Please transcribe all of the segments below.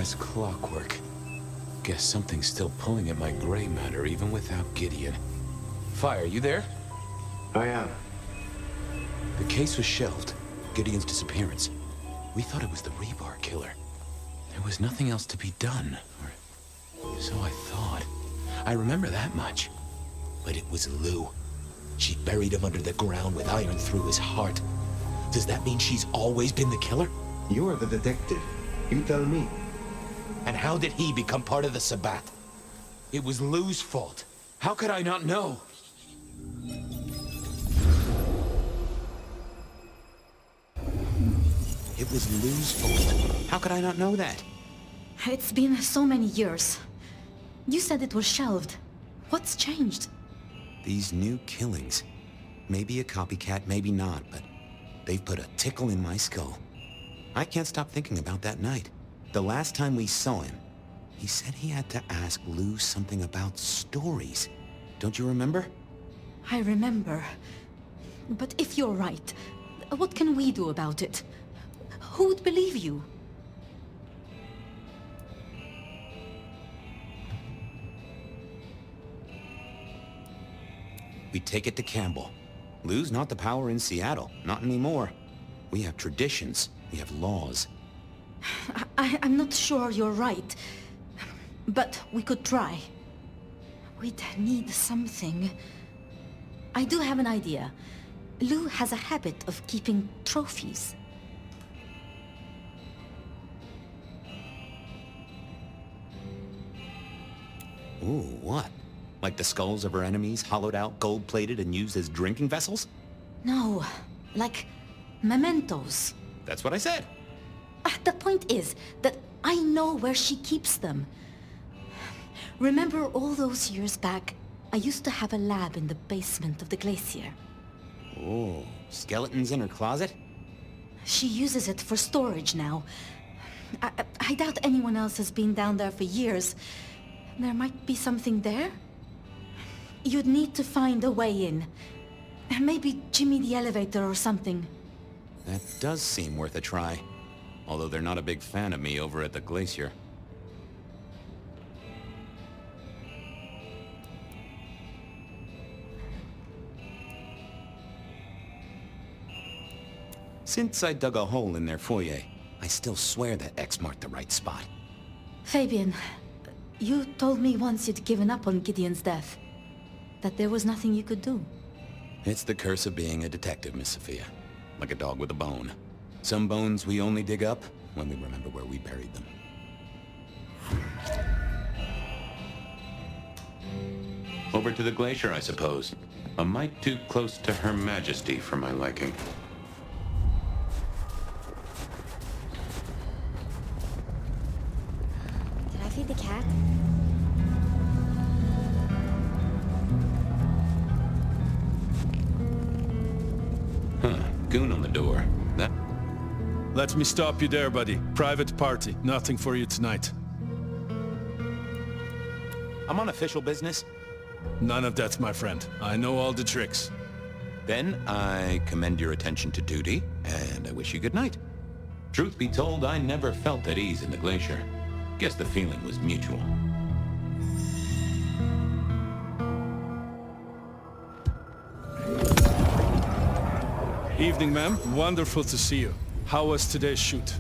as clockwork. Guess something's still pulling at my gray matter even without Gideon. Fire, you there? I am. The case was shelved. Gideon's disappearance. We thought it was the rebar killer. There was nothing else to be done. Or so I thought. I remember that much. But it was Lou. She buried him under the ground with iron through his heart. Does that mean she's always been the killer? You're the detective. You tell me. And how did he become part of the Sabbat? It was Lou's fault. How could I not know? It was Lou's fault. How could I not know that? It's been so many years. You said it was shelved. What's changed? These new killings. Maybe a copycat, maybe not, but they've put a tickle in my skull. I can't stop thinking about that night. The last time we saw him, he said he had to ask Lou something about stories. Don't you remember? I remember. But if you're right, what can we do about it? Who would believe you? We take it to Campbell. Lou's not the power in Seattle. Not anymore. We have traditions. We have laws. I'm not sure you're right. But we could try. We'd need something. I do have an idea. Lou has a habit of keeping trophies. Ooh, what? Like the skulls of her enemies, hollowed out, gold-plated, and used as drinking vessels? No, like mementos. That's what I said. The point is that I know where she keeps them. Remember all those years back, I used to have a lab in the basement of the glacier. Oh, skeletons in her closet? She uses it for storage now. I doubt anyone else has been down there for years. There might be something there. You'd need to find a way in. Maybe Jimmy the elevator or something. That does seem worth a try. Although they're not a big fan of me over at the glacier. Since I dug a hole in their foyer, I still swear that X marked the right spot. Fabian, you told me once you'd given up on Gideon's death. That there was nothing you could do. It's the curse of being a detective, Miss Sophia. Like a dog with a bone. Some bones we only dig up when we remember where we buried them. Over to the glacier, I suppose. A mite too close to Her Majesty for my liking. Did I feed the cat? Goon on the door. That... Let me stop you there, buddy. Private party. Nothing for you tonight. I'm on official business. None of that, my friend. I know all the tricks. Then I commend your attention to duty, and I wish you good night. Truth be told, I never felt at ease in the glacier. Guess the feeling was mutual. Evening, ma'am. Wonderful to see you. How was today's shoot?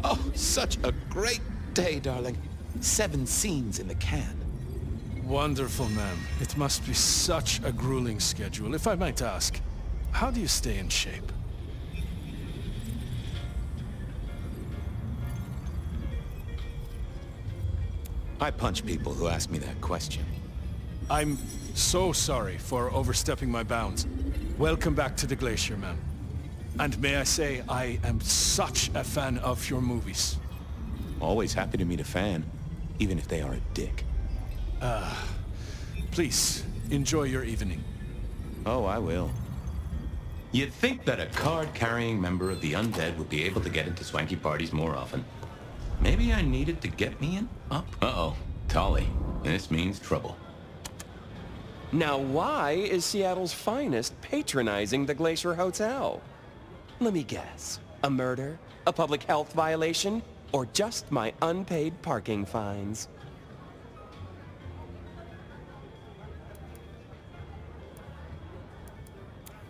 Oh, such a great day, darling. 7 scenes in the can. Wonderful, ma'am. It must be such a grueling schedule. If I might ask, how do you stay in shape? I punch people who ask me that question. I'm so sorry for overstepping my bounds. Welcome back to the glacier, ma'am. And may I say, I am such a fan of your movies. Always happy to meet a fan, even if they are a dick. Please, enjoy your evening. Oh, I will. You'd think that a card-carrying member of the undead would be able to get into swanky parties more often. Maybe I needed to get me an up. Uh-oh. Tolly. This means trouble. Now why is Seattle's finest patronizing the Glacier Hotel? Let me guess. A murder? A public health violation? Or just my unpaid parking fines?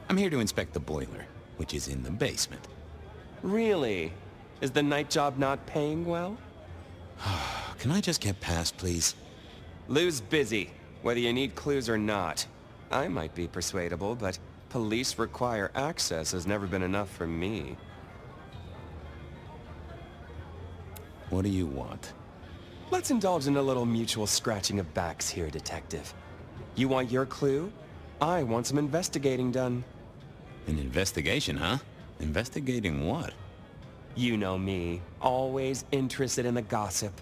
I'm here to inspect the boiler, which is in the basement. Really? Is the night job not paying well? Can I just get past, please? Lou's busy, whether you need clues or not. I might be persuadable, but police require access has never been enough for me. What do you want? Let's indulge in a little mutual scratching of backs here, Detective. You want your clue? I want some investigating done. An investigation, huh? Investigating what? You know me, always interested in the gossip.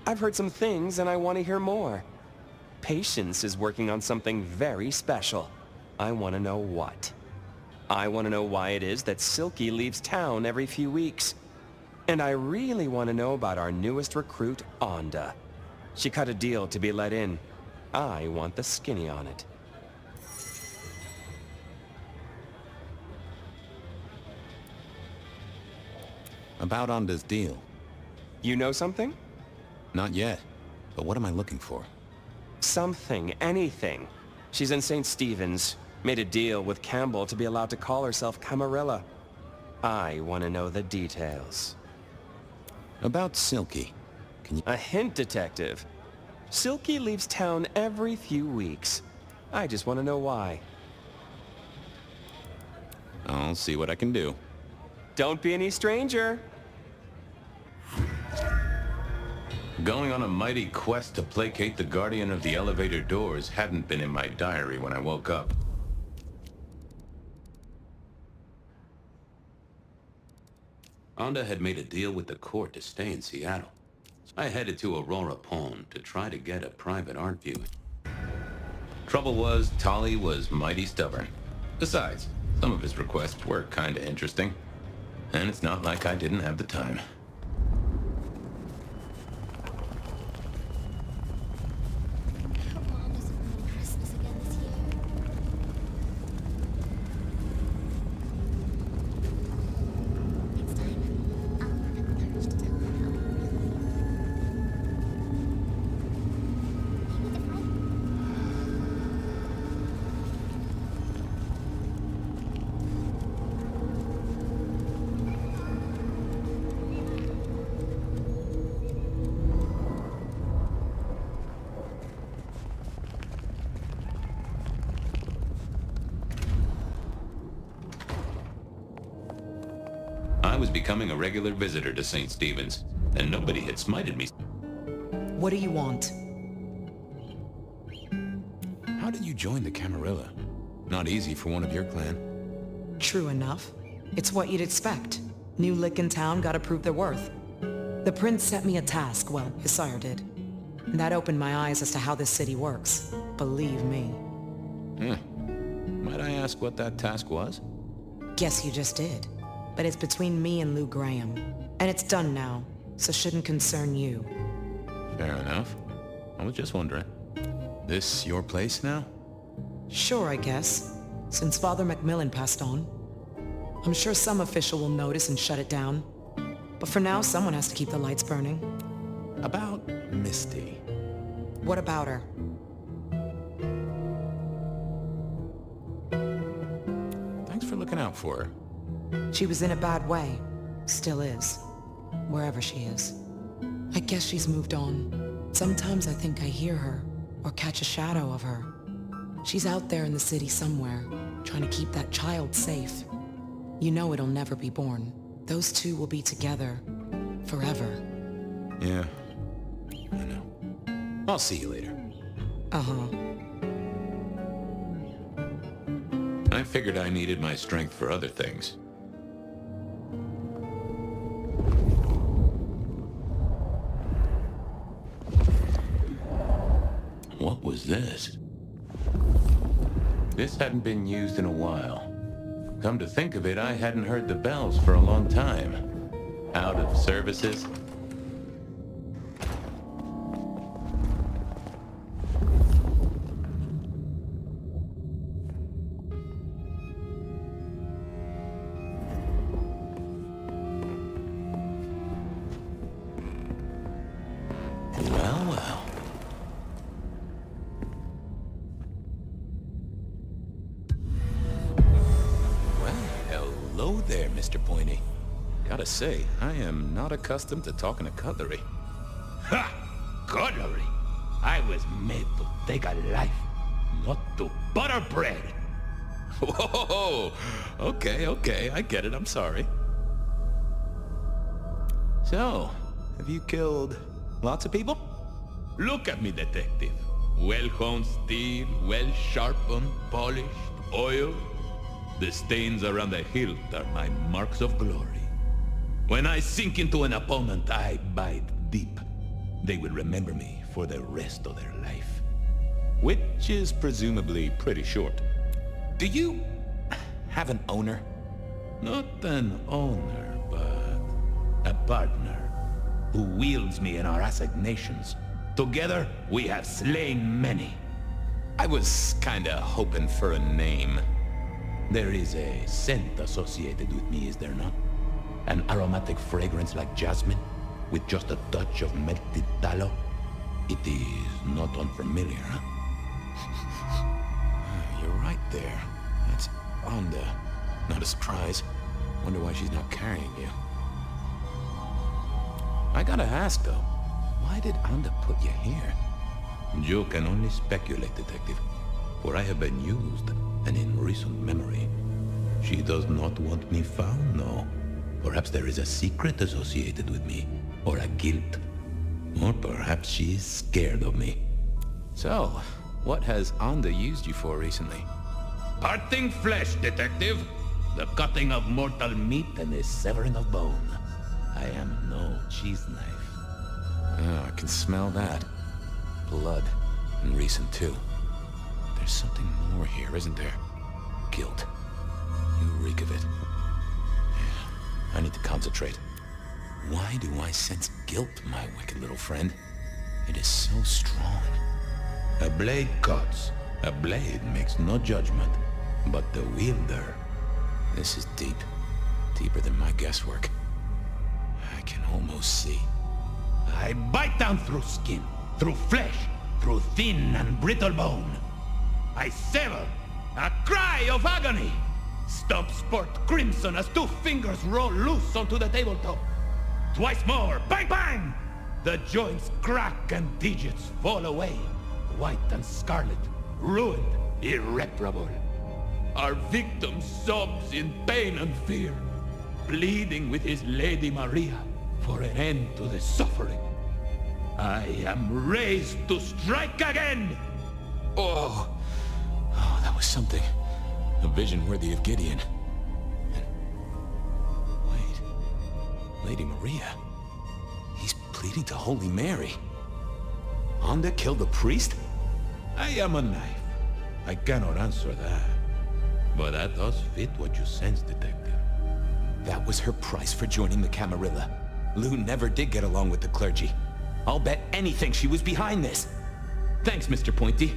I've heard some things and I want to hear more. Patience is working on something very special. I want to know what. I want to know why it is that Silky leaves town every few weeks. And I really want to know about our newest recruit, Onda. She cut a deal to be let in. I want the skinny on it. About Onda's deal. You know something? Not yet. But what am I looking for? Something, anything. She's in St. Stephen's. Made a deal with Campbell to be allowed to call herself Camarilla. I want to know the details. About Silky. Can you... A hint, Detective. Silky leaves town every few weeks. I just want to know why. I'll see what I can do. Don't be any stranger. Going on a mighty quest to placate the guardian of the elevator doors hadn't been in my diary when I woke up. Onda had made a deal with the court to stay in Seattle. I headed to Aurora Pond to try to get a private art viewing. Trouble was, Tolly was mighty stubborn. Besides, some of his requests were kinda interesting. And it's not like I didn't have the time. Mom doesn't ruin Christmas again this year. Next time, I'll have the courage to tell her how it really is. Maybe if I was becoming a regular visitor to St. Stephen's, and nobody had smited me. What do you want? How did you join the Camarilla? Not easy for one of your clan. True enough. It's what you'd expect. New lick in town gotta prove their worth. The prince set me a task, well, his sire did. And that opened my eyes as to how this city works. Believe me. Might I ask what that task was? Guess you just did. But it's between me and Lou Graham. And it's done now, so shouldn't concern you. Fair enough. I was just wondering. This your place now? Sure, I guess. Since Father Macmillan passed on. I'm sure some official will notice and shut it down. But for now, someone has to keep the lights burning. About Misty. What about her? Thanks for looking out for her. She was in a bad way. Still is. Wherever she is. I guess she's moved on. Sometimes I think I hear her, or catch a shadow of her. She's out there in the city somewhere, trying to keep that child safe. You know it'll never be born. Those two will be together. Forever. Yeah. I know. I'll see you later. Uh-huh. I figured I needed my strength for other things. What was this? This hadn't been used in a while. Come to think of it, I hadn't heard the bells for a long time. Out of services. Hello there, Mr. Pointy. Gotta say, I am not accustomed to talking to cutlery. Ha! Cutlery! I was made to take a life, not to butter bread. Whoa! Okay, I get it, I'm sorry. So, have you killed lots of people? Look at me, detective. Well-honed steel, well-sharpened, polished, oiled. The stains around the hilt are my marks of glory. When I sink into an opponent, I bite deep. They will remember me for the rest of their life. Which is presumably pretty short. Do you have an owner? Not an owner, but a partner who wields me in our assignations. Together, we have slain many. I was kinda hoping for a name. There is a scent associated with me, is there not? An aromatic fragrance like jasmine, with just a touch of melted tallow. It is not unfamiliar, huh? You're right there. That's Onda. Not a surprise. Wonder why she's not carrying you. I gotta ask, though. Why did Onda put you here? You can only speculate, detective. For I have been used, and in recent memory. She does not want me found, no. Perhaps there is a secret associated with me, or a guilt. Or perhaps she is scared of me. So, what has Onda used you for recently? Parting flesh, detective. The cutting of mortal meat and the severing of bone. I am no cheese knife. I can smell that. Blood. And recent, too. There's something more here, isn't there? Guilt. You reek of it. Yeah, I need to concentrate. Why do I sense guilt, my wicked little friend? It is so strong. A blade cuts. A blade makes no judgment. But the wielder... This is deep. Deeper than my guesswork. I can almost see. I bite down through skin, through flesh, through thin and brittle bone. I sever, a cry of agony. Stumps spurt crimson as 2 fingers roll loose onto the tabletop. Twice more, bang bang! The joints crack and digits fall away. White and scarlet, ruined, irreparable. Our victim sobs in pain and fear, pleading with his Lady Maria for an end to the suffering. I am raised to strike again! Oh, that was something. A vision worthy of Gideon. And... wait. Lady Maria. He's pleading to Holy Mary. Onda killed the priest? I am a knife. I cannot answer that. But that does fit what you sense, detective. That was her price for joining the Camarilla. Lou never did get along with the clergy. I'll bet anything she was behind this. Thanks, Mr. Pointy.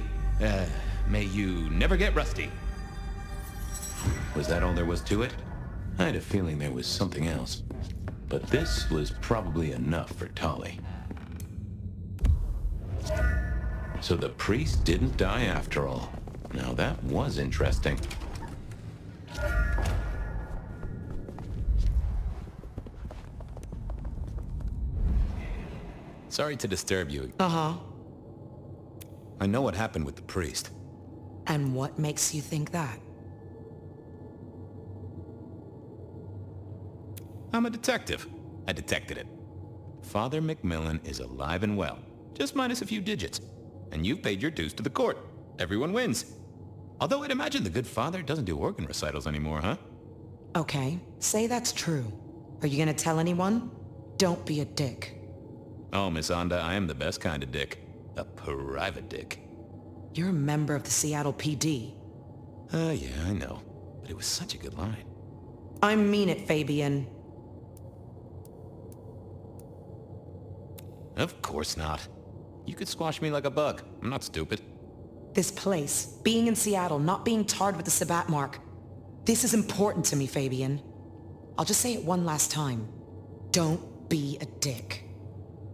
May you never get rusty. Was that all there was to it? I had a feeling there was something else. But this was probably enough for Tolly. So the priest didn't die after all. Now that was interesting. Sorry to disturb you. Uh-huh. I know what happened with the priest. And what makes you think that? I'm a detective. I detected it. Father McMillan is alive and well, just minus a few digits. And you've paid your dues to the court. Everyone wins. Although I'd imagine the good father doesn't do organ recitals anymore, huh? Okay, say that's true. Are you gonna tell anyone? Don't be a dick. Oh, Miss Onda, I am the best kind of dick. A private dick. You're a member of the Seattle PD. Yeah, I know. But it was such a good line. I mean it, Fabian. Of course not. You could squash me like a bug. I'm not stupid. This place, being in Seattle, not being tarred with the Sabat mark. This is important to me, Fabian. I'll just say it one last time. Don't be a dick.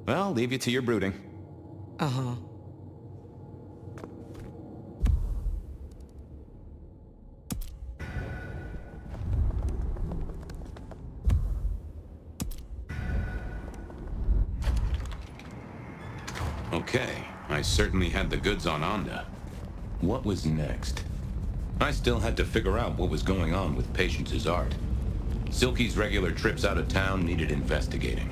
Well, I'll leave you to your brooding. Uh-huh. Okay, I certainly had the goods on Onda. What was next? I still had to figure out what was going on with Patience's art. Silky's regular trips out of town needed investigating.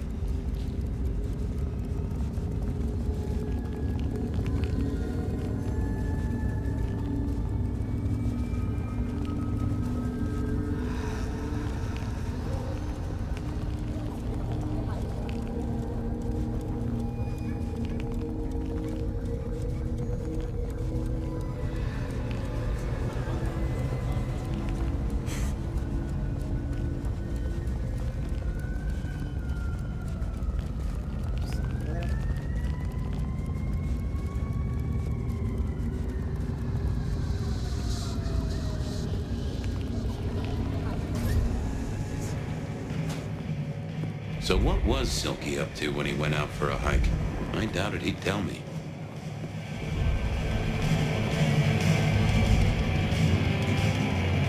So what was Silky up to when he went out for a hike? I doubted he'd tell me.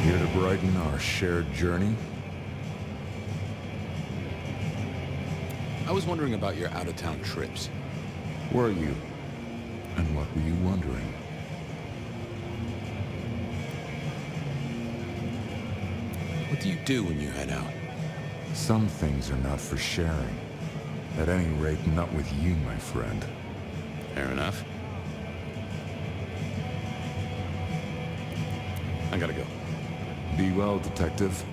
Here to brighten our shared journey? I was wondering about your out-of-town trips. Were you? And what were you wondering? What do you do when you head out? Some things are not for sharing. At any rate, not with you, my friend. Fair enough. I gotta go. Be well, detective.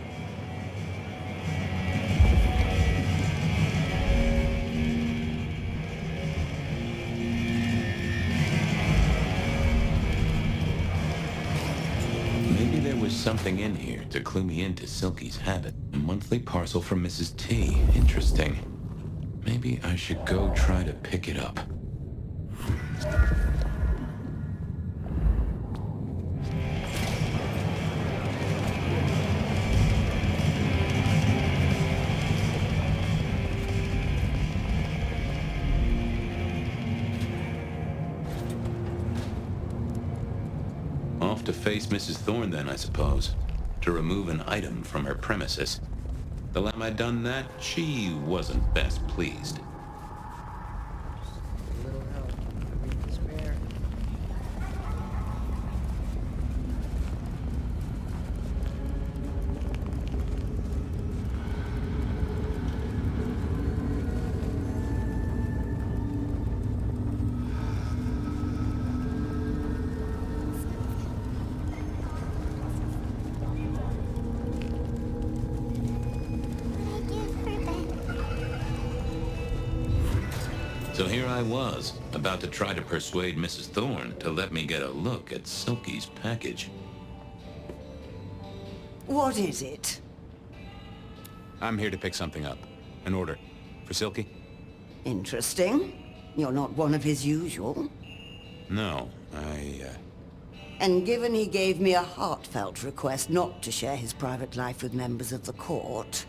Maybe there was something in here to clue me into Silky's habit. A monthly parcel from Mrs. T. Interesting. Maybe I should go try to pick it up. Off to face Mrs. Thorne then, I suppose. To remove an item from her premises. The last time I'd done that, she wasn't best pleased. So here I was, about to try to persuade Mrs. Thorne to let me get a look at Silky's package. What is it? I'm here to pick something up. An order. For Silky? Interesting. You're not one of his usual. No, And given he gave me a heartfelt request not to share his private life with members of the court...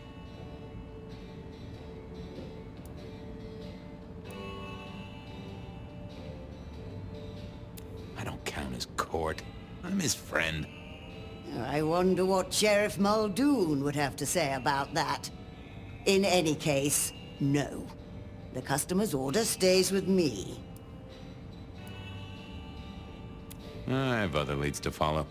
I don't count as court. I'm his friend. I wonder what Sheriff Muldoon would have to say about that. In any case, no. The customer's order stays with me. I have other leads to follow.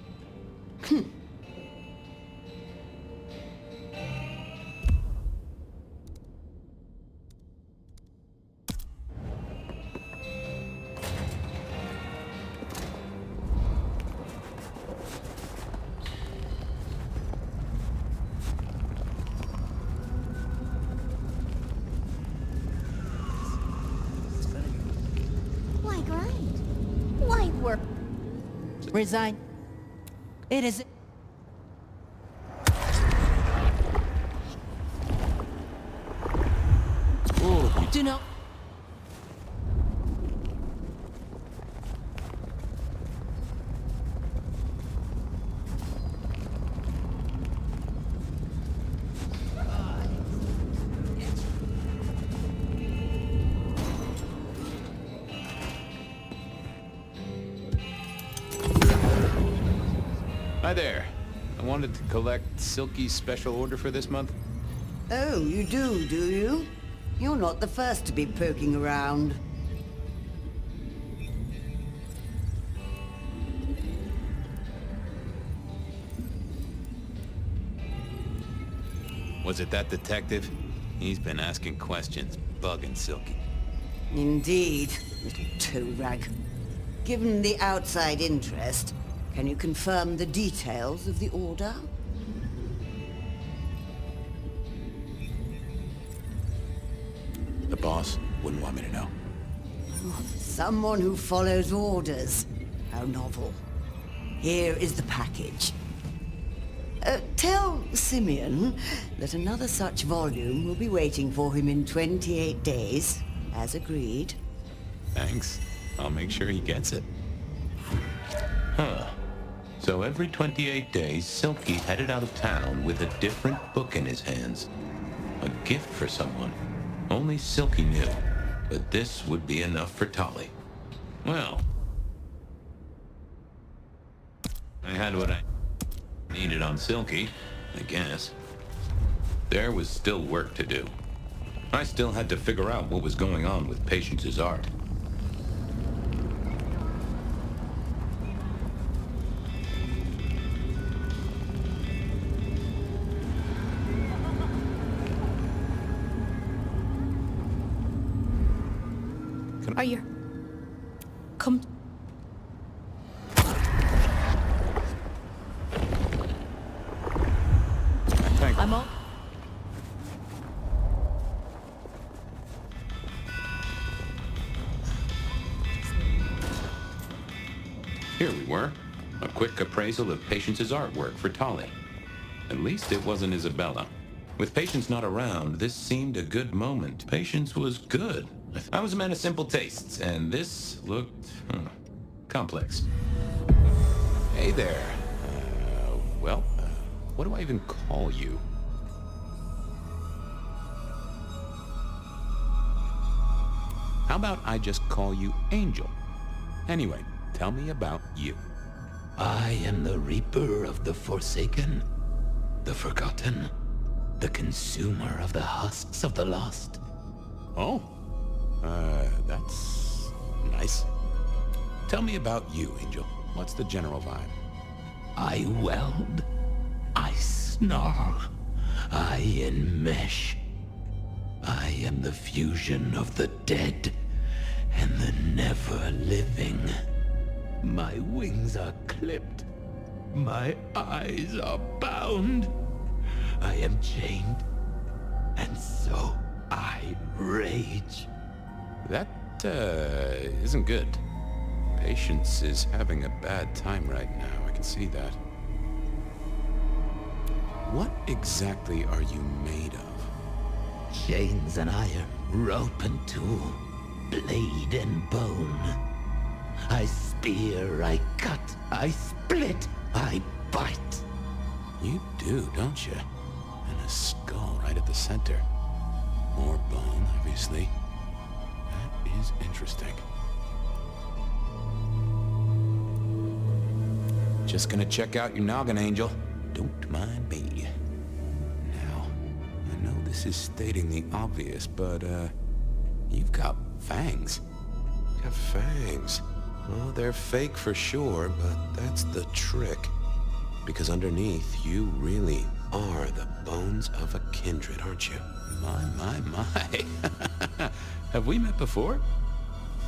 Why grind? Why work? Resign. It is... Oh, Do not... Hi there. I wanted to collect Silky's special order for this month. Oh, you do you? You're not the first to be poking around. Was it that detective? He's been asking questions, bugging Silky. Indeed, little toe-rag. Given the outside interest, can you confirm the details of the order? The boss wouldn't want me to know. Someone who follows orders. How novel. Here is the package. Tell Simeon that another such volume will be waiting for him in 28 days, as agreed. Thanks. I'll make sure he gets it. Huh. So every 28 days, Silky headed out of town with a different book in his hands. A gift for someone. Only Silky knew. But this would be enough for Tali. Well, I had what I needed on Silky, I guess. There was still work to do. I still had to figure out what was going on with Patience's art. Are you... Come... Thank you. I'm all... Here we were. A quick appraisal of Patience's artwork for Tali. At least it wasn't Isabella. With Patience not around, this seemed a good moment. Patience was good. I was a man of simple tastes, and this looked complex. Hey there. What do I even call you? How about I just call you Angel? Anyway, tell me about you. I am the Reaper of the Forsaken, the Forgotten, the Consumer of the Husks of the Lost. Oh, that's nice. Tell me about you, Angel. What's the general vibe? I weld, I snarl, I enmesh. I am the fusion of the dead and the never-living. My wings are clipped, my eyes are bound. I am chained, and so I rage. That, isn't good. Patience is having a bad time right now. I can see that. What exactly are you made of? Chains and iron, rope and tool, blade and bone. I spear, I cut, I split, I bite. You do, don't you? And a skull right at the center. More bone, obviously. That is interesting. Just gonna check out your noggin, Angel. Don't mind me. Now, I know this is stating the obvious, but, you've got fangs. You've got fangs. Well, they're fake for sure, but that's the trick. Because underneath, you really are the bones of a kindred, aren't you? My. Have we met before?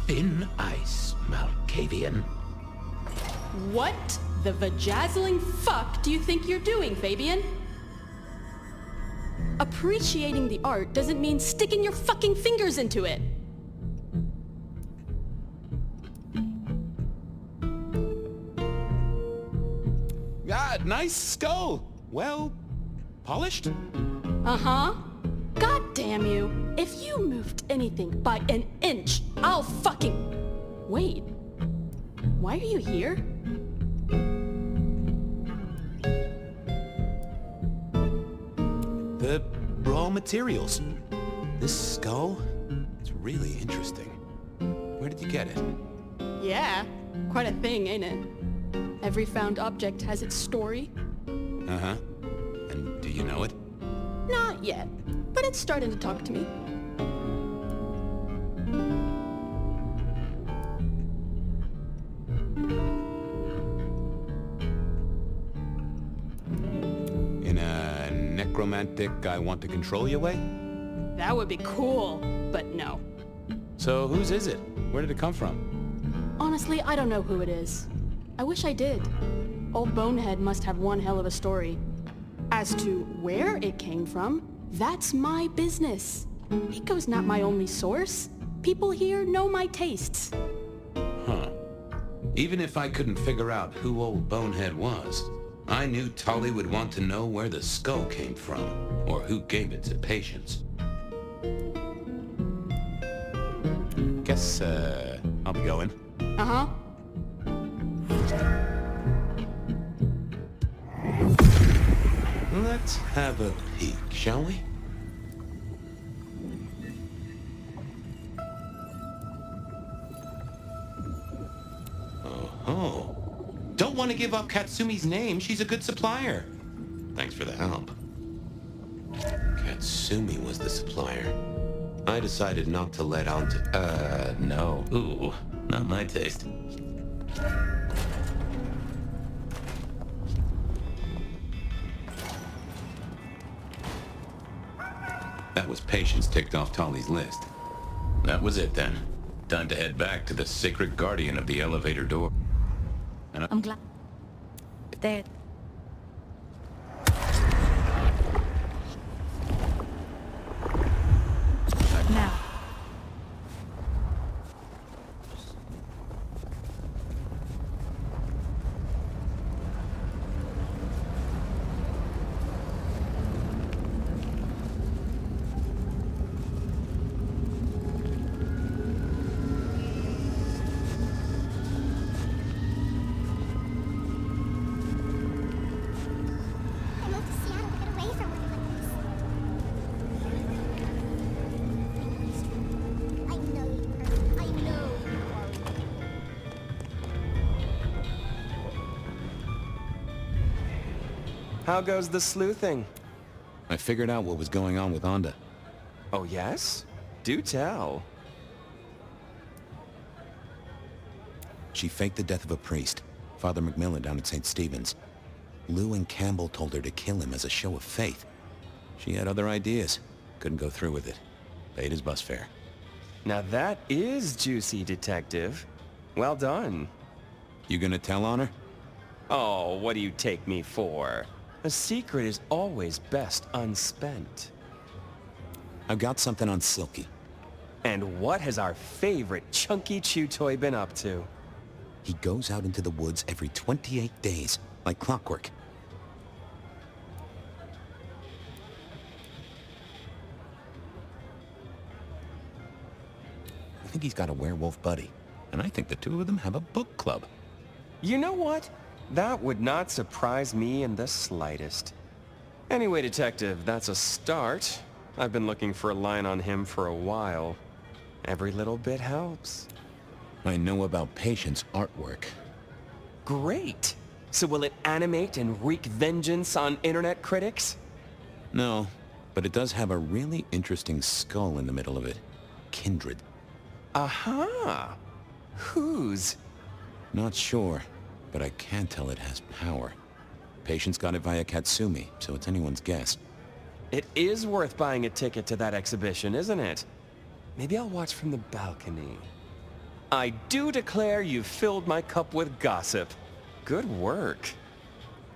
Thin ice, Malkavian. What the vajazzling fuck do you think you're doing, Fabian? Appreciating the art doesn't mean sticking your fucking fingers into it. God, nice skull. Well, polished? Uh-huh. God damn you. If you moved anything by an inch, I'll fucking... Wait. Why are you here? The raw materials. This skull, it's really interesting. Where did you get it? Yeah, quite a thing, ain't it? Every found object has its story. Uh-huh. And do you know it? Not yet, but it's starting to talk to me. galactic I want to control you way? That would be cool, but no. So whose is it? Where did it come from? Honestly, I don't know who it is. I wish I did. Old Bonehead must have one hell of a story. As to where it came from, that's my business. Nico's not my only source. People here know my tastes. Huh. Even if I couldn't figure out who old Bonehead was, I knew Tully would want to know where the skull came from, or who gave it to Patience. Guess, I'll be going. Uh-huh. Let's have a peek, shall we? Oh. Don't want to give up Katsumi's name. She's a good supplier. Thanks for the help. Katsumi was the supplier. I decided not to let on to... no. Ooh, not my taste. That was Patience ticked off Tolly's list. That was it then. Time to head back to the sacred guardian of the elevator door. And I'm glad. There. Now. I moved to Seattle to get away from working like this. I know you are. I know you are. How goes the sleuthing? I figured out what was going on with Onda. Oh, yes? Do tell. She faked the death of a priest, Father Macmillan down at St. Stephen's. Lou and Campbell told her to kill him as a show of faith. She had other ideas. Couldn't go through with it. Paid his bus fare. Now that is juicy, Detective. Well done. You gonna tell on her? Oh, what do you take me for? A secret is always best unspent. I've got something on Silky. And what has our favorite chunky chew toy been up to? He goes out into the woods every 28 days, like clockwork. I think he's got a werewolf buddy, and I think the two of them have a book club. You know what? That would not surprise me in the slightest. Anyway, Detective, that's a start. I've been looking for a line on him for a while. Every little bit helps. I know about Patience artwork. Great! So will it animate and wreak vengeance on internet critics? No, but it does have a really interesting skull in the middle of it. Kindred. Aha! Whose? Not sure, but I can tell it has power. Patience got it via Katsumi, so it's anyone's guess. It is worth buying a ticket to that exhibition, isn't it? Maybe I'll watch from the balcony. I do declare you've filled my cup with gossip. Good work.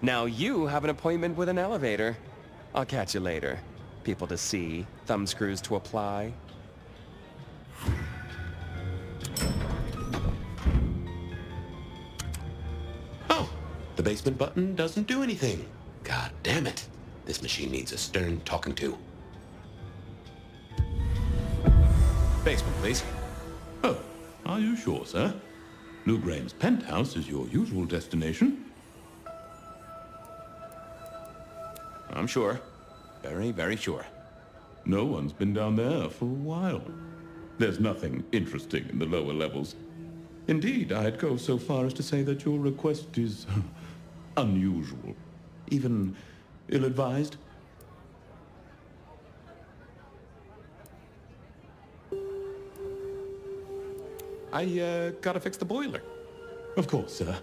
Now you have an appointment with an elevator. I'll catch you later. People to see, thumbscrews to apply. Oh, the basement button doesn't do anything. God damn it. This machine needs a stern talking to. Basement, please. Oh, are you sure, sir? Lou Graham's penthouse is your usual destination. I'm sure. Very, very sure. No one's been down there for a while. There's nothing interesting in the lower levels. Indeed, I'd go so far as to say that your request is unusual. Even ill-advised. I gotta fix the boiler. Of course, sir.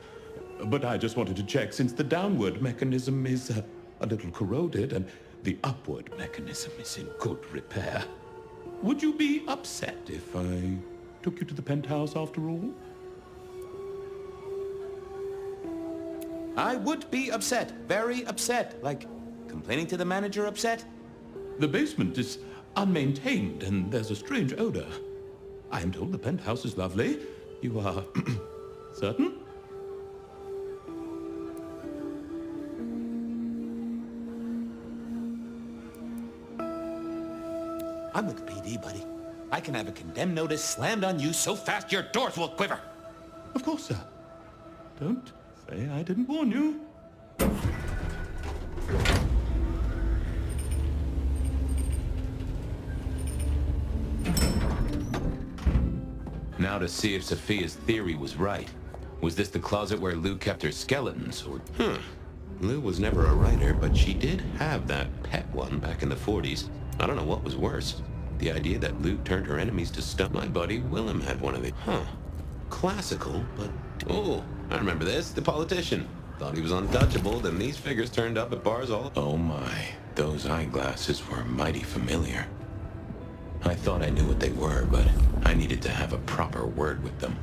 But I just wanted to check since the downward mechanism is a little corroded and The upward mechanism is in good repair. Would you be upset if I took you to the penthouse after all? I would be upset. Very upset. Like, complaining to the manager upset? The basement is unmaintained and there's a strange odor. I am told the penthouse is lovely. You are certain? I'm with the PD, buddy. I can have a condemn notice slammed on you so fast your doors will quiver. Of course, sir. Don't say I didn't warn you. Now to see if Sophia's theory was right. Was this the closet where Lou kept her skeletons, or... Lou was never a writer, but she did have that pet one back in the 40s. I don't know what was worse. The idea that Lou turned her enemies to stun. My buddy Willem had one of these. Classical, but... Oh, I remember this. The politician. Thought he was untouchable, then these figures turned up at bars all... Oh my, those eyeglasses were mighty familiar. I thought I knew what they were, but I needed to have a proper word with them.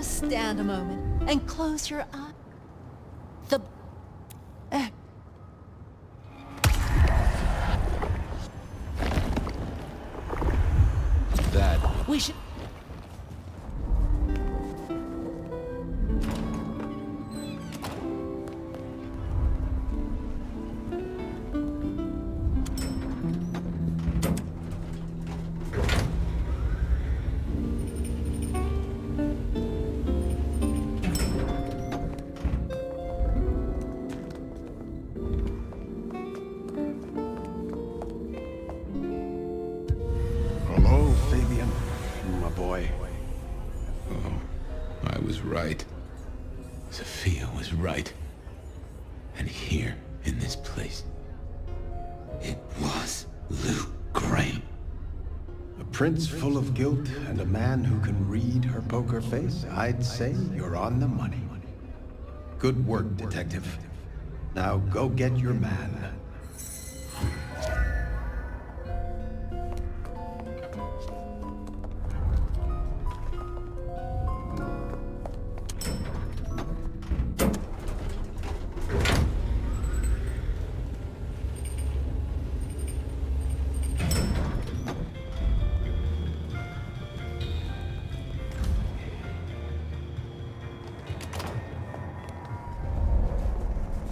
Stand a moment and close your eye. That... We should... Hello, Fabian, my boy. Oh, I was right. Sophia was right. And here, in this place, it was Lou Graham. A prince full of guilt and a man who can read her poker face. I'd say you're on the money. Good work, detective. Now go get your man.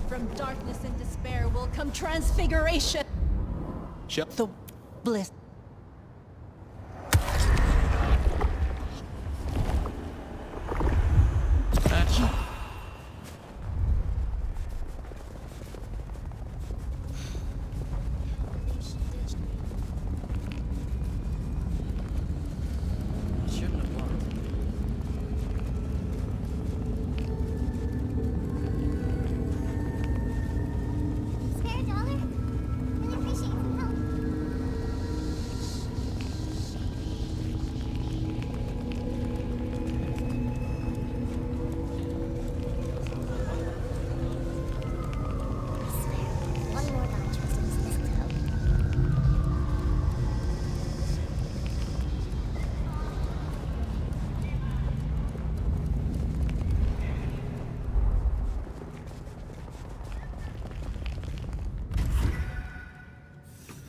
From darkness and despair will come transfiguration. The bliss. Spare a dollar? Really appreciate some help. I swear, one more non-trust is mistletoe.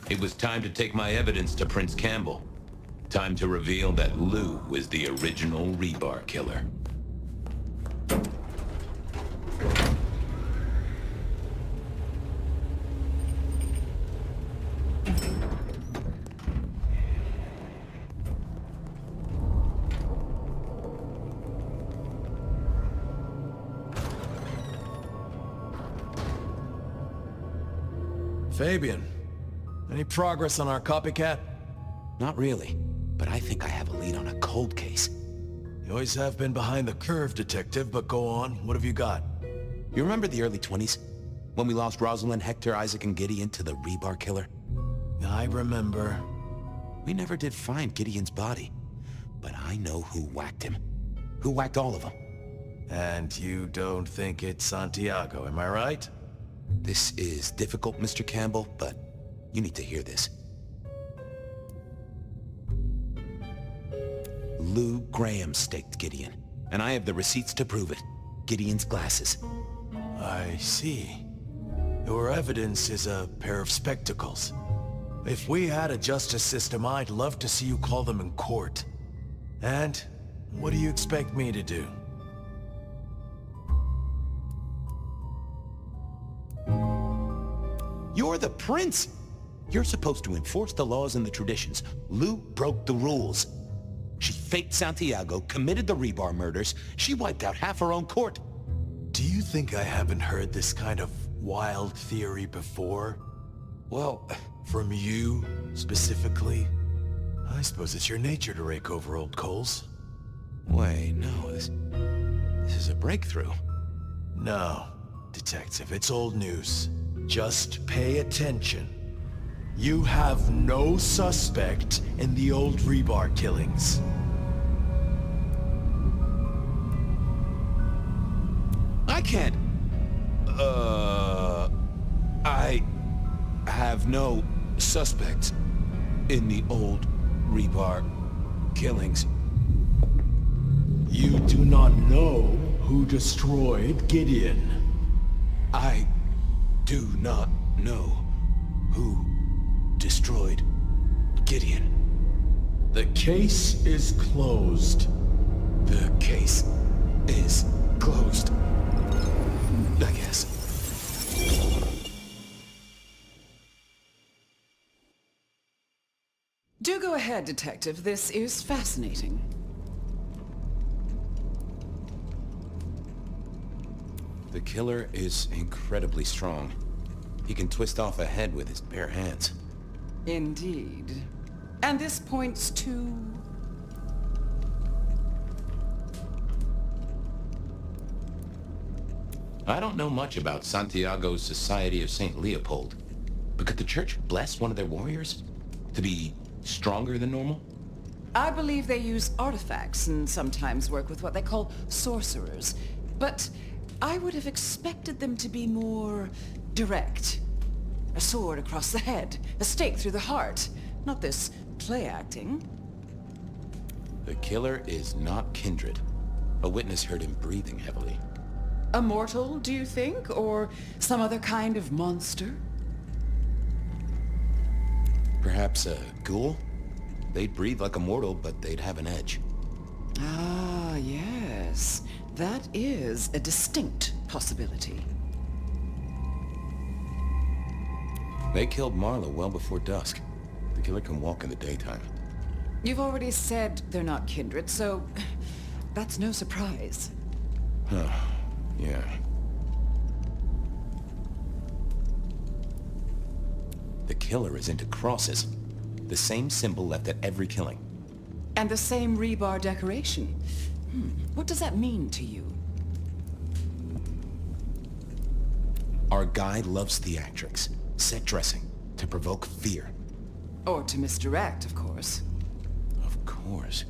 It was time to take my evidence to Prince Campbell. Time to reveal that Lou was the original rebar killer. Fabian, any progress on our copycat? Not really. but I think I have a lead on a cold case. You always have been behind the curve, Detective, but go on. What have you got? You remember the early 20s? When we lost Rosalind, Hector, Isaac, and Gideon to the rebar killer? I remember. We never did find Gideon's body, but I know who whacked him. Who whacked all of them. And you don't think it's Santiago, am I right? This is difficult, Mr. Campbell, but you need to hear this. Lou Graham staked Gideon, and I have the receipts to prove it. Gideon's glasses. I see. Your evidence is a pair of spectacles. If we had a justice system, I'd love to see you call them in court. And what do you expect me to do? You're the prince! You're supposed to enforce the laws and the traditions. Lou broke the rules. She faked Santiago, committed the rebar murders. She wiped out half her own court. Do you think I haven't heard this kind of wild theory before? Well, from you, specifically? I suppose it's your nature to rake over old coals. Wait, no, this is a breakthrough. No, Detective, it's old news. Just pay attention. You have no suspect in the old rebar killings. I can't... I have no suspects in the old rebar killings. You do not know who destroyed Gideon. I do not know who destroyed Gideon. The case is closed. The case is closed. I guess. Do go ahead, Detective. This is fascinating. The killer is incredibly strong. He can twist off a head with his bare hands. Indeed. And this points to... I don't know much about Santiago's Society of St. Leopold, but could the church bless one of their warriors to be stronger than normal? I believe they use artifacts and sometimes work with what they call sorcerers. But I would have expected them to be more direct. A sword across the head, a stake through the heart. Not this play acting. The killer is not kindred. A witness heard him breathing heavily. A mortal, do you think? Or some other kind of monster? Perhaps a ghoul? They'd breathe like a mortal, but they'd have an edge. Ah, yes. That is a distinct possibility. They killed Marla well before dusk. The killer can walk in the daytime. You've already said they're not kindred, so that's no surprise. Huh. Yeah. The killer is into crosses. The same symbol left at every killing. And the same rebar decoration. What does that mean to you? Our guy loves theatrics, set dressing, to provoke fear. Or to misdirect, of course. Of course.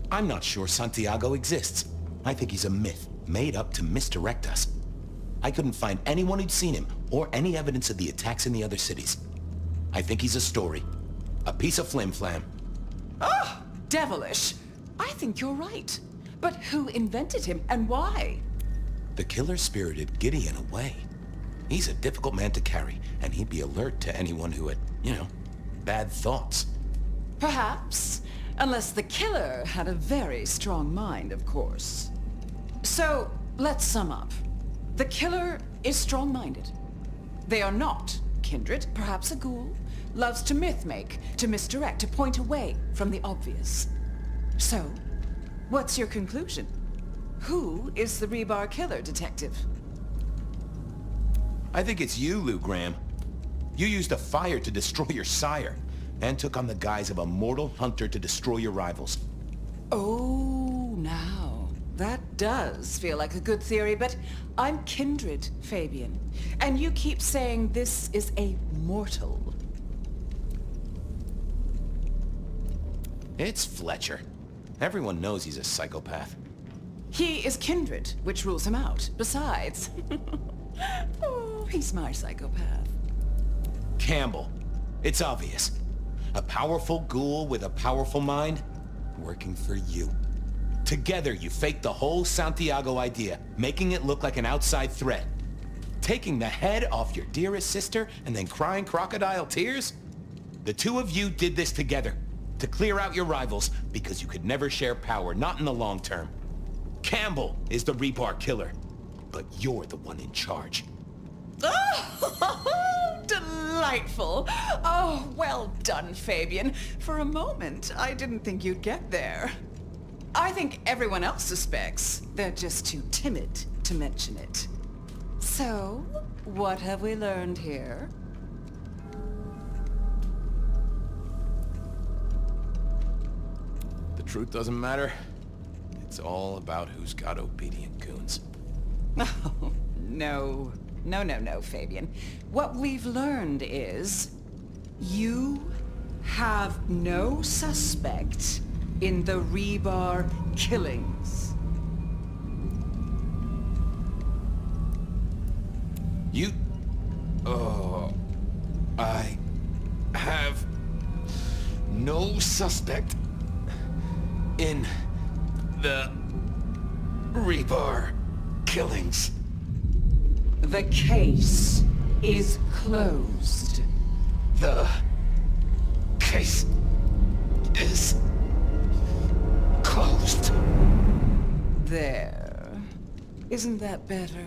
I'm not sure Santiago exists. I think he's a myth, made up to misdirect us. I couldn't find anyone who'd seen him, or any evidence of the attacks in the other cities. I think he's a story. A piece of flim-flam. Oh, devilish! I think you're right. But who invented him, and why? The killer spirited Gideon away. He's a difficult man to carry, and he'd be alert to anyone who had, bad thoughts. Perhaps. Unless the killer had a very strong mind, of course. So, let's sum up. The killer is strong-minded. They are not kindred, perhaps a ghoul. Loves to myth-make, to misdirect, to point away from the obvious. So, what's your conclusion? Who is the rebar killer, Detective? I think it's you, Lou Graham. You used a fire to destroy your sire, and took on the guise of a mortal hunter to destroy your rivals. Oh, now. That does feel like a good theory, but I'm kindred, Fabian. And you keep saying this is a mortal. It's Fletcher. Everyone knows he's a psychopath. He is kindred, which rules him out. Besides, oh, he's my psychopath. Campbell. It's obvious. A powerful ghoul with a powerful mind, working for you. Together, you faked the whole Santiago idea, making it look like an outside threat. Taking the head off your dearest sister and then crying crocodile tears? The two of you did this together, to clear out your rivals, because you could never share power, not in the long term. Campbell is the rebar killer, but you're the one in charge. Oh, delightful. Oh, well done, Fabian. For a moment, I didn't think you'd get there. I think everyone else suspects. They're just too timid to mention it. So, what have we learned here? The truth doesn't matter. It's all about who's got obedient goons. Oh, no. No, Fabian. What we've learned is you have no suspect in the rebar killings. You... Oh... I... have... no suspect in the rebar killings. The case is closed. The case is closed. There. Isn't that better?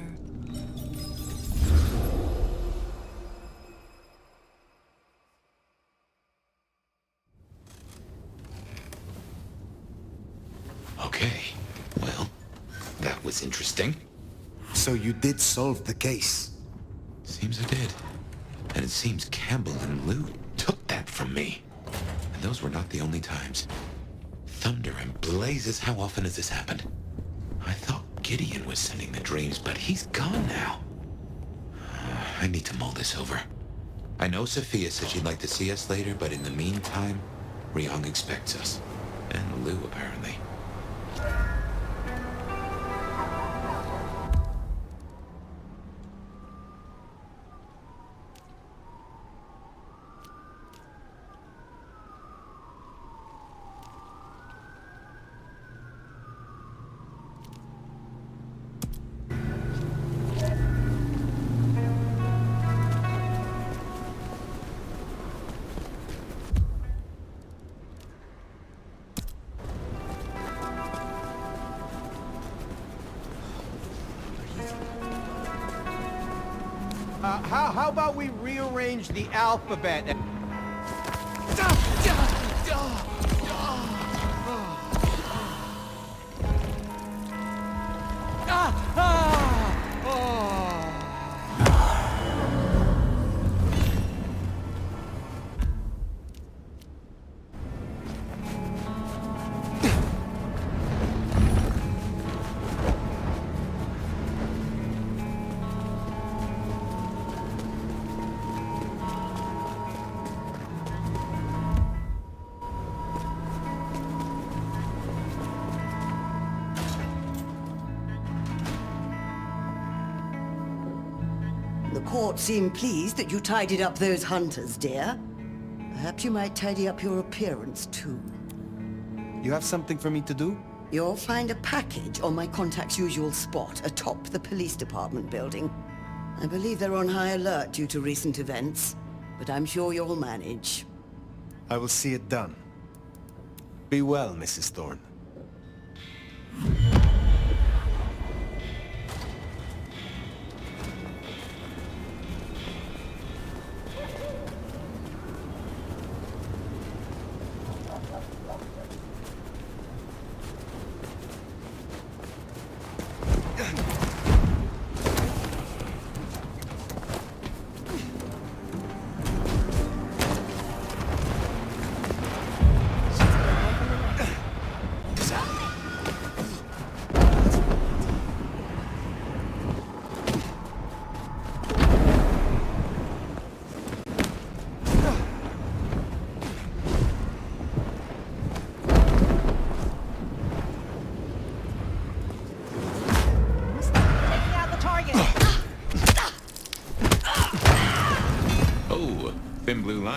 Okay. Well, that was interesting. So you did solve the case? Seems I did. And it seems Campbell and Lou took that from me. And those were not the only times. Thunder and blazes, how often has this happened? I thought Gideon was sending the dreams, but he's gone now. I need to mull this over. I know Sophia said she'd like to see us later, but in the meantime, Ryong expects us. And Lou, apparently. How about we rearrange the alphabet? The court seemed pleased that you tidied up those hunters, dear. Perhaps you might tidy up your appearance, too. You have something for me to do? You'll find a package on my contact's usual spot atop the police department building. I believe they're on high alert due to recent events, but I'm sure you'll manage. I will see it done. Be well, Mrs. Thorne.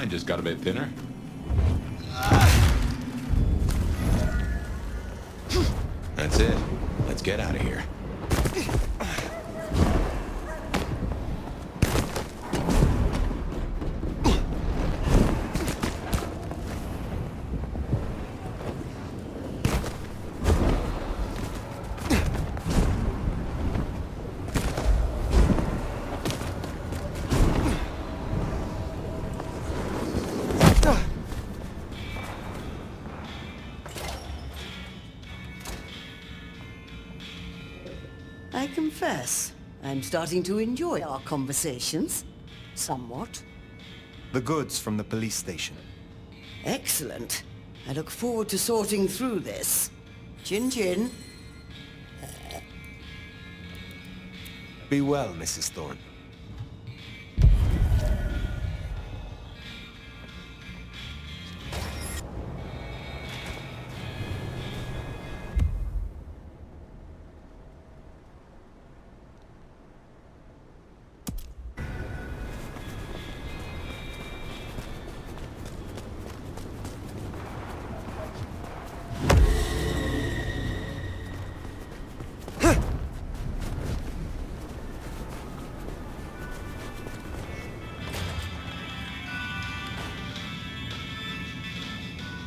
line just got a bit thinner. That's it. Let's get out of here. I confess, I'm starting to enjoy our conversations. Somewhat. The goods from the police station. Excellent. I look forward to sorting through this. Chin chin. Be well, Mrs. Thorne.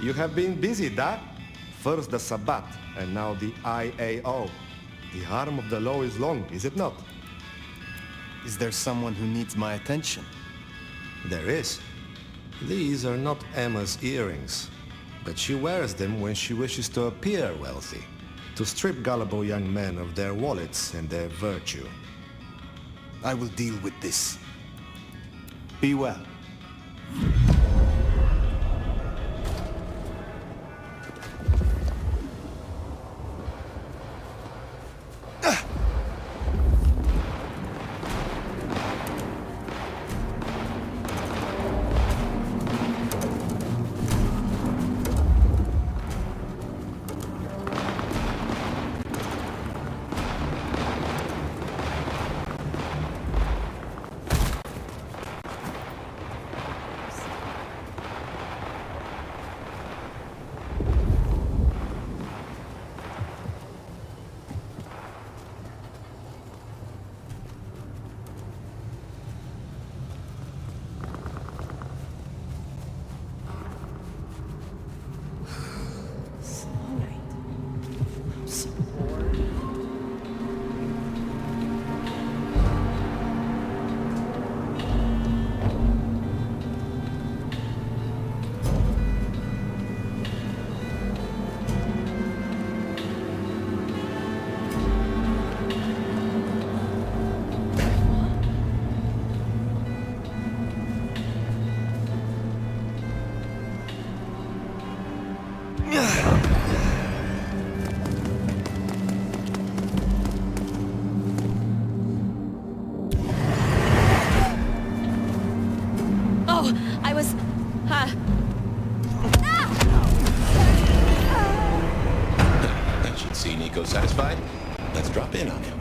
You have been busy, Dad. First the Sabbat, and now the IAO. The arm of the law is long, is it not? Is there someone who needs my attention? There is. These are not Emma's earrings, but she wears them when she wishes to appear wealthy, to strip gullible young men of their wallets and their virtue. I will deal with this. Be well. Satisfied? Let's drop in on him.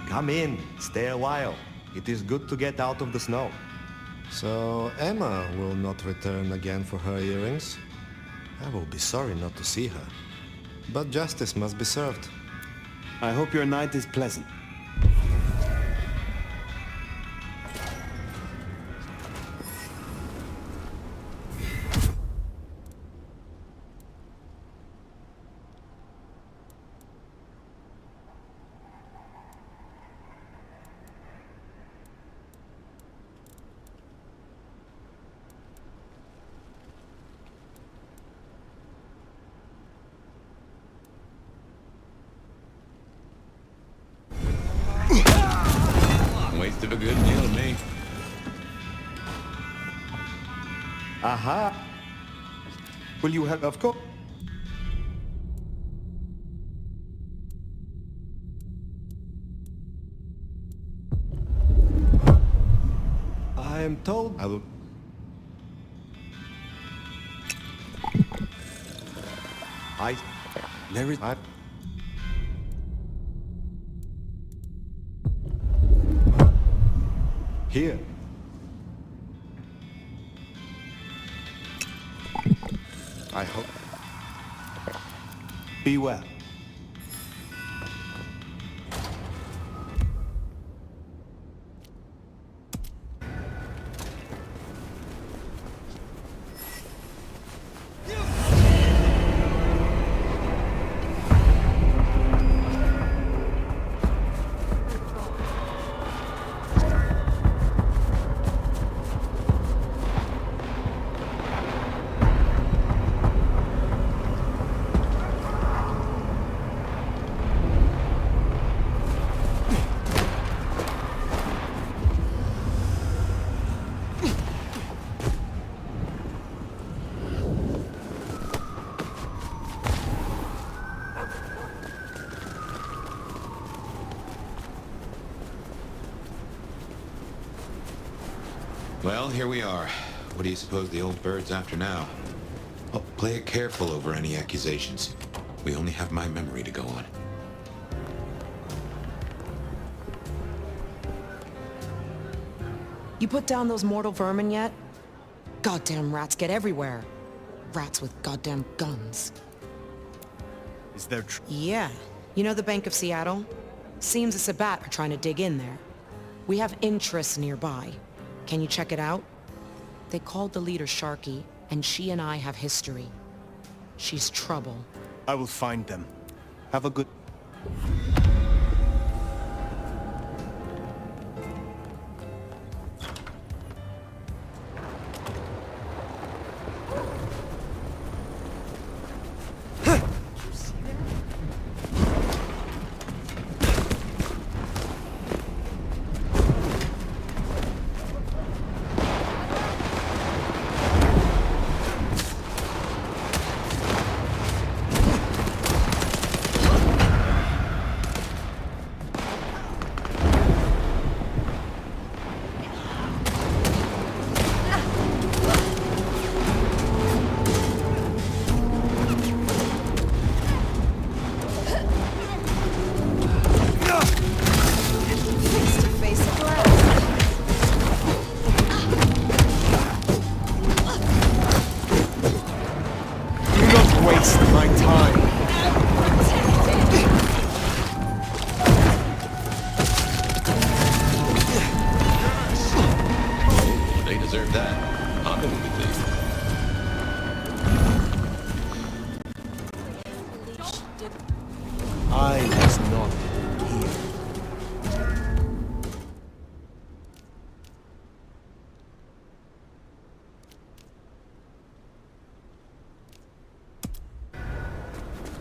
Come in, stay a while. It is good to get out of the snow. So Emma will not return again for her earrings? I will be sorry not to see her. But justice must be served. I hope your night is pleasant. Aha! Will you help? Of course. I am told I will... There is... Here. I hope... Be well. Well, here we are. What do you suppose the old bird's after now? Oh, play it careful over any accusations. We only have my memory to go on. You put down those mortal vermin yet? Goddamn rats get everywhere. Rats with goddamn guns. Is there Yeah. You know the Bank of Seattle? Seems the Sabbat are trying to dig in there. We have interests nearby. Can you check it out? They called the leader Sharky, and she and I have history. She's trouble. I will find them. Have a good...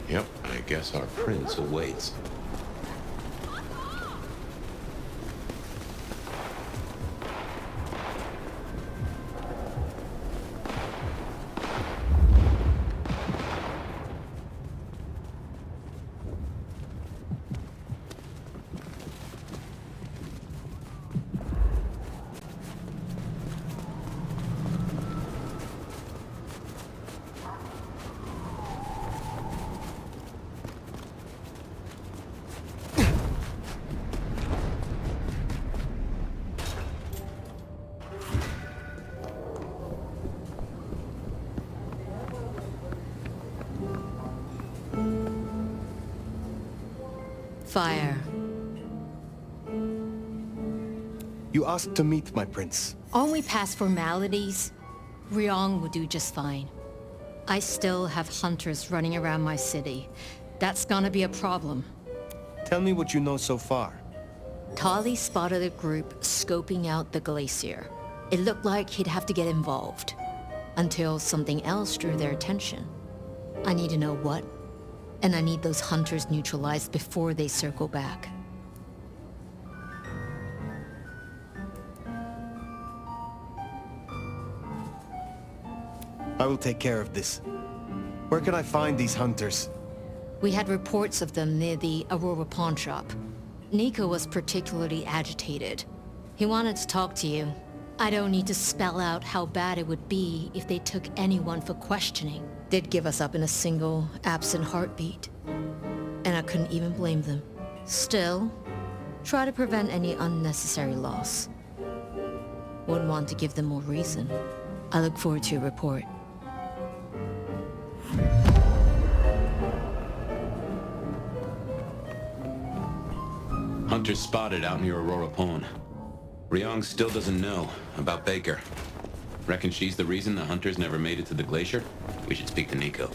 Yep, I guess our prince awaits. Fire. You asked to meet my prince. Only past formalities. Ryong will do just fine. I still have hunters running around my city. That's gonna be a problem. Tell me what you know so far. Tali spotted a group scoping out the glacier. It looked like he'd have to get involved. Until something else drew their attention. I need to know what. And I need those hunters neutralized before they circle back. I will take care of this. Where can I find these hunters? We had reports of them near the Aurora pawn shop. Nico was particularly agitated. He wanted to talk to you. I don't need to spell out how bad it would be if they took anyone for questioning. They'd give us up in a single, absent heartbeat. And I couldn't even blame them. Still, try to prevent any unnecessary loss. Wouldn't want to give them more reason. I look forward to your report. Hunters spotted out near Aurora Pawn. Ryong still doesn't know about Baker. Reckon she's the reason the hunters never made it to the glacier? We should speak to Nico.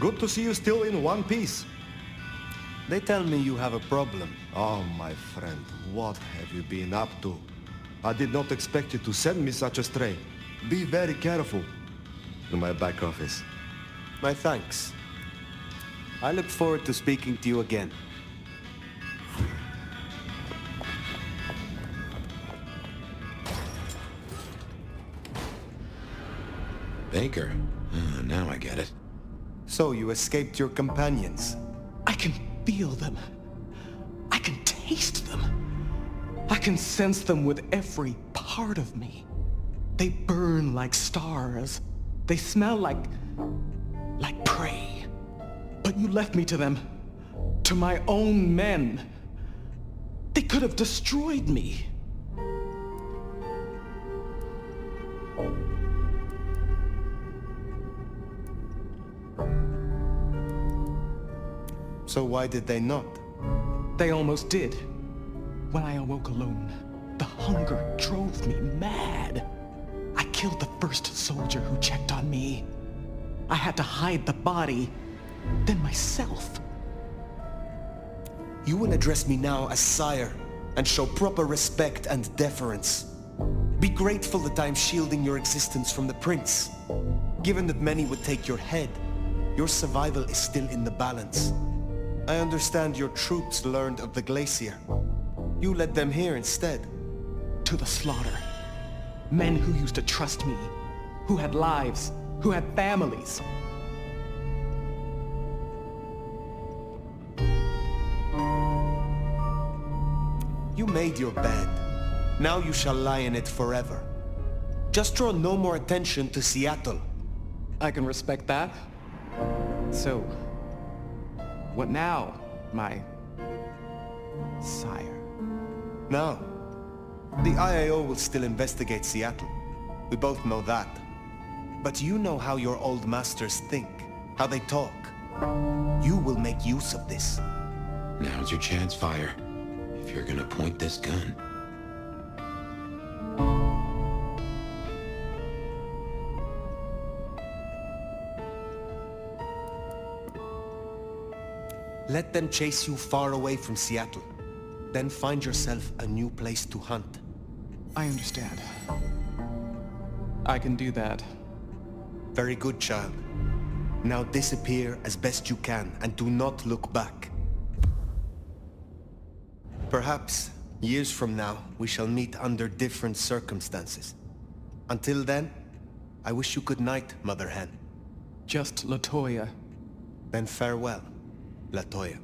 Good to see you still in one piece. They tell me you have a problem. Oh, my friend, what have you been up to? I did not expect you to send me such a stray. Be very careful. In my back office. My thanks. I look forward to speaking to you again. Baker? Now I get it. So you escaped your companions? I can feel them. I can taste them. I can sense them with every part of me. They burn like stars. They smell like prey. But you left me to them. To my own men. They could have destroyed me. So why did they not? They almost did. When I awoke alone, the hunger drove me mad. I killed the first soldier who checked on me. I had to hide the body, then myself. You will address me now as sire, and show proper respect and deference. Be grateful that I am shielding your existence from the prince. Given that many would take your head, your survival is still in the balance. I understand your troops learned of the glacier. You led them here instead. To the slaughter. Men who used to trust me, who had lives, who had families. You made your bed. Now you shall lie in it forever. Just draw no more attention to Seattle. I can respect that. So, what now, my sire? Now, the IAO will still investigate Seattle. We both know that. But you know how your old masters think, how they talk. You will make use of this. Now's your chance, Fire. If you're gonna point this gun. Let them chase you far away from Seattle. Then find yourself a new place to hunt. I understand. I can do that. Very good, child. Now disappear as best you can and do not look back. Perhaps, years from now, we shall meet under different circumstances. Until then, I wish you good night, Mother Hen. Just Latoya. Then farewell, Latoya.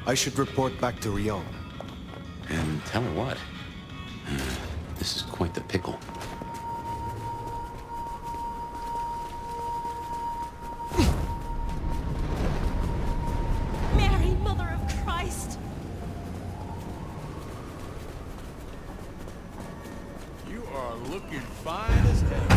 I should report back to Ryong. And tell her what? This is quite the pickle. Mary, Mother of Christ! You are looking fine as hell.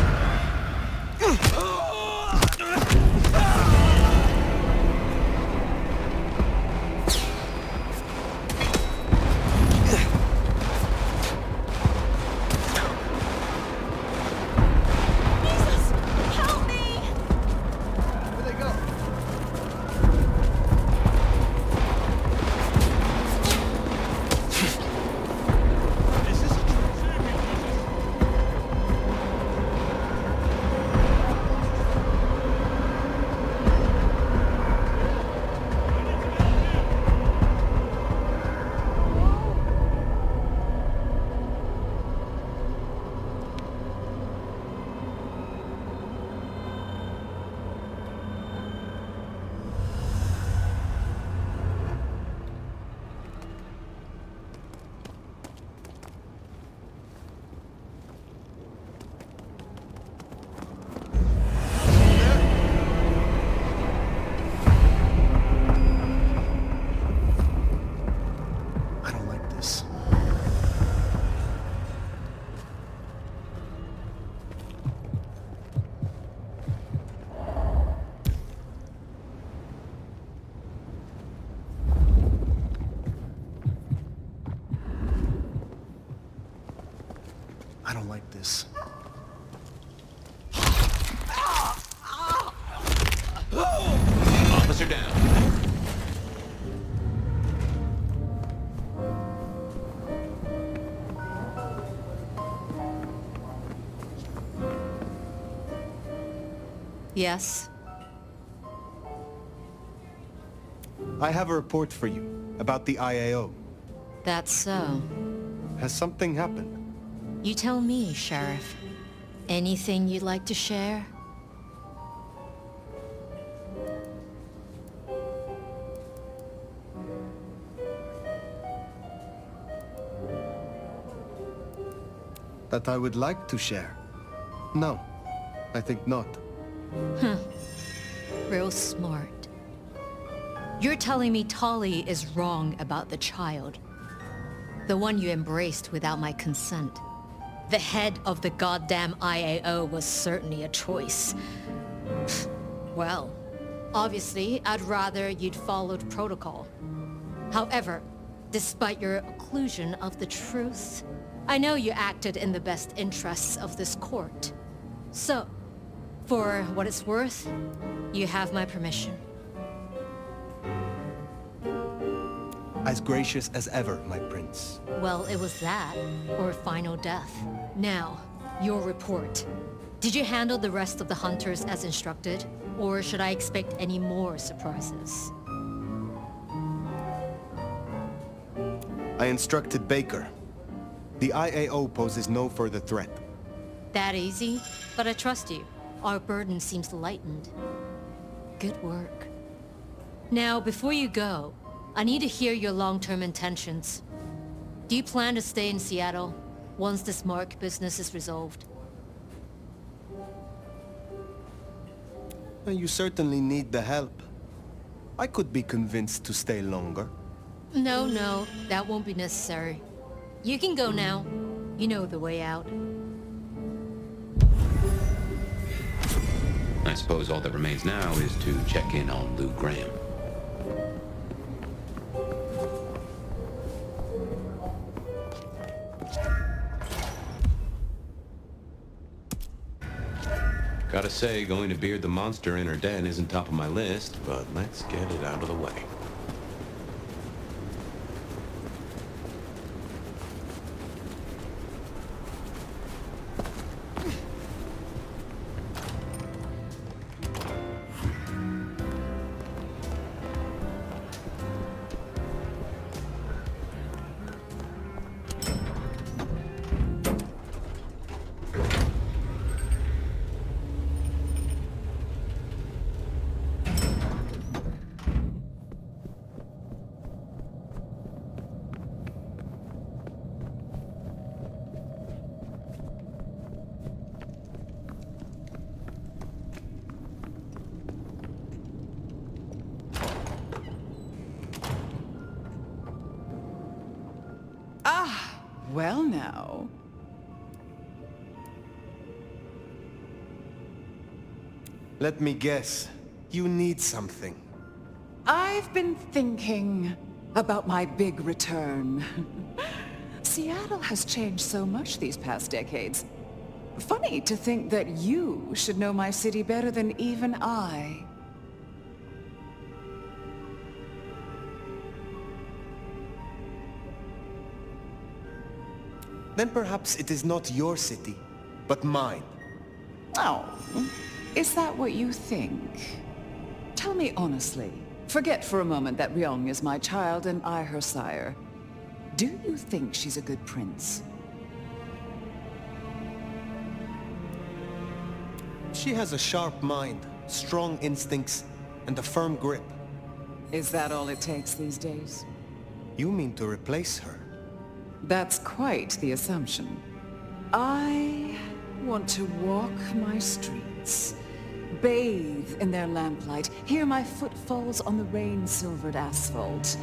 like this. Officer down. Yes? I have a report for you about the IAO. That's so. Has something happened? You tell me, Sheriff. Anything you'd like to share? That I would like to share? No, I think not. Real smart. You're telling me Tali is wrong about the child. The one you embraced without my consent. The head of the goddamn IAO was certainly a choice. Well, obviously, I'd rather you'd followed protocol. However, despite your occlusion of the truth, I know you acted in the best interests of this court. So, for what it's worth, you have my permission. As gracious as ever, my prince. Well, it was that, or final death. Now, your report. Did you handle the rest of the hunters as instructed? Or should I expect any more surprises? I instructed Baker. The IAO poses no further threat. That easy? But I trust you. Our burden seems lightened. Good work. Now, before you go, I need to hear your long-term intentions. Do you plan to stay in Seattle once this Mark business is resolved? You certainly need the help. I could be convinced to stay longer. No, that won't be necessary. You can go now. You know the way out. I suppose all that remains now is to check in on Lou Graham. Gotta say, going to beard the monster in her den isn't top of my list, but let's get it out of the way. Well now. Let me guess. You need something. I've been thinking about my big return. Seattle has changed so much these past decades. Funny to think that you should know my city better than even I. Then perhaps it is not your city, but mine. Oh, is that what you think? Tell me honestly. Forget for a moment that Ryong is my child and I her sire. Do you think she's a good prince? She has a sharp mind, strong instincts, and a firm grip. Is that all it takes these days? You mean to replace her? That's quite the assumption. I want to walk my streets, bathe in their lamplight, hear my footfalls on the rain-silvered asphalt.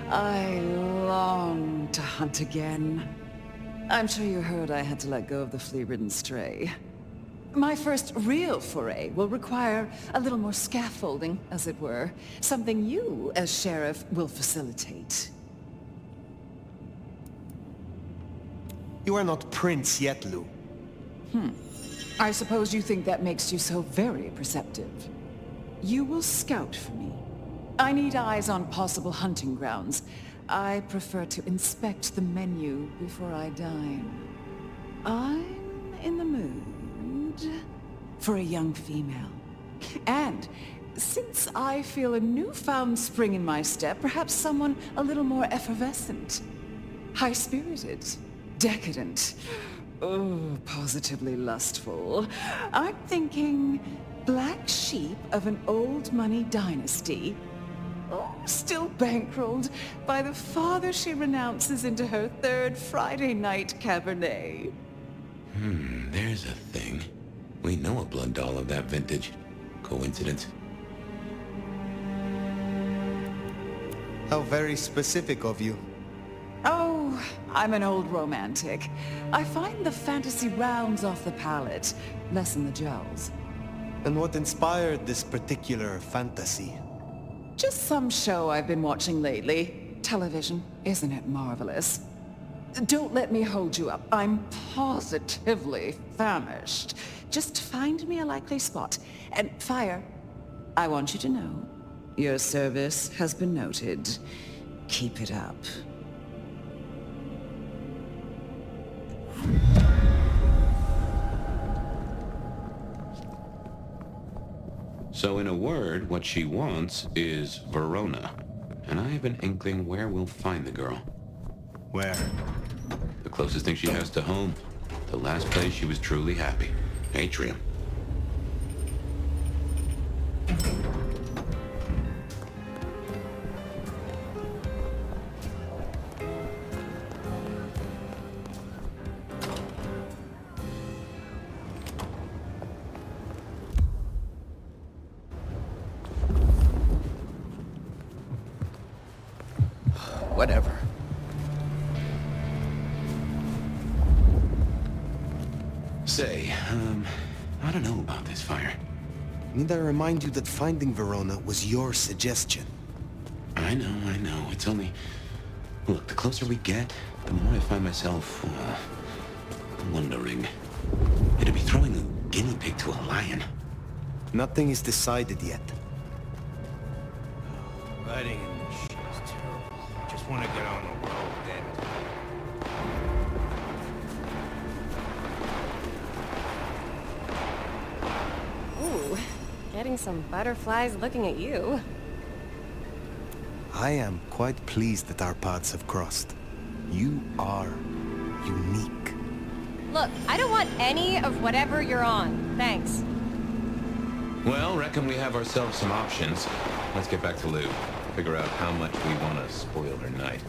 I long to hunt again. I'm sure you heard I had to let go of the flea-ridden stray. My first real foray will require a little more scaffolding, as it were. Something you, as sheriff, will facilitate. You are not prince yet, Lou. I suppose you think that makes you so very perceptive. You will scout for me. I need eyes on possible hunting grounds. I prefer to inspect the menu before I dine. I'm in the mood for a young female. And since I feel a newfound spring in my step, perhaps someone a little more effervescent. High-spirited. Decadent. Oh, positively lustful. I'm thinking black sheep of an old money dynasty. Oh, still bankrolled by the father she renounces into her third Friday night Cabernet. There's a thing. We know a blood doll of that vintage. Coincidence? How very specific of you. Oh, I'm an old romantic. I find the fantasy rounds off the palate, lessen the jowls. And what inspired this particular fantasy? Just some show I've been watching lately. Television, isn't it marvelous? Don't let me hold you up. I'm positively famished. Just find me a likely spot. And Fire, I want you to know, your service has been noted. Keep it up. So in a word, what she wants is Verona. And I have an inkling where we'll find the girl. Where? The closest thing she has to home. The last place she was truly happy. Atrium. Whatever. Say, I don't know about this, Fire. Need I remind you that finding Verona was your suggestion? I know. It's only... Look, the closer we get, the more I find myself, wondering. It'd be throwing a guinea pig to a lion. Nothing is decided yet. Writing in this shit is terrible. I just want to get on the road, damn it. Ooh, getting some butterflies looking at you. I am quite pleased that our paths have crossed. You are unique. Look, I don't want any of whatever you're on. Thanks. Well, reckon we have ourselves some options. Let's get back to Lou. Figure out how much we want to spoil her night.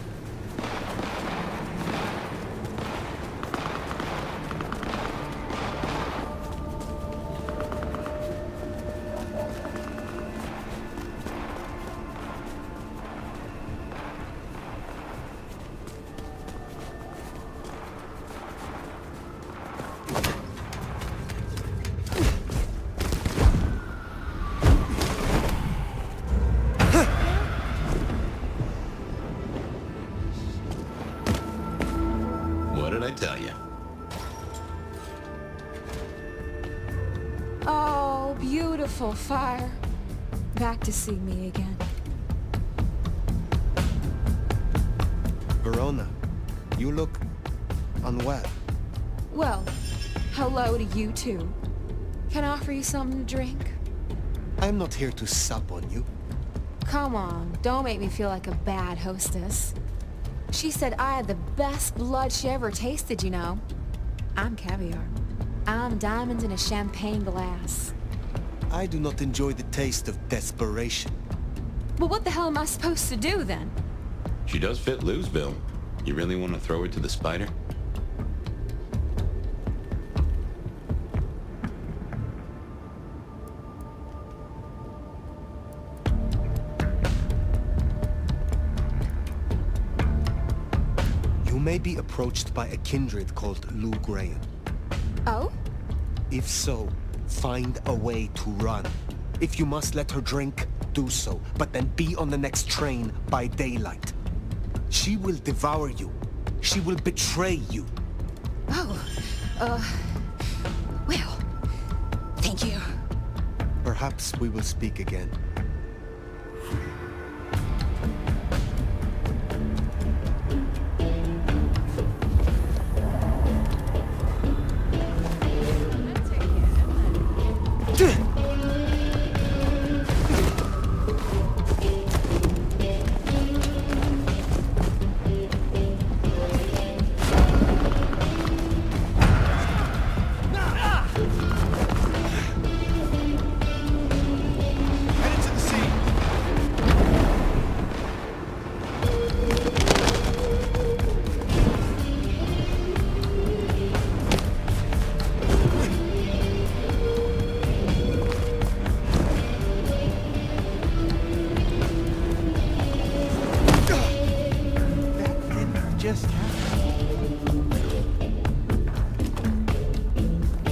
What did I tell you? Oh, beautiful Fire. Back to see me again. Verona, you look unwell. Well, hello to you too. Can I offer you something to drink? I'm not here to sup on you. Come on, don't make me feel like a bad hostess. She said I had the best blood she ever tasted, you know. I'm caviar. I'm diamonds in a champagne glass. I do not enjoy the taste of desperation. Well, what the hell am I supposed to do then? She does fit Lou's bill. You really want to throw her to the spider? You may be approached by a kindred called Lou Graham. Oh? If so, find a way to run. If you must let her drink, do so, but then be on the next train by daylight. She will devour you. She will betray you. Oh, Perhaps we will speak again.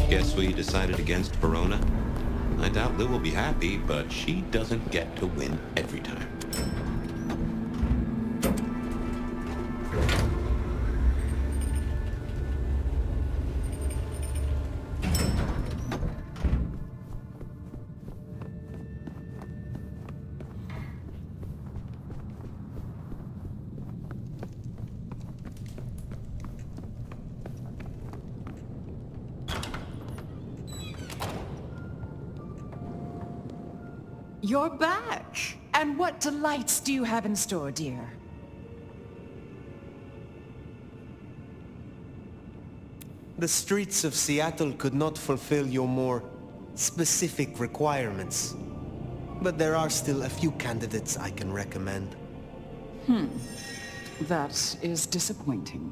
Guess we decided against Verona? I doubt Lou will be happy, but she doesn't get to win every time. You're back! And what delights do you have in store, dear? The streets of Seattle could not fulfill your more specific requirements. But there are still a few candidates I can recommend. That is disappointing.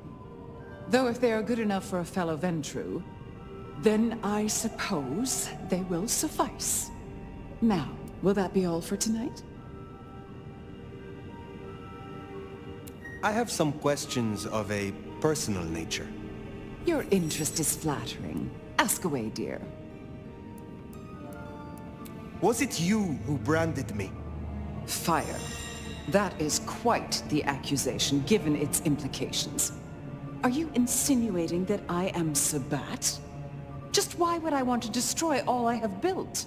Though if they are good enough for a fellow Ventru, then I suppose they will suffice. Now, will that be all for tonight? I have some questions of a personal nature. Your interest is flattering. Ask away, dear. Was it you who branded me? Fire. That is quite the accusation, given its implications. Are you insinuating that I am Sabat? Just why would I want to destroy all I have built?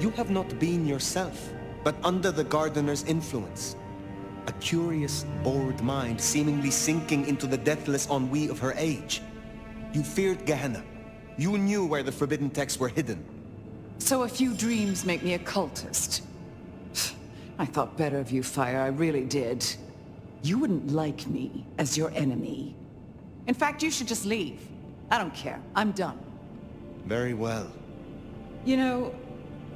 You have not been yourself, but under the Gardener's influence. A curious, bored mind seemingly sinking into the deathless ennui of her age. You feared Gehenna. You knew where the forbidden texts were hidden. So a few dreams make me a cultist. I thought better of you, Fire, I really did. You wouldn't like me as your enemy. In fact, you should just leave. I don't care. I'm done. Very well. You know,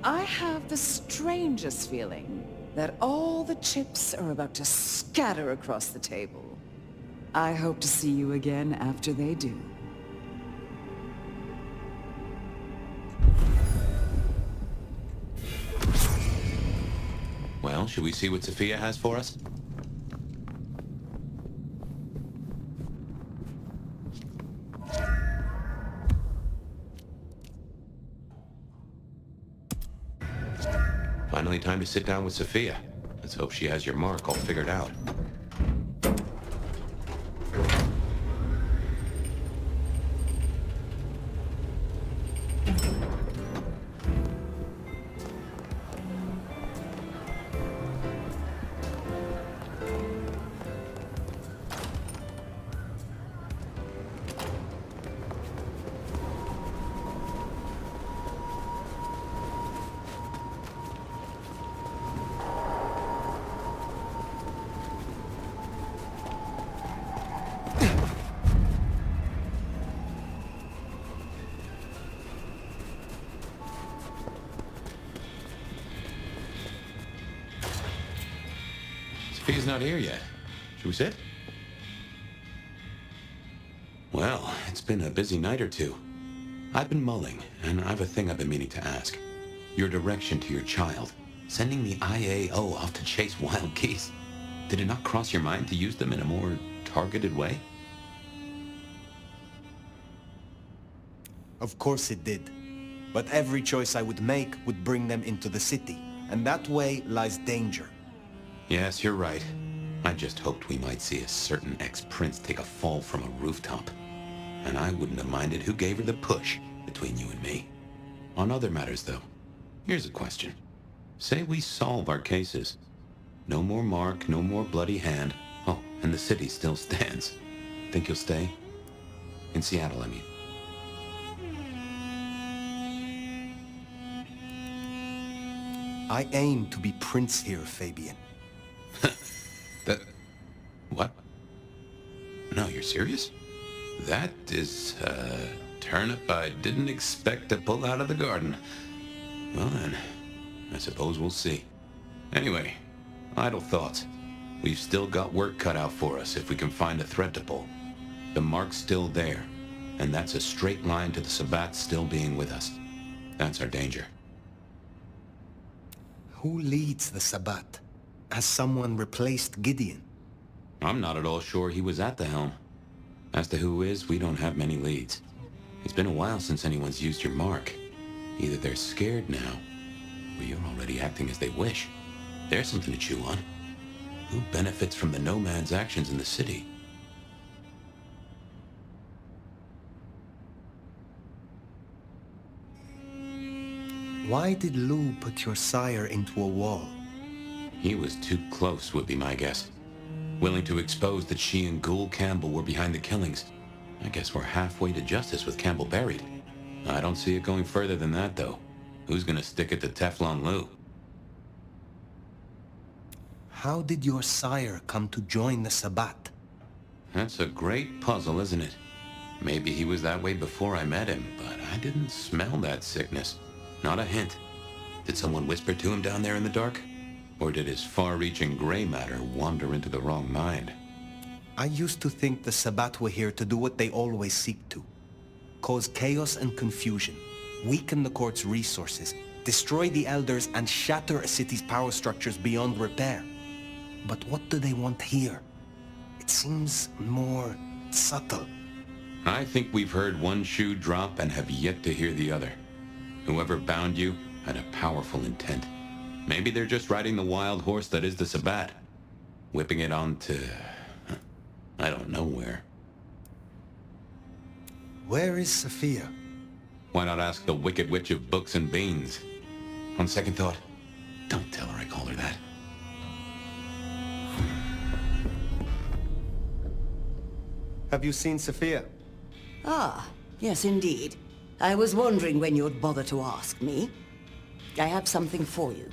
I have the strangest feeling that all the chips are about to scatter across the table. I hope to see you again after they do. Well, should we see what Sophia has for us? Finally time to sit down with Sophia. Let's hope she has your mark all figured out. Sophia's not here yet. Should we sit? Well, it's been a busy night or two. I've been mulling, and I've a thing I've been meaning to ask. Your direction to your child, sending the IAO off to chase wild geese. Did it not cross your mind to use them in a more targeted way? Of course it did. But every choice I would make would bring them into the city, and that way lies danger. Yes, you're right. I just hoped we might see a certain ex-prince take a fall from a rooftop. And I wouldn't have minded who gave her the push between you and me. On other matters, though, here's a question. Say we solve our cases. No more Mark, no more bloody hand. Oh, and the city still stands. Think you'll stay? In Seattle, I mean. I aim to be prince here, Fabian. That... what? No, you're serious? That is a turnip I didn't expect to pull out of the garden. Well then, I suppose we'll see. Anyway, idle thoughts. We've still got work cut out for us if we can find a thread to pull. The mark's still there, and that's a straight line to the Sabbat still being with us. That's our danger. Who leads the Sabbat? Has someone replaced Gideon? I'm not at all sure he was at the helm. As to who is, we don't have many leads. It's been a while since anyone's used your mark. Either they're scared now, or you're already acting as they wish. There's something to chew on. Who benefits from the nomad's actions in the city? Why did Lou put your sire into a wall? He was too close, would be my guess. Willing to expose that she and Ghoul Campbell were behind the killings. I guess we're halfway to justice with Campbell buried. I don't see it going further than that, though. Who's gonna stick it to Teflon Lou? How did your sire come to join the Sabbat? That's a great puzzle, isn't it? Maybe he was that way before I met him, but I didn't smell that sickness. Not a hint. Did someone whisper to him down there in the dark? Or did his far-reaching gray matter wander into the wrong mind? I used to think the Sabbat were here to do what they always seek to. Cause chaos and confusion, weaken the court's resources, destroy the elders, and shatter a city's power structures beyond repair. But what do they want here? It seems more subtle. I think we've heard one shoe drop and have yet to hear the other. Whoever bound you had a powerful intent. Maybe they're just riding the wild horse that is the Sabbat. Whipping it onto... I don't know where. Where is Sophia? Why not ask the Wicked Witch of Books and Beans? On second thought, don't tell her I call her that. Have you seen Sophia? Ah, yes indeed. I was wondering when you'd bother to ask me. I have something for you.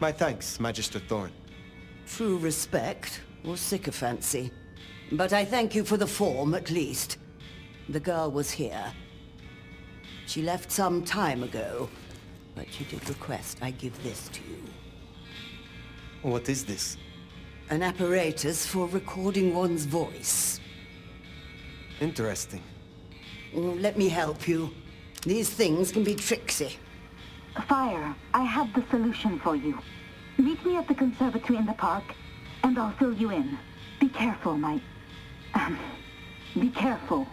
My thanks, Magister Thorn. True respect or sycophancy. But I thank you for the form, at least. The girl was here. She left some time ago, but she did request I give this to you. What is this? An apparatus for recording one's voice. Interesting. Let me help you. These things can be tricksy. Fire, I have the solution for you. Meet me at the conservatory in the park, and I'll fill you in. Be careful, be careful.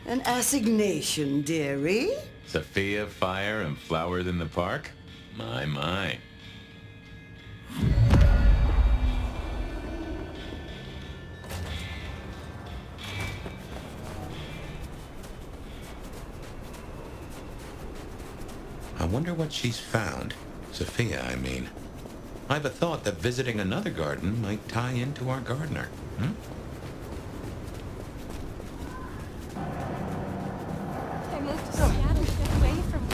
An assignation, dearie? Sophia, fire, and flowers in the park? My. I wonder what she's found. Sophia, I mean. I've a thought that visiting another garden might tie into our gardener. I moved to Seattle to get away from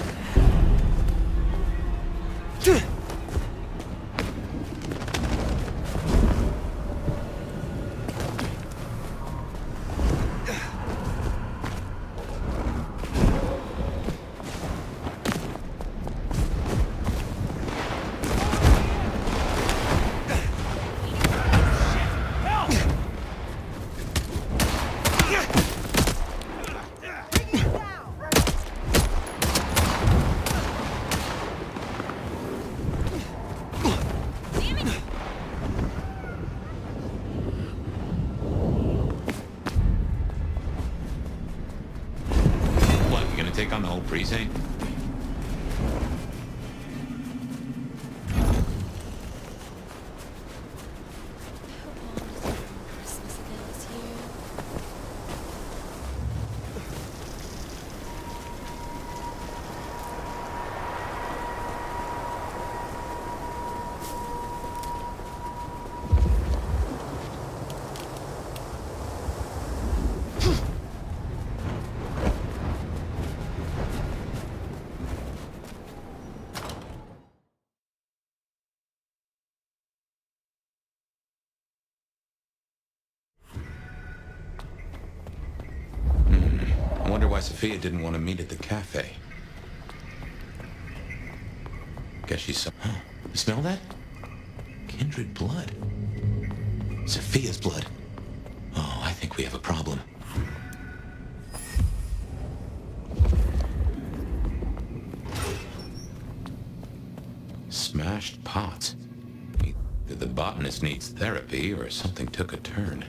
take on the whole precinct? why Sophia didn't want to meet at the cafe. Guess she saw... Huh? You smell that? Kindred blood. Sophia's blood. Oh, I think we have a problem. Smashed pots. Either the botanist needs therapy or something took a turn.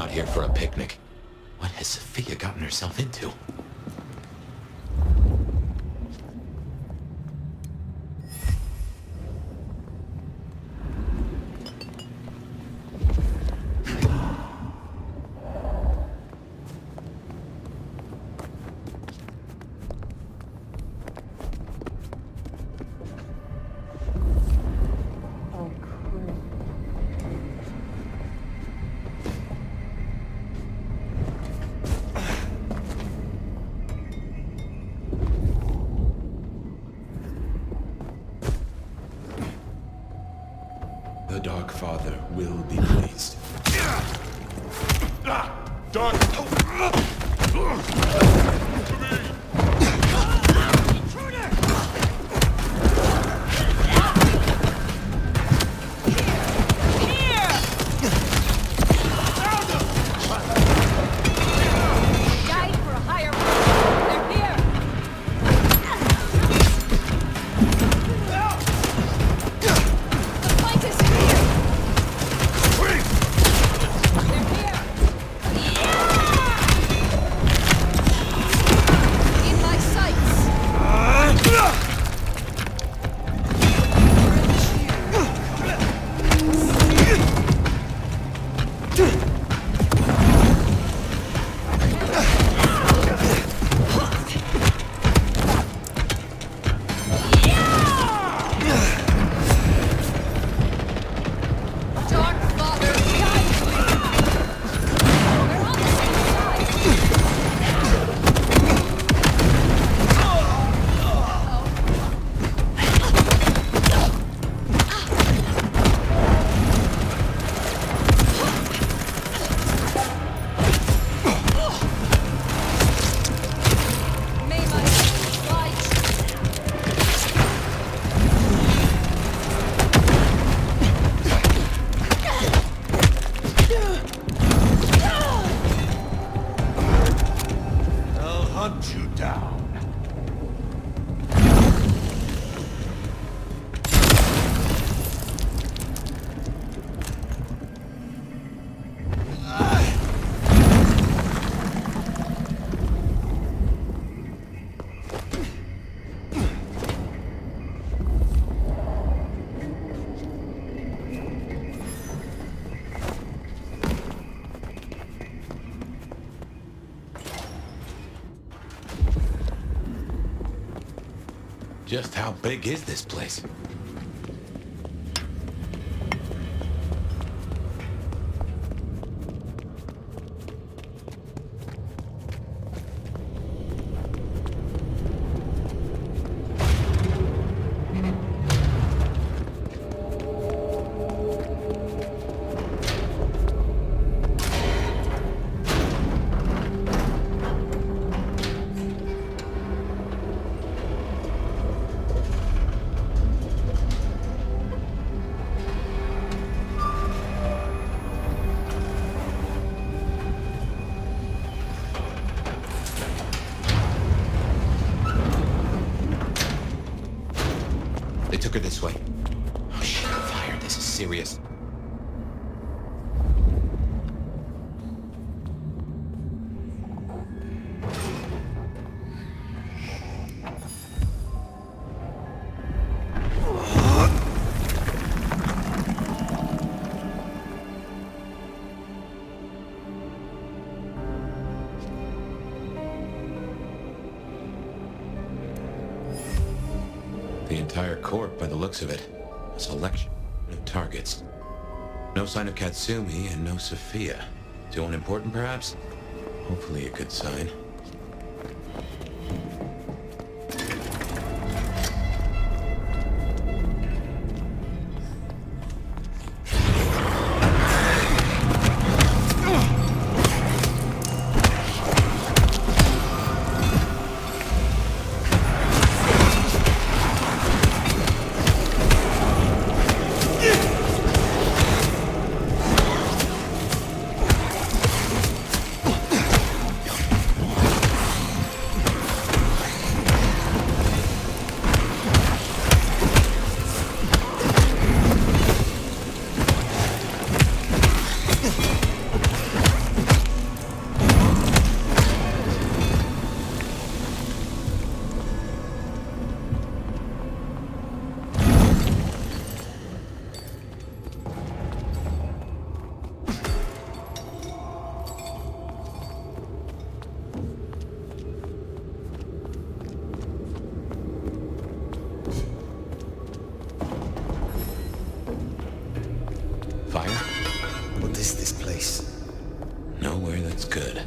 Here for a picnic. What has Sophia gotten herself into? father will be pleased. Dark! Just how big is this place? They took her this way. Oh shit, fire. This is serious. The entire court, by the looks of it. A selection of targets. No sign of Katsumi and no Sophia. Too unimportant, perhaps? Hopefully a good sign. What is this place? Nowhere that's good.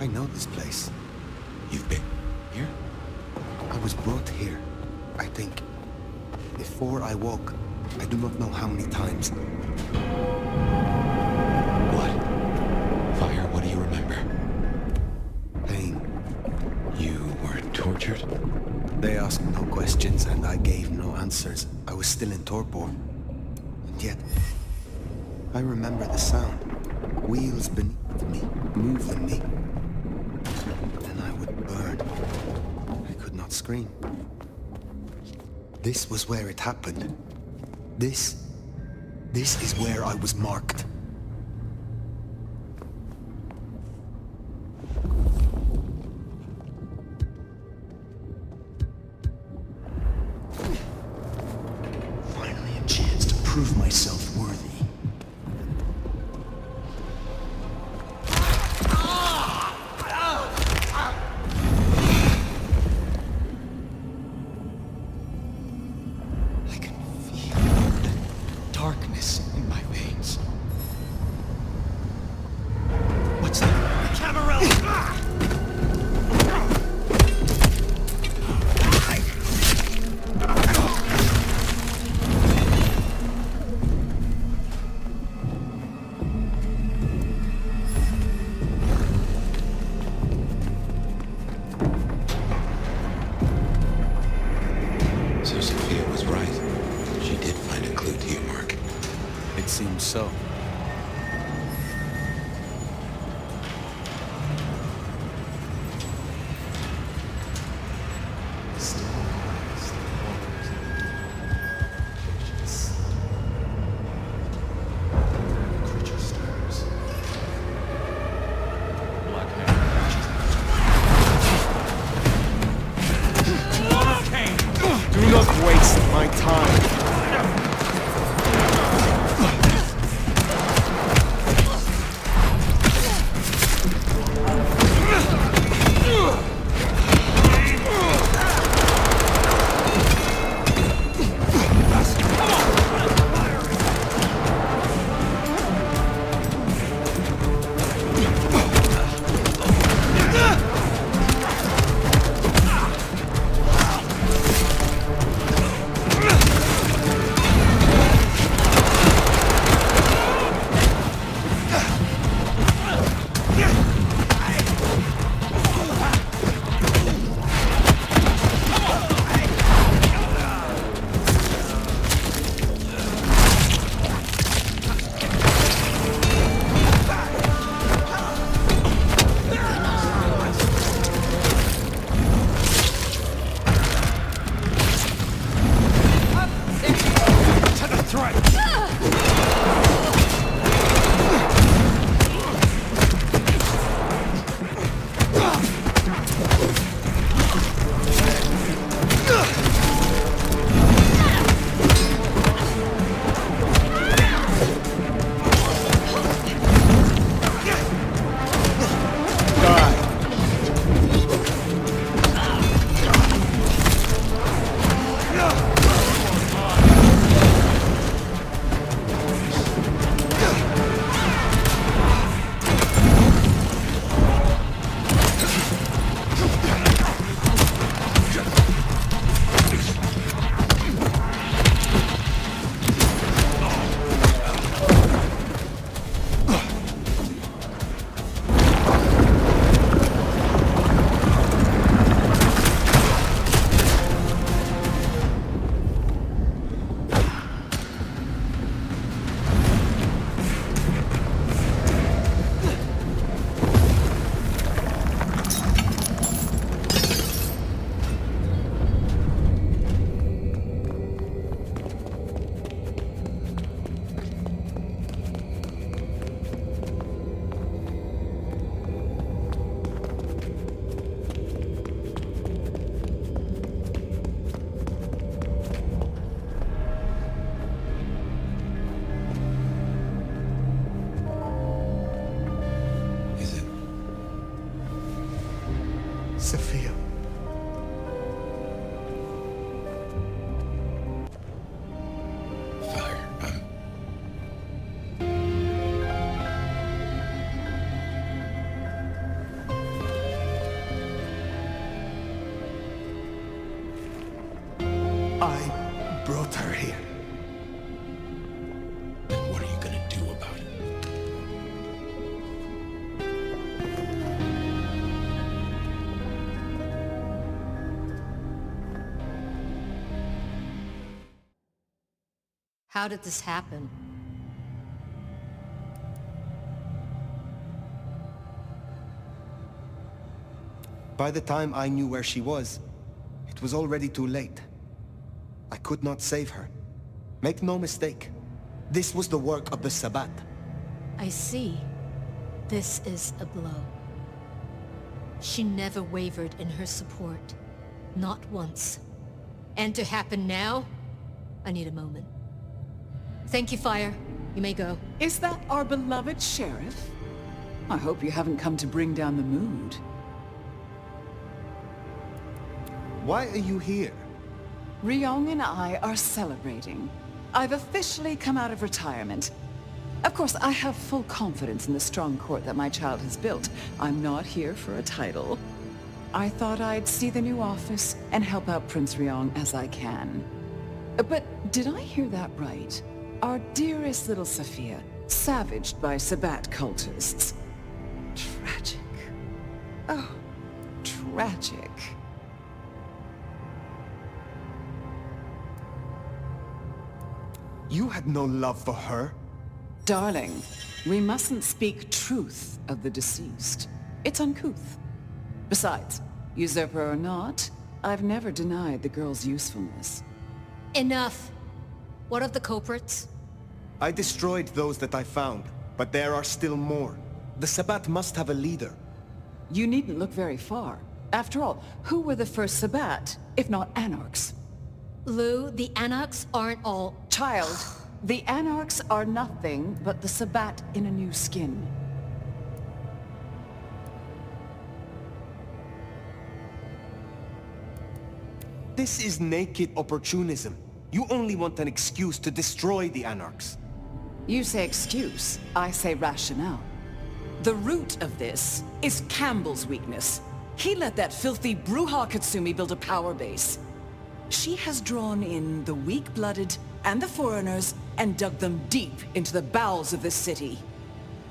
I know this place. You've been here? I was brought here, I think. Before I woke, I do not know how many times. What? Fire, what do you remember? Pain. You were tortured? They asked no questions, and I gave no answers. I was still in torpor. And yet, I remember the sound. Wheels beneath me, moving me. Then I would burn. I could not scream. This was where it happened. This is where I was marked. Finally a chance to prove myself worthy. So. Do not waste my time. Sophia. Fire, I brought her here. Then what are you gonna do about it? How did this happen? By the time I knew where she was, it was already too late. I could not save her. Make no mistake, this was the work of the Sabbat. I see. This is a blow. She never wavered in her support. Not once. And to happen now? I need a moment. Thank you, Fire. You may go. Is that our beloved sheriff? I hope you haven't come to bring down the mood. Why are you here? Ryong and I are celebrating. I've officially come out of retirement. Of course, I have full confidence in the strong court that my child has built. I'm not here for a title. I thought I'd see the new office and help out Prince Ryong as I can. But did I hear that right? Our dearest little Sophia, savaged by Sabbat cultists. Tragic. Oh, tragic. You had no love for her? Darling, we mustn't speak truth of the deceased. It's uncouth. Besides, usurper or not, I've never denied the girl's usefulness. Enough! What of the culprits? I destroyed those that I found, but there are still more. The Sabbat must have a leader. You needn't look very far. After all, who were the first Sabbat, if not Anarchs? Lou, the Anarchs aren't all... Child, the Anarchs are nothing but the Sabbat in a new skin. This is naked opportunism. You only want an excuse to destroy the Anarchs. You say excuse, I say rationale. The root of this is Campbell's weakness. He let that filthy Bruja Katsumi build a power base. She has drawn in the weak-blooded and the foreigners and dug them deep into the bowels of this city.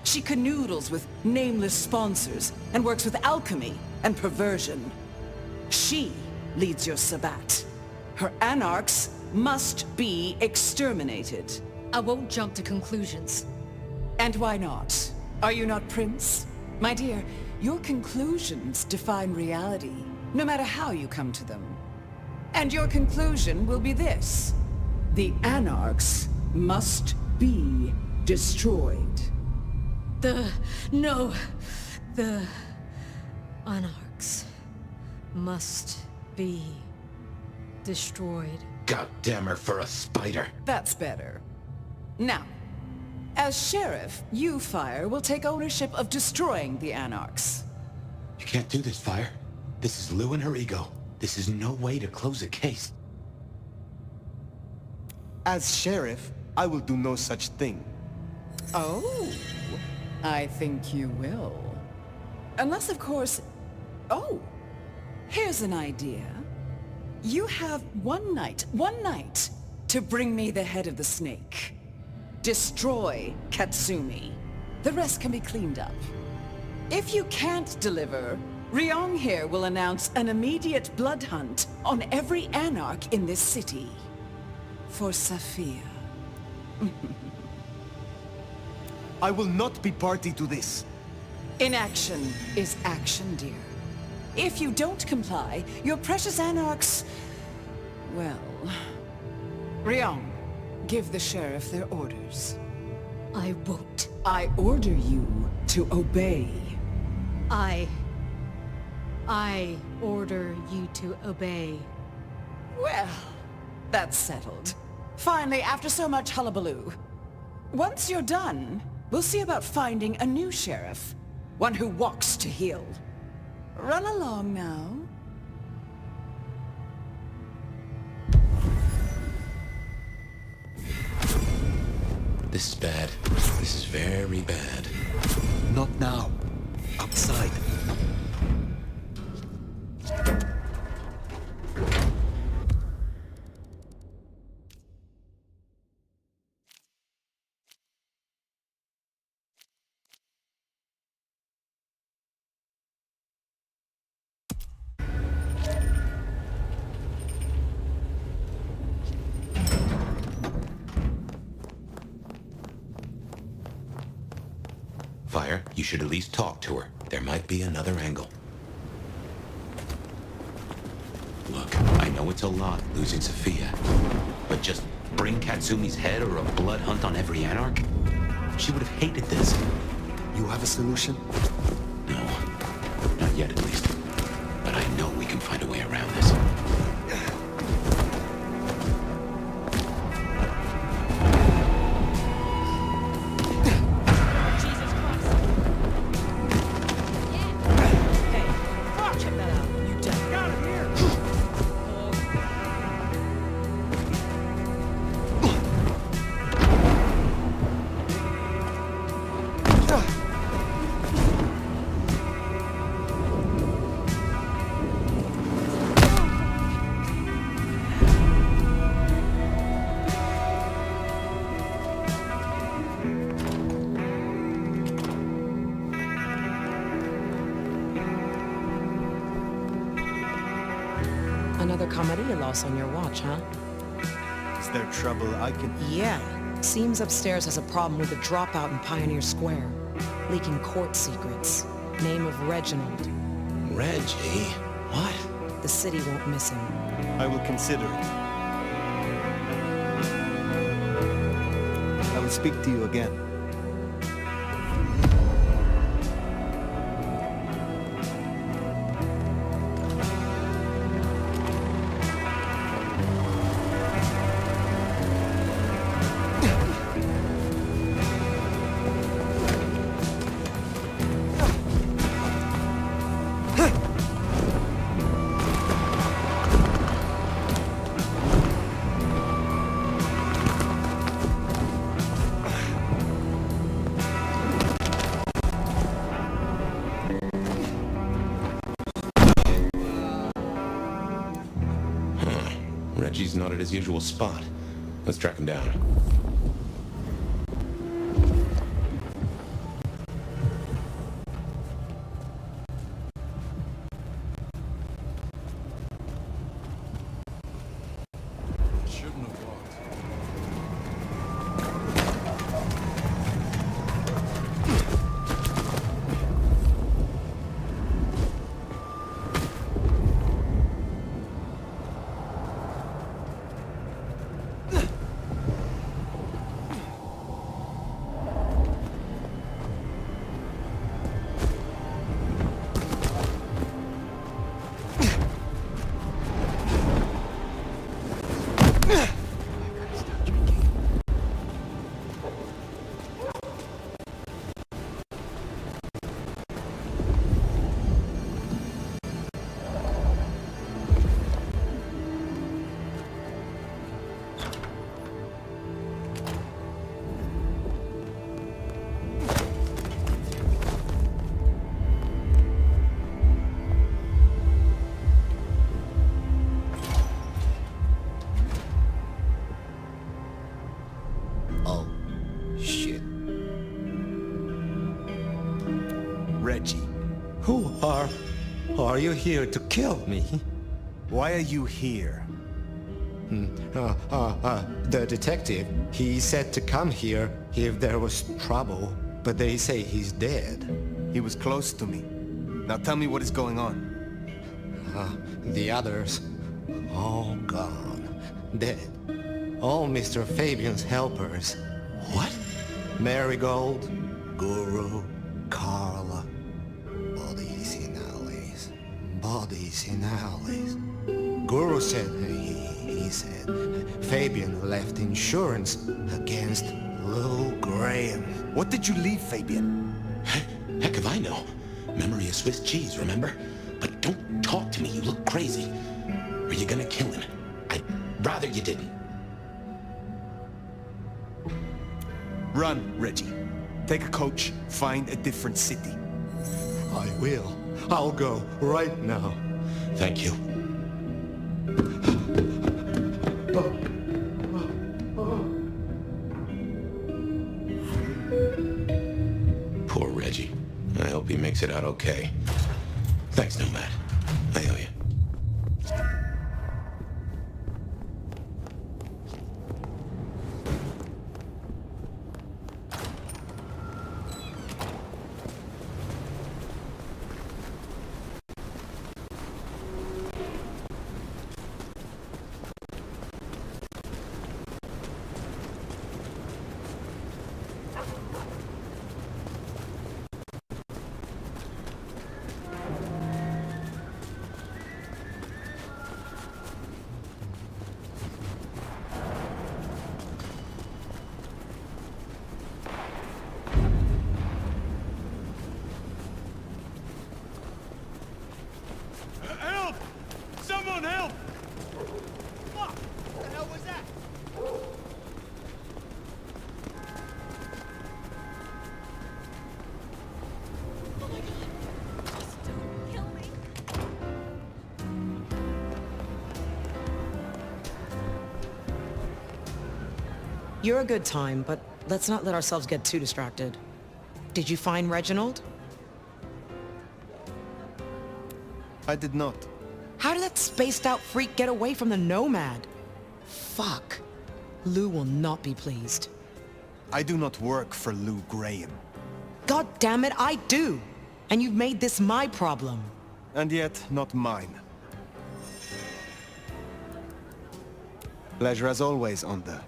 She canoodles with nameless sponsors and works with alchemy and perversion. She leads your Sabbat. Her Anarchs must be exterminated. I won't jump to conclusions. And why not? Are you not Prince? My dear, your conclusions define reality, no matter how you come to them. And your conclusion will be this. The Anarchs must be destroyed. The Anarchs must be destroyed. God damn her for a spider. That's better. Now, as sheriff, you, Fire, will take ownership of destroying the Anarchs. You can't do this, Fire. This is Lou and her ego. This is no way to close a case. As sheriff, I will do no such thing. Oh, I think you will. Unless, of course... Oh, here's an idea. You have one night, to bring me the head of the snake. Destroy Katsumi. The rest can be cleaned up. If you can't deliver, Ryong here will announce an immediate blood hunt on every Anarch in this city. For Sophia. I will not be party to this. Inaction is action, dear. If you don't comply, your precious Anarchs... Well... Ryong, give the sheriff their orders. I won't. I order you to obey. I order you to obey. Well, that's settled. Finally, after so much hullabaloo. Once you're done, we'll see about finding a new sheriff. One who walks to heal. Run along now. This is bad. This is very bad. Not now. Outside. You should at least talk to her. There might be another angle. Look, I know it's a lot losing Sophia, but just bring Katsumi's head or a blood hunt on every Anarch? She would have hated this. You have a solution? No, not yet at least. But I know we can find a way around this. Another Camarilla loss on your watch, huh? Is there trouble I can... Yeah. Seems upstairs has a problem with a dropout in Pioneer Square. Leaking court secrets. Name of Reginald. Reggie? What? The city won't miss him. I will consider it. I will speak to you again. Reggie's not at his usual spot. Let's track him down. Shouldn't have walked. Reggie. Who are you here to kill me? Why are you here? The detective, he said to come here if there was trouble, but they say he's dead. He was close to me. Now tell me what is going on. The others, all gone, dead. All Mr. Fabian's helpers. What? Marigold, Guru, Carla. Bodies in alleys. Bodies in alleys. Guru said, he said, Fabian left insurance against Lou Graham. What did you leave, Fabian? Heck if I know. Memory of Swiss cheese, remember? But don't talk to me, you look crazy. Are you gonna kill him? I'd rather you didn't. Run, Reggie. Take a coach, find a different city. I will. I'll go right now. Thank you. Poor Reggie. I hope he makes it out okay. Thanks, Nomad. I owe you. You're a good time, but let's not let ourselves get too distracted. Did you find Reginald? I did not. How did that spaced-out freak get away from the Nomad? Fuck. Lou will not be pleased. I do not work for Lou Graham. God damn it, I do! And you've made this my problem. And yet, not mine. Pleasure as always, Onda.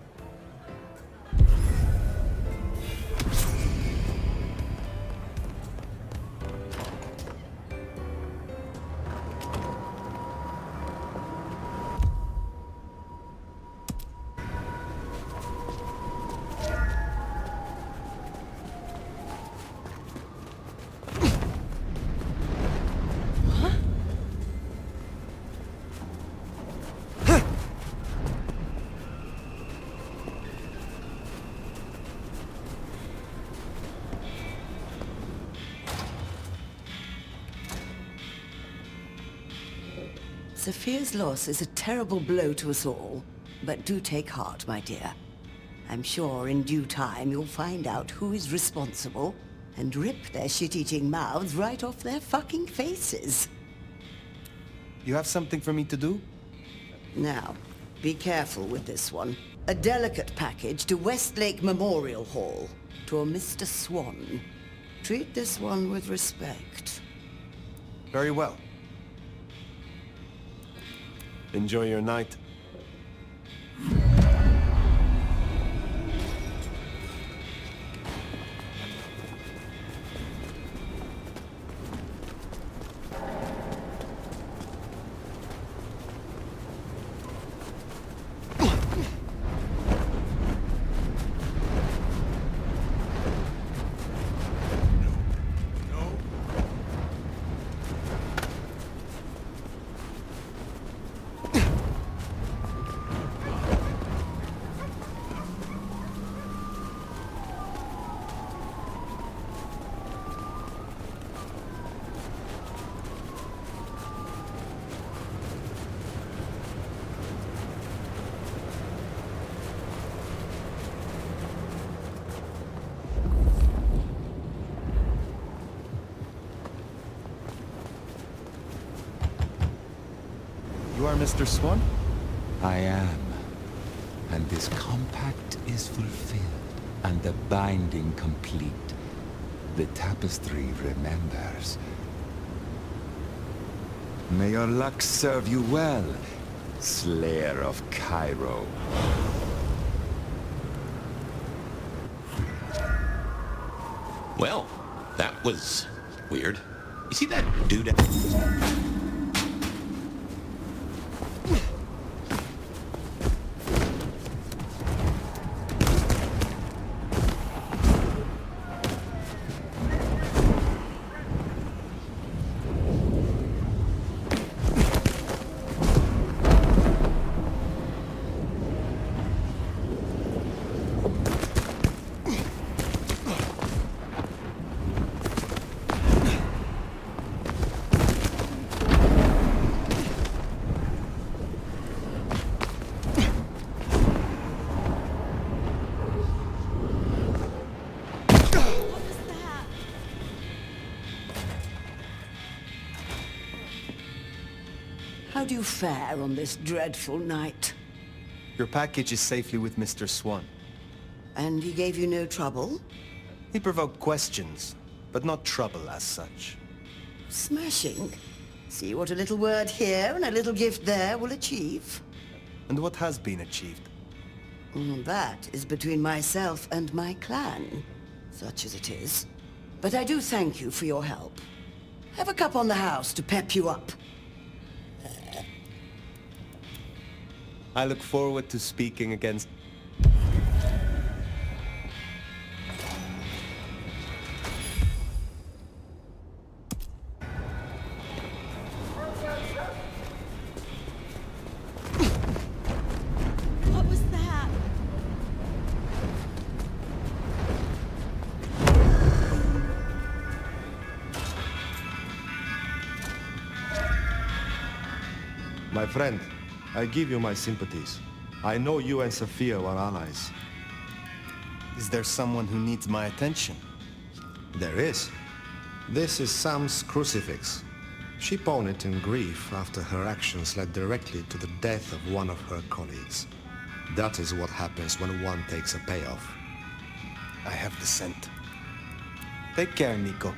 Sophia's loss is a terrible blow to us all, but do take heart, my dear. I'm sure in due time you'll find out who is responsible and rip their shit-eating mouths right off their fucking faces. You have something for me to do? Now, be careful with this one. A delicate package to Westlake Memorial Hall, to a Mr. Swan. Treat this one with respect. Very well. Enjoy your night. You are Mr. Swan? I am. And this compact is fulfilled, and the binding complete. The tapestry remembers. May your luck serve you well, Slayer of Cairo. Well, that was weird. You see that dude? How do you fare on this dreadful night? Your package is safely with Mr. Swan. And he gave you no trouble? He provoked questions, but not trouble as such. Smashing. See what a little word here and a little gift there will achieve. And what has been achieved? That is between myself and my clan, such as it is. But I do thank you for your help. Have a cup on the house to pep you up. I look forward to speaking against... What was that? My friend, I give you my sympathies. I know you and Sophia were allies. Is there someone who needs my attention? There is. This is Sam's crucifix. She pawned it in grief after her actions led directly to the death of one of her colleagues. That is what happens when one takes a payoff. I have the scent. Take care, Nico.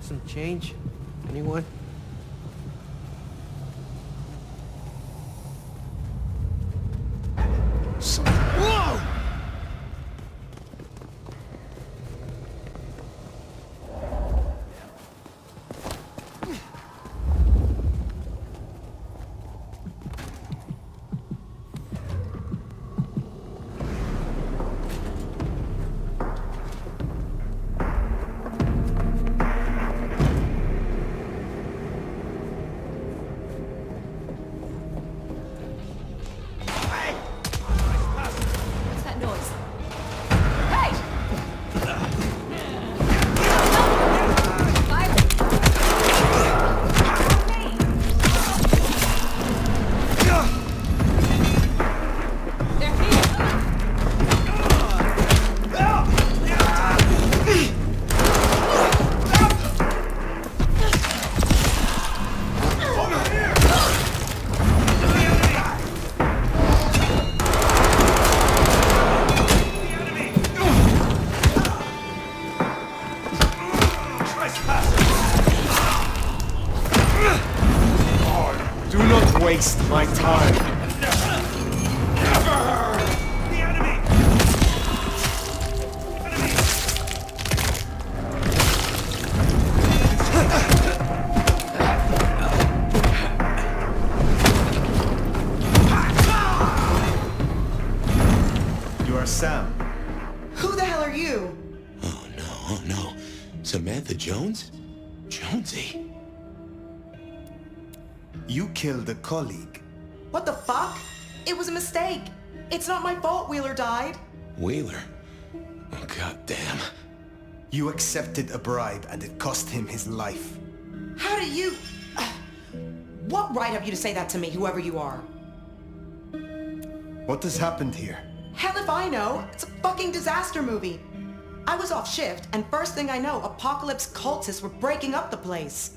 Some change? Anyone? Whoa! Waste my time. You are Sam. Who the hell are you? Oh no. Samantha Jones? Jonesy? You killed a colleague. What the fuck? It was a mistake. It's not my fault Wheeler died. Wheeler? Oh, goddamn. You accepted a bribe and it cost him his life. How do you... What right have you to say that to me, whoever you are? What has happened here? Hell if I know. It's a fucking disaster movie. I was off shift, and first thing I know, Apocalypse cultists were breaking up the place.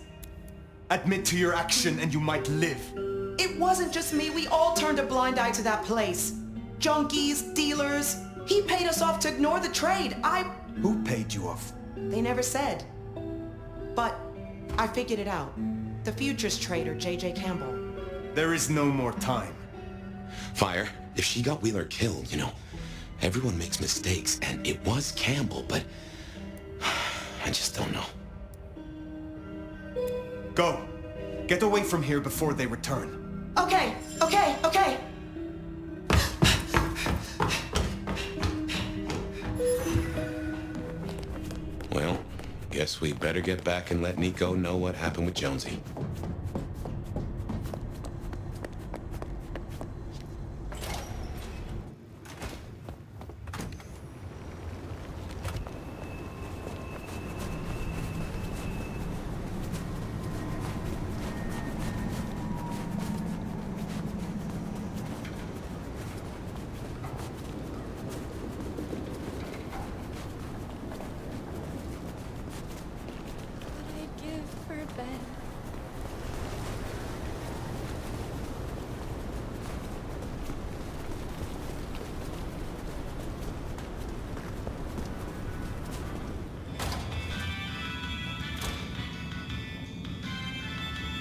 Admit to your action and you might live. It wasn't just me. We all turned a blind eye to that place. Junkies, dealers. He paid us off to ignore the trade. Who paid you off? They never said. But I figured it out. The futures trader, J.J. Campbell. There is no more time. Fire, if she got Wheeler killed, everyone makes mistakes, and it was Campbell, but I just don't know. Go. Get away from here before they return. Okay. Well, guess we better get back and let Nico know what happened with Jonesy.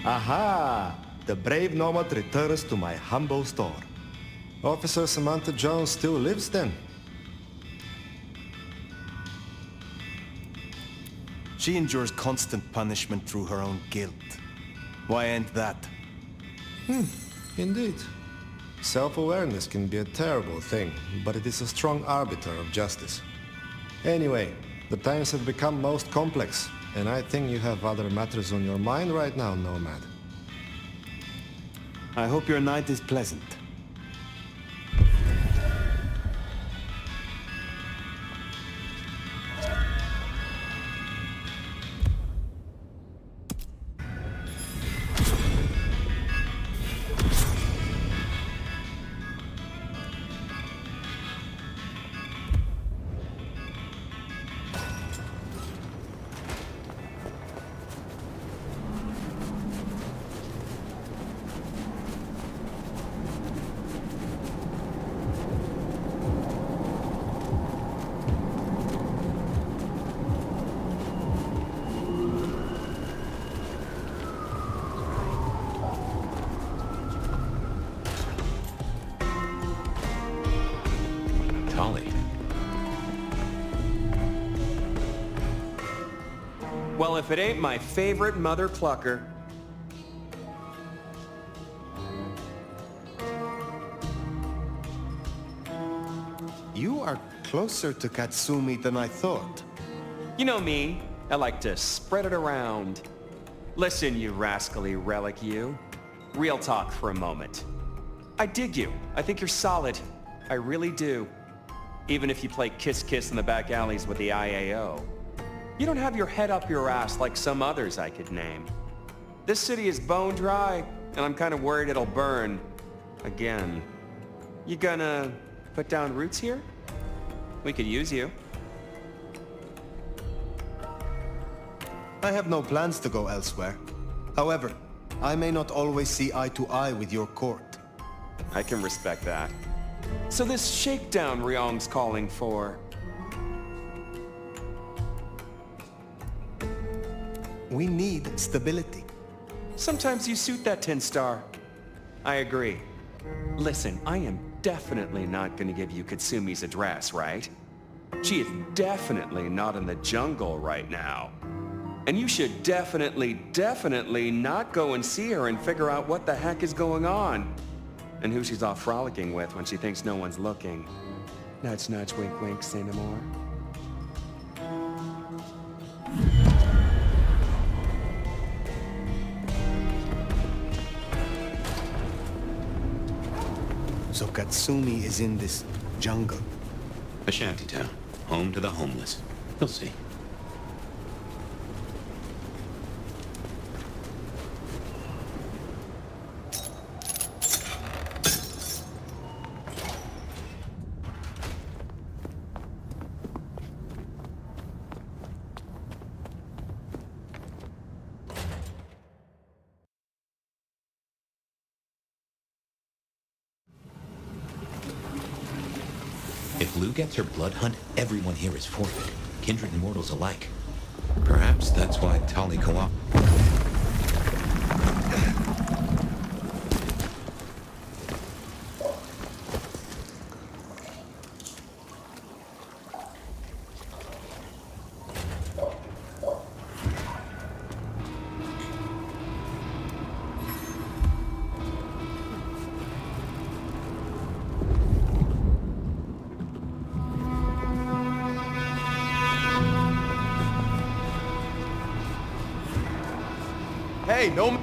Aha! The brave nomad returns to my humble store. Officer Samantha Jones still lives then? She endures constant punishment through her own guilt. Why end that? Indeed. Self-awareness can be a terrible thing, but it is a strong arbiter of justice. Anyway, the times have become most complex, and I think you have other matters on your mind right now, Nomad. I hope your night is pleasant. Well, if it ain't my favorite mother clucker. You are closer to Katsumi than I thought. You know me. I like to spread it around. Listen, you rascally relic, you. Real talk for a moment. I dig you. I think you're solid. I really do. Even if you play kiss-kiss in the back alleys with the IAO. You don't have your head up your ass like some others I could name. This city is bone dry, and I'm kind of worried it'll burn. Again. You gonna put down roots here? We could use you. I have no plans to go elsewhere. However, I may not always see eye to eye with your court. I can respect that. So this shakedown Ryong's calling for... We need stability. Sometimes you suit that 10-star. I agree. Listen, I am definitely not gonna give you Katsumi's address, right? She is definitely not in the jungle right now. And you should definitely not go and see her and figure out what the heck is going on. And who she's off frolicking with when she thinks no one's looking. Nudge, nudge, wink, wink, say no more. So Katsumi is in this jungle. A shantytown, home to the homeless. You'll see. If Lou gets her blood hunt, everyone here is forfeit. Kindred and mortals alike. Perhaps that's why Tali co-op... Hey, no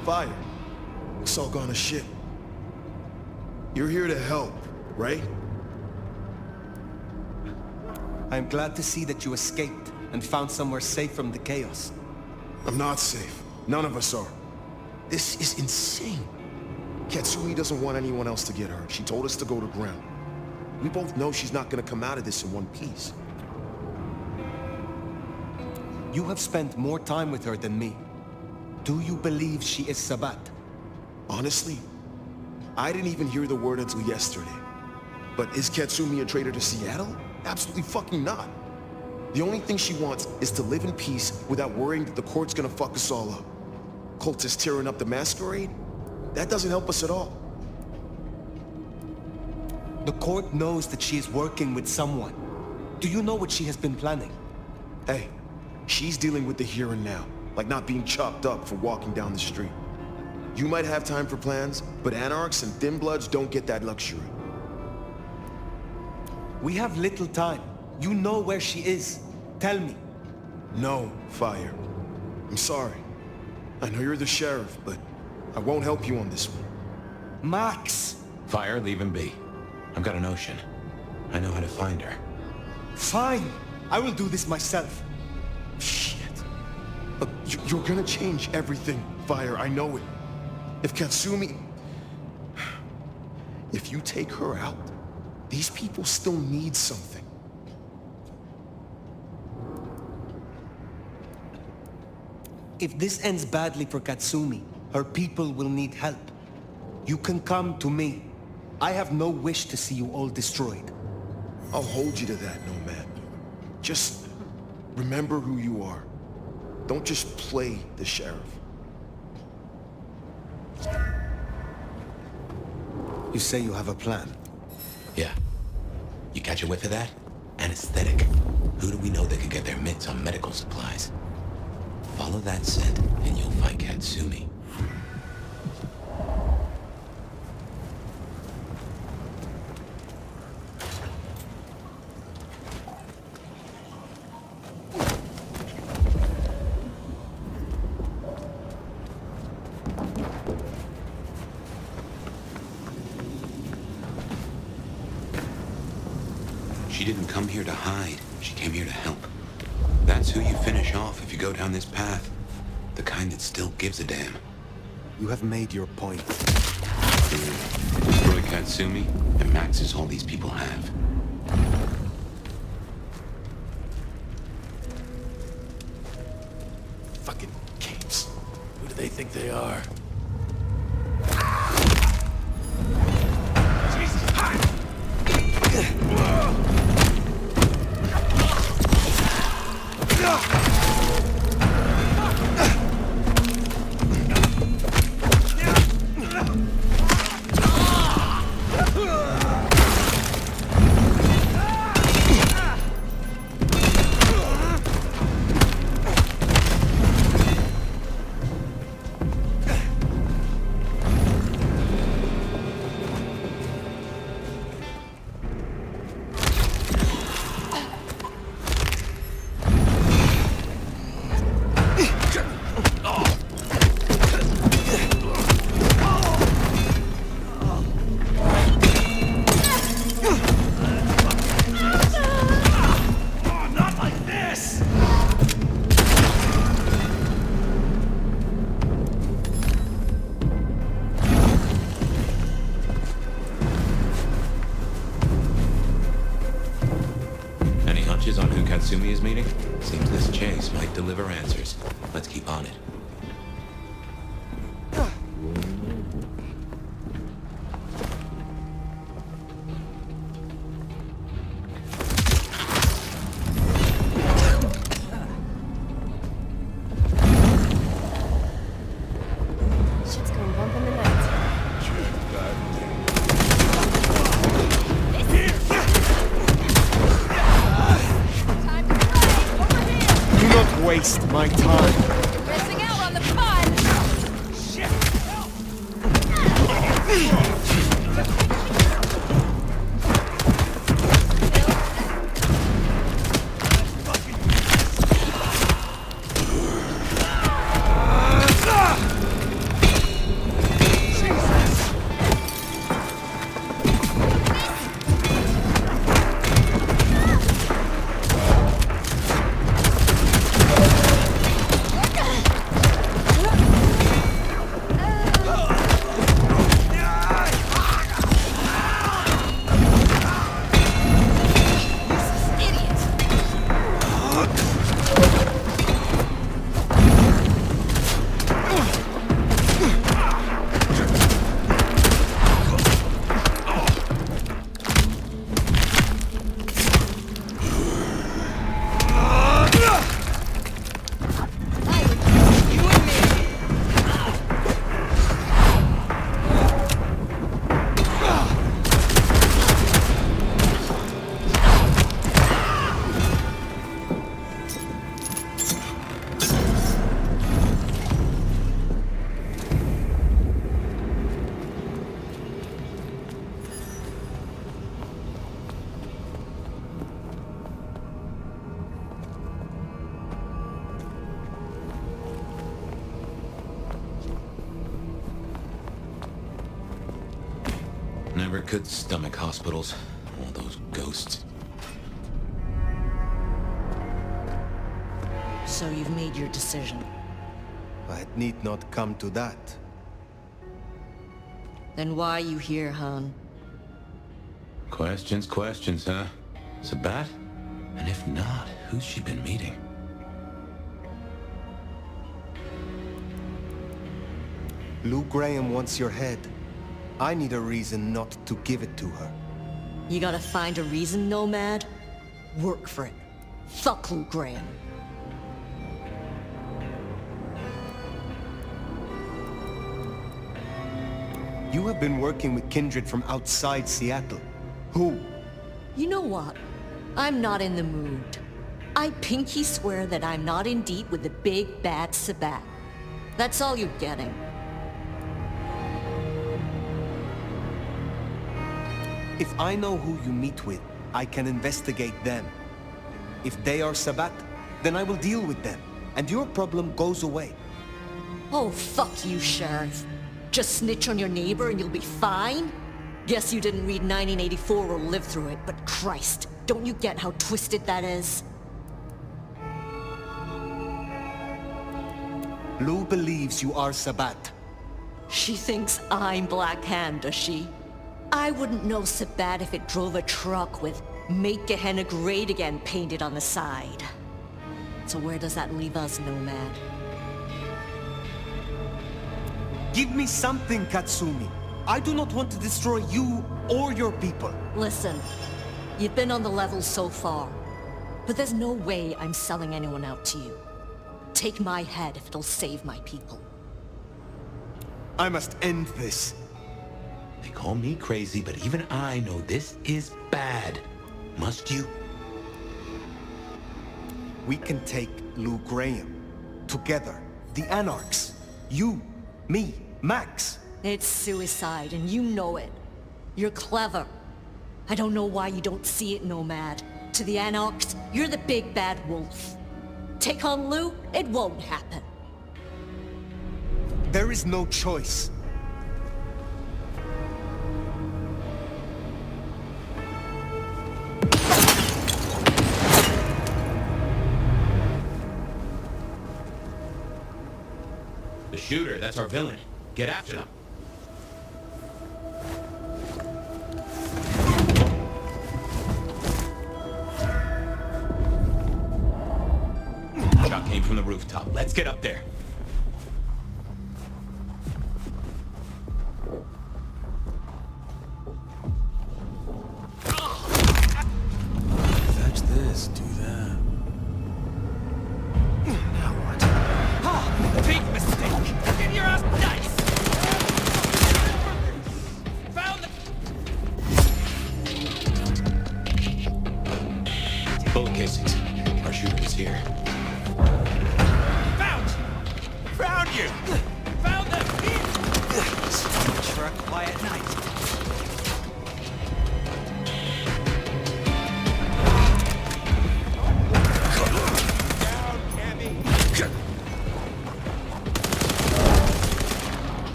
fire. It's all gone to shit. You're here to help, right? I'm glad to see that you escaped and found somewhere safe from the chaos. I'm not safe. None of us are. This is insane. Katsumi doesn't want anyone else to get hurt. She told us to go to ground. We both know she's not gonna come out of this in one piece. You have spent more time with her than me. Do you believe she is Sabat? Honestly, I didn't even hear the word until yesterday. But is Katsumi a traitor to Seattle? Absolutely fucking not. The only thing she wants is to live in peace without worrying that the court's gonna fuck us all up. Cultists tearing up the Masquerade? That doesn't help us at all. The court knows that she is working with someone. Do you know what she has been planning? Hey, She's dealing with the here and now, like not being chopped up for walking down the street. You might have time for plans, but Anarchs and Thin Bloods don't get that luxury. We have little time. You know where she is. Tell me. No, Fire. I'm sorry. I know you're the sheriff, but I won't help you on this one. Max! Fire, leave him be. I've got a notion. I know how to find her. Fine! I will do this myself. Shit. Look, you're gonna change everything, Fire, I know it. If Katsumi... If you take her out, these people still need something. If this ends badly for Katsumi, her people will need help. You can come to me. I have no wish to see you all destroyed. I'll hold you to that, Nomad. Just remember who you are. Don't just play the sheriff. You say you have a plan? Yeah. You catch a whiff of that? Anesthetic. Who do we know that could get their mitts on medical supplies? Follow that scent, and you'll find Katsumi. She didn't come here to hide. She came here to help. That's who you finish off if you go down this path. The kind that still gives a damn. You have made your point. Destroy Katsumi, and Max is all these people have. Fucking capes. Who do they think they are? On who Katsumi is meeting? Seems this chase might deliver answers. Let's keep on it. Shit's going bump in the night. Waste my time. Missing out on the fun! Shit! We're Never could stomach hospitals. All those ghosts. So you've made your decision. It need not come to that. Then why are you here, Han? Questions, huh? Sabat? And if not, who's she been meeting? Lou Graham wants your head. I need a reason not to give it to her. You gotta find a reason, Nomad? Work for it. Fuck Lou Graham. You have been working with kindred from outside Seattle. Who? You know what? I'm not in the mood. I pinky swear that I'm not in deep with the big bad Sabat. That's all you're getting. If I know who you meet with, I can investigate them. If they are Sabat, then I will deal with them, and your problem goes away. Oh, fuck you, Sheriff. Just snitch on your neighbor and you'll be fine? Guess you didn't read 1984 or live through it, but Christ, don't you get how twisted that is? Lou believes you are Sabat. She thinks I'm Black Hand, does she? I wouldn't know Sabat if it drove a truck with "Make Gehenna Great Again" painted on the side. So where does that leave us, Nomad? Give me something, Katsumi. I do not want to destroy you or your people. Listen, you've been on the level so far, but there's no way I'm selling anyone out to you. Take my head if it'll save my people. I must end this. They call me crazy, but even I know this is bad. Must you? We can take Lou Graham. Together. The Anarchs. You, me, Max. It's suicide, and you know it. You're clever. I don't know why you don't see it, Nomad. To the Anarchs, you're the big bad wolf. Take on Lou, it won't happen. There is no choice. The shooter, that's our villain. Get after them. Shot came from the rooftop. Let's get up there. Fetch this, do that. Now what? Ha! Big mistake! Get your ass dice! Found the... Bullet casings. Our shooter is here. Found you! Found them! Truck quiet night.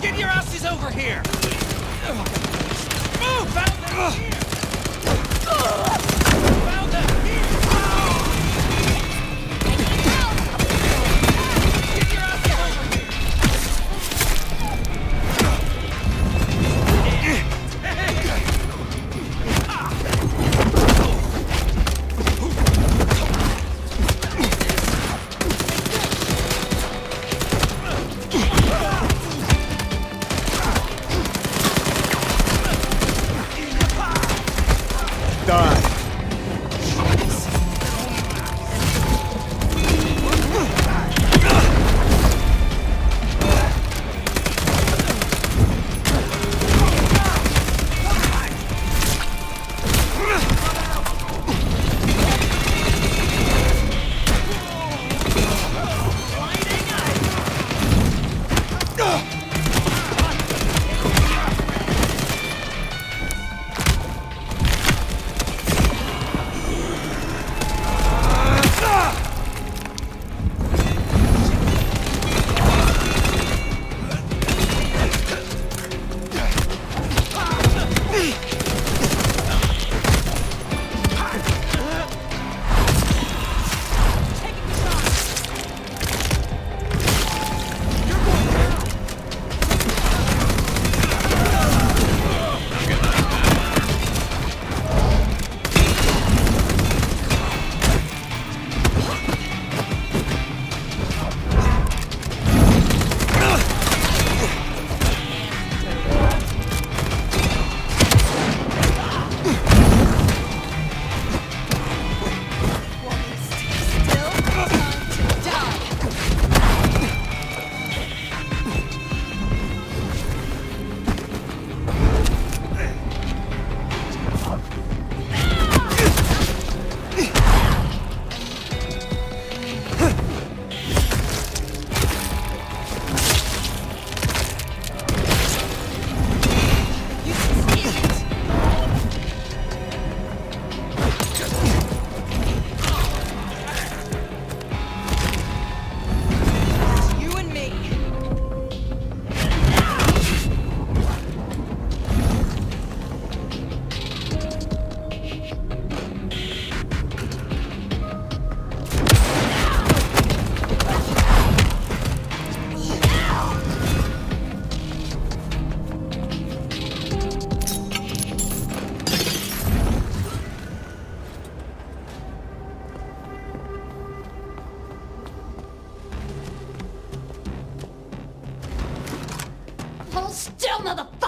Get your asses over here! Move! Found them here! Found them here! Get your asses over here!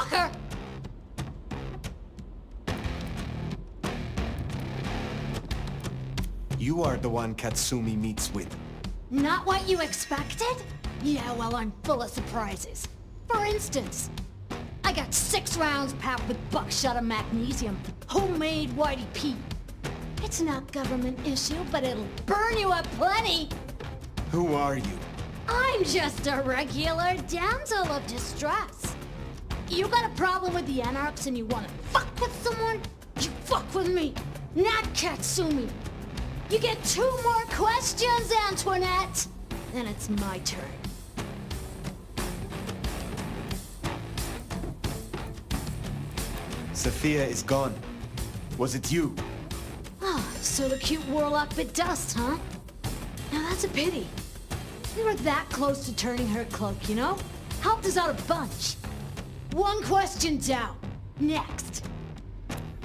motherfucker! You are the one Katsumi meets with. Not what you expected? Yeah, well, I'm full of surprises. For instance, I got 6 rounds packed with buckshot and magnesium, homemade Whitey Pete. It's not government issue, but it'll burn you up plenty. Who are you? I'm just a regular damsel of distress. You got a problem with the Anarchs and you want to fuck with someone? You fuck with me, not Katsumi. You get 2 more questions, Antoinette. Then it's my turn. Sophia is gone. Was it you? Ah, so the cute warlock bit dust, huh? Now that's a pity. We were that close to turning her cloak, you know? Helped us out a bunch. 1 question down. Next.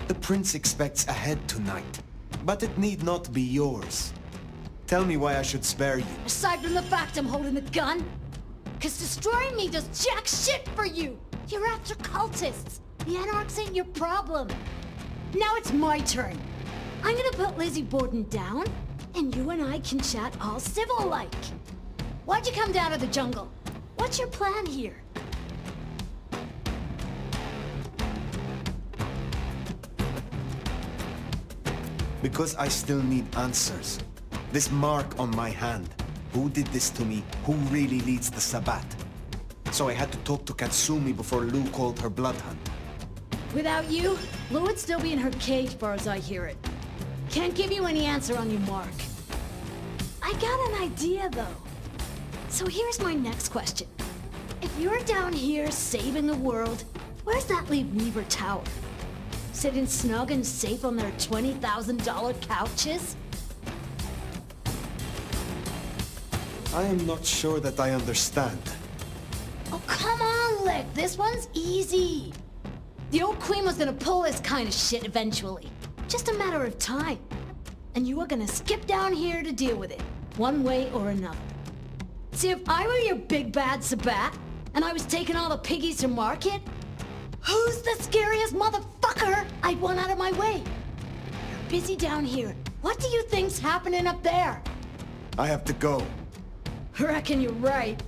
The prince expects a head tonight, but it need not be yours. Tell me why I should spare you. Aside from the fact I'm holding the gun, 'cause destroying me does jack shit for you. You're after cultists. The Anarchs ain't your problem. Now it's my turn. I'm gonna put Lizzie Borden down, and you and I can chat all civil-like. Why'd you come down to the jungle? What's your plan here? Because I still need answers. This mark on my hand. Who did this to me? Who really leads the Sabbat? So I had to talk to Katsumi before Lou called her blood hunt. Without you, Lou would still be in her cage, far as I hear it. Can't give you any answer on your mark. I got an idea, though. So here's my next question. If you're down here saving the world, where's that leave Weaver Tower? Sitting snug and safe on their $20,000 couches? I am not sure that I understand. Oh, come on, Lick. This one's easy. The old queen was gonna pull this kind of shit eventually. Just a matter of time. And you were gonna skip down here to deal with it, one way or another. See, if I were your big bad Sabbat, and I was taking all the piggies to market, who's the scariest motherfucker I'd want out of my way? You're busy down here. What do you think's happening up there? I have to go. Reckon you're right.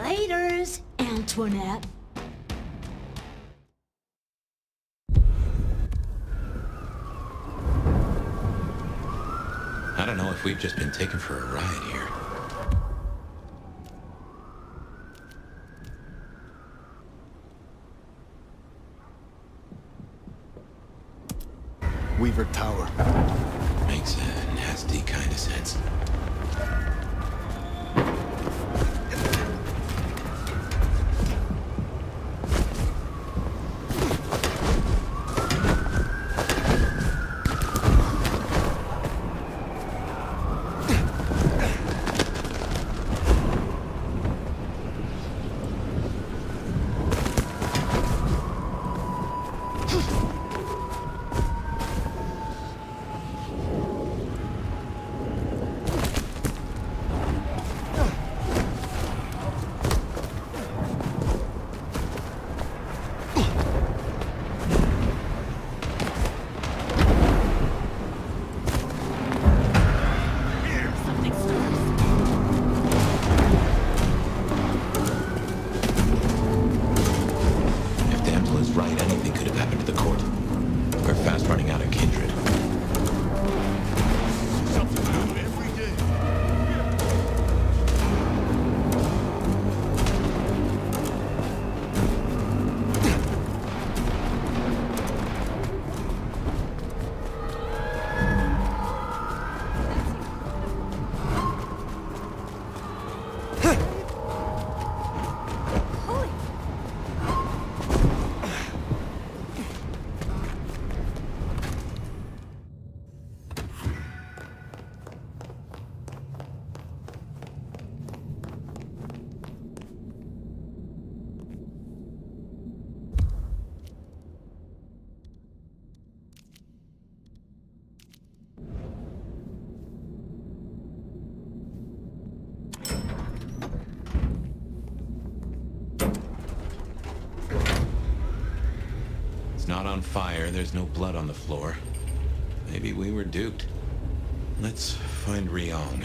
Laters, Antoinette. I don't know if we've just been taken for a ride here. Weaver Tower. Makes a nasty kind of sense. It's not on fire, there's no blood on the floor. Maybe we were duped. Let's find Ryong.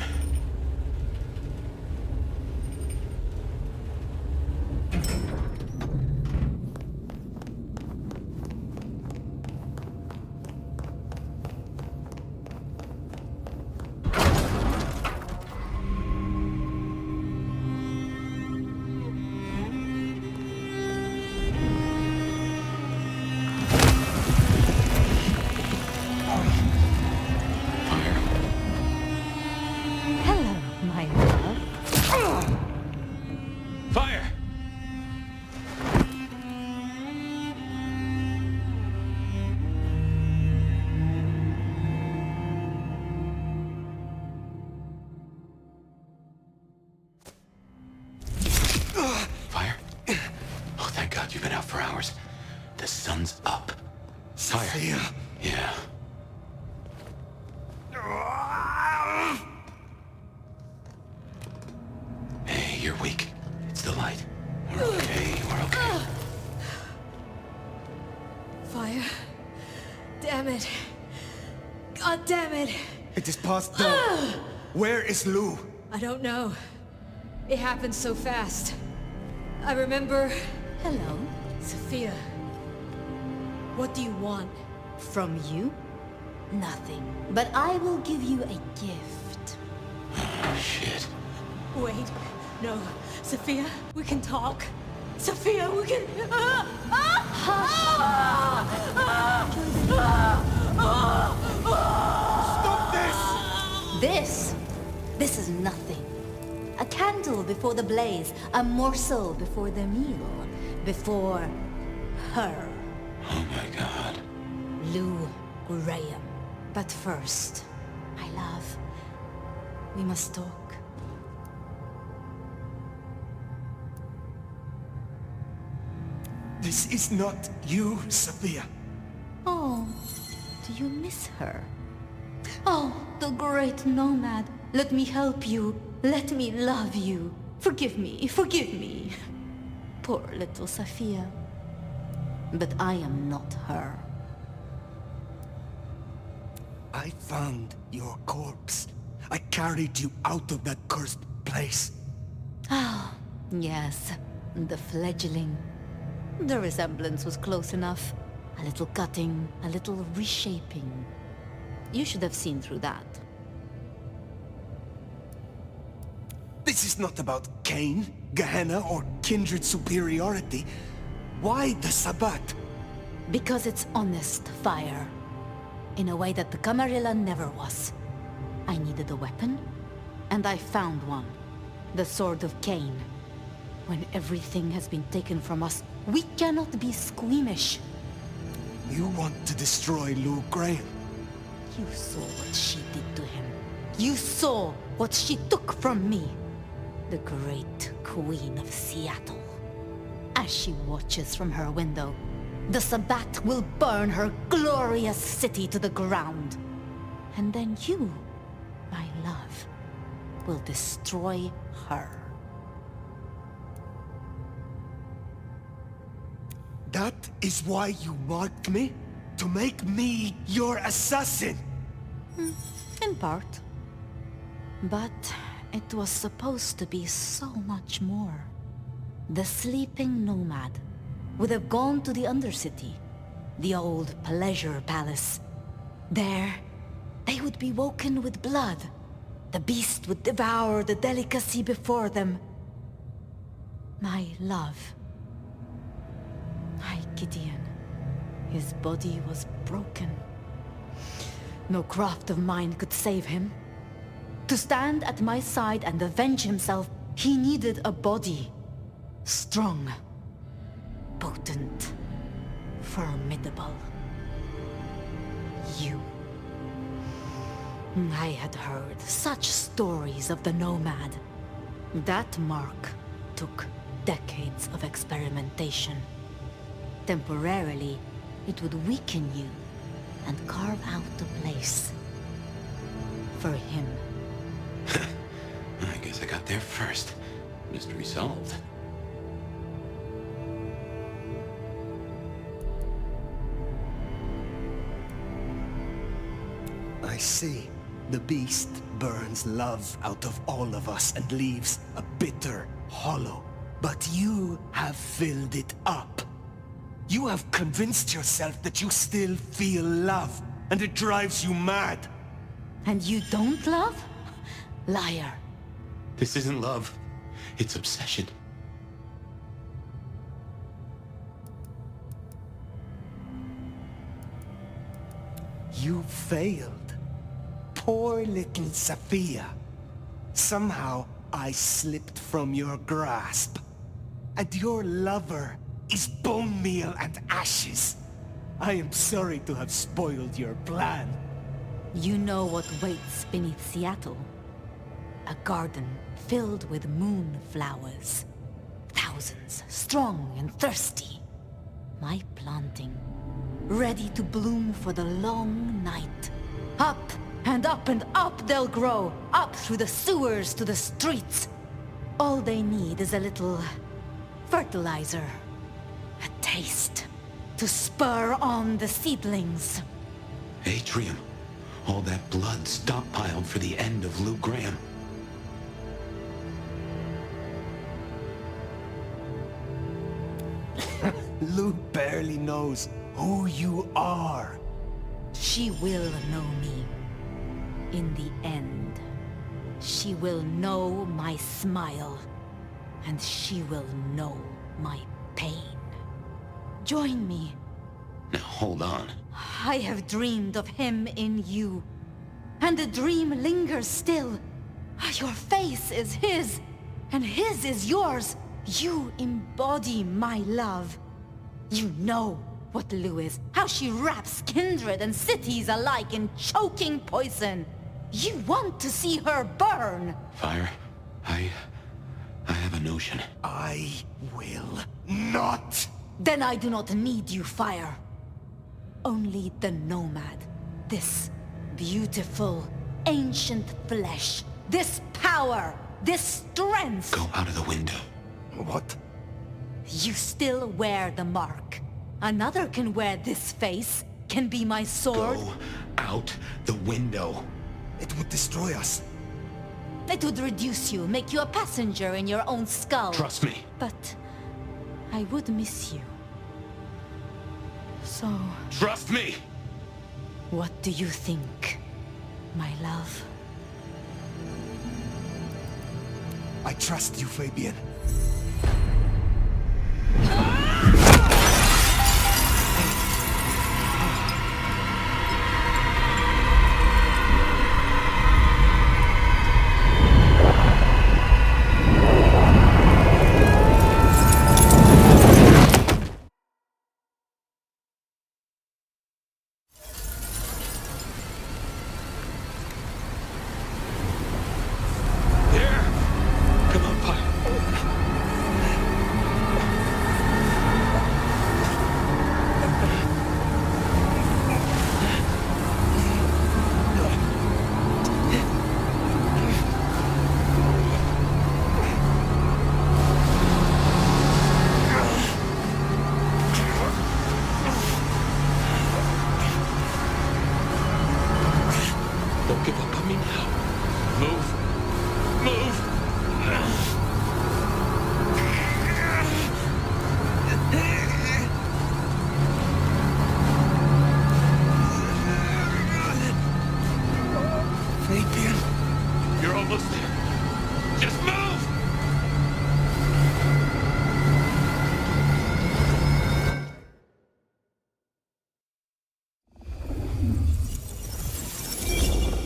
You've been out for hours. The sun's up. Fire. Yeah. Hey, you're weak. It's the light. We're okay. We're okay. Fire. Damn it. God damn it. It is past dawn. Where is Lou? I don't know. It happened so fast. I remember... Hello. Sophia. What do you want? From you? Nothing. But I will give you a gift. Shit. Wait. No. Sophia, we can talk. Sophia, we can... Stop this! This is nothing. A candle before the blaze, a morsel before the meal, before her. Oh my god. Lou Graham. But first, my love, we must talk. This is not you, Sophia. Oh, do you miss her? Oh, the great nomad. Let me help you. Let me love you. Forgive me, forgive me. Poor little Sophia. But I am not her. I found your corpse. I carried you out of that cursed place. Ah, yes, the fledgling. The resemblance was close enough. A little cutting, a little reshaping. You should have seen through that. This is not about Cain, Gehenna, or kindred superiority. Why the Sabbat? Because it's honest fire. In a way that the Camarilla never was. I needed a weapon, and I found one. The Sword of Cain. When everything has been taken from us, we cannot be squeamish. You want to destroy Lou Graham? You saw what she did to him. You saw what she took from me. The great Queen of Seattle. As she watches from her window, the Sabbat will burn her glorious city to the ground. And then you, my love, will destroy her. That is why you marked me? To make me your assassin? In part. But it was supposed to be so much more. The sleeping nomad would have gone to the Undercity, the old pleasure palace. There, they would be woken with blood. The beast would devour the delicacy before them. My love. My Gideon. His body was broken. No craft of mine could save him. To stand at my side and avenge himself, he needed a body. Strong. Potent. Formidable. You. I had heard such stories of the Nomad. That mark took decades of experimentation. Temporarily, it would weaken you and carve out a place for him. I guess I got there first. Mystery solved. see. The beast burns love out of all of us and leaves a bitter hollow. But you have filled it up. You have convinced yourself that you still feel love, and it drives you mad. And you don't love? Liar. This isn't love. It's obsession. You failed. Poor little Sophia. Somehow, I slipped from your grasp. And your lover is bone meal and ashes. I am sorry to have spoiled your plan. You know what waits beneath Seattle? A garden filled with moonflowers. Thousands, strong and thirsty. My planting, ready to bloom for the long night. Up and up and up they'll grow, up through the sewers to the streets. All they need is a little fertilizer, a taste, to spur on the seedlings. Atrium. All that blood stockpiled for the end of Lou Graham. Lou barely knows who you are. She will know me. In the end, she will know my smile, and she will know my pain. Join me. Now hold on. I have dreamed of him in you, and the dream lingers still. Your face is his, and his is yours. You embody my love. You know what Lou is, how she wraps kindred and cities alike in choking poison. You want to see her burn. Fire, I have a notion. I will not. Then I do not need you, Fire. Only the Nomad. This beautiful, ancient flesh. This power. This strength. Go out of the window. What? You still wear the mark. Another can wear this face. Can be my sword. Go out the window. It would destroy us. It would reduce you, make you a passenger in your own skull. Trust me. But I would miss you. So... Trust me! What do you think, my love? I trust you, Fabian.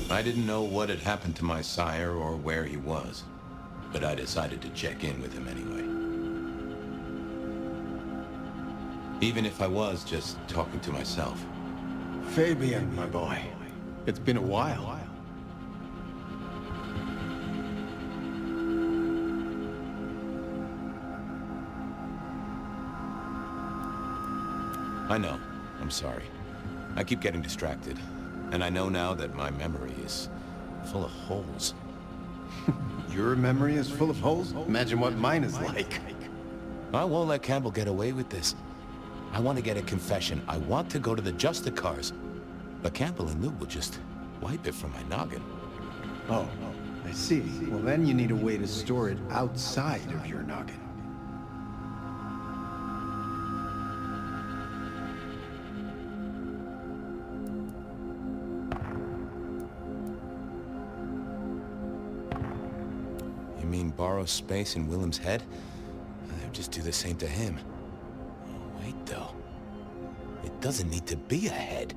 I didn't know what had happened to my sire or where he was, but I decided to check in with him anyway. Even if I was just talking to myself. Fabian, my boy. It's been a while. I know. I'm sorry. I keep getting distracted. And I know now that my memory is full of holes. Your memory is full of holes? Imagine what mine is like. I won't let Campbell get away with this. I want to get a confession. I want to go to the Justicars. But Campbell and Lou will just wipe it from my noggin. Oh, I see. Well, then you need a way to store it outside of your noggin. You mean borrow space in Willem's head? They'll just do the same to him. Oh, wait, though. It doesn't need to be a head.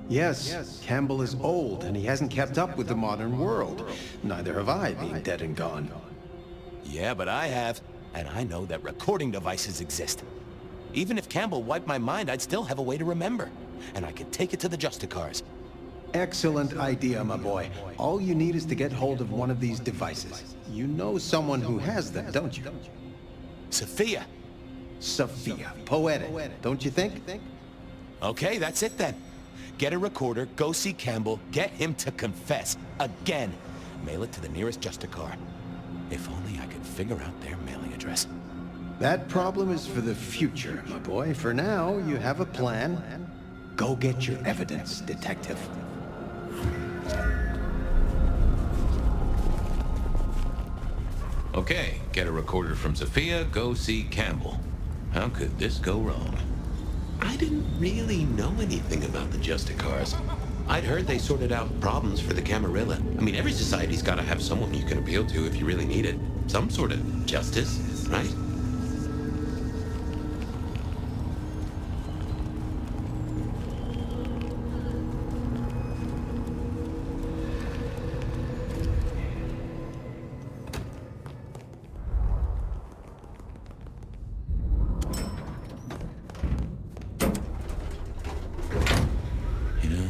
Yes, Campbell is old, and he hasn't kept up with the modern world. Neither have I, being dead and gone. Yeah, but I have. And I know that recording devices exist. Even if Campbell wiped my mind, I'd still have a way to remember. And I could take it to the Justicars. Excellent idea, my boy. All you need is to get hold of one of these devices. You know someone who has them, don't you? Sophia. Sophia. Poetic, don't you think? Okay, that's it then. Get a recorder, go see Campbell, get him to confess. Again. Mail it to the nearest Justicar. If only I could figure out their mailing address. That problem is for the future, my boy. For now, you have a plan. Go get your evidence, detective. Okay, get a recorder from Sophia, go see Campbell. How could this go wrong? I didn't really know anything about the Justicars. I'd heard they sorted out problems for the Camarilla. I mean, every society's got to have someone you can appeal to if you really need it. Some sort of justice, right?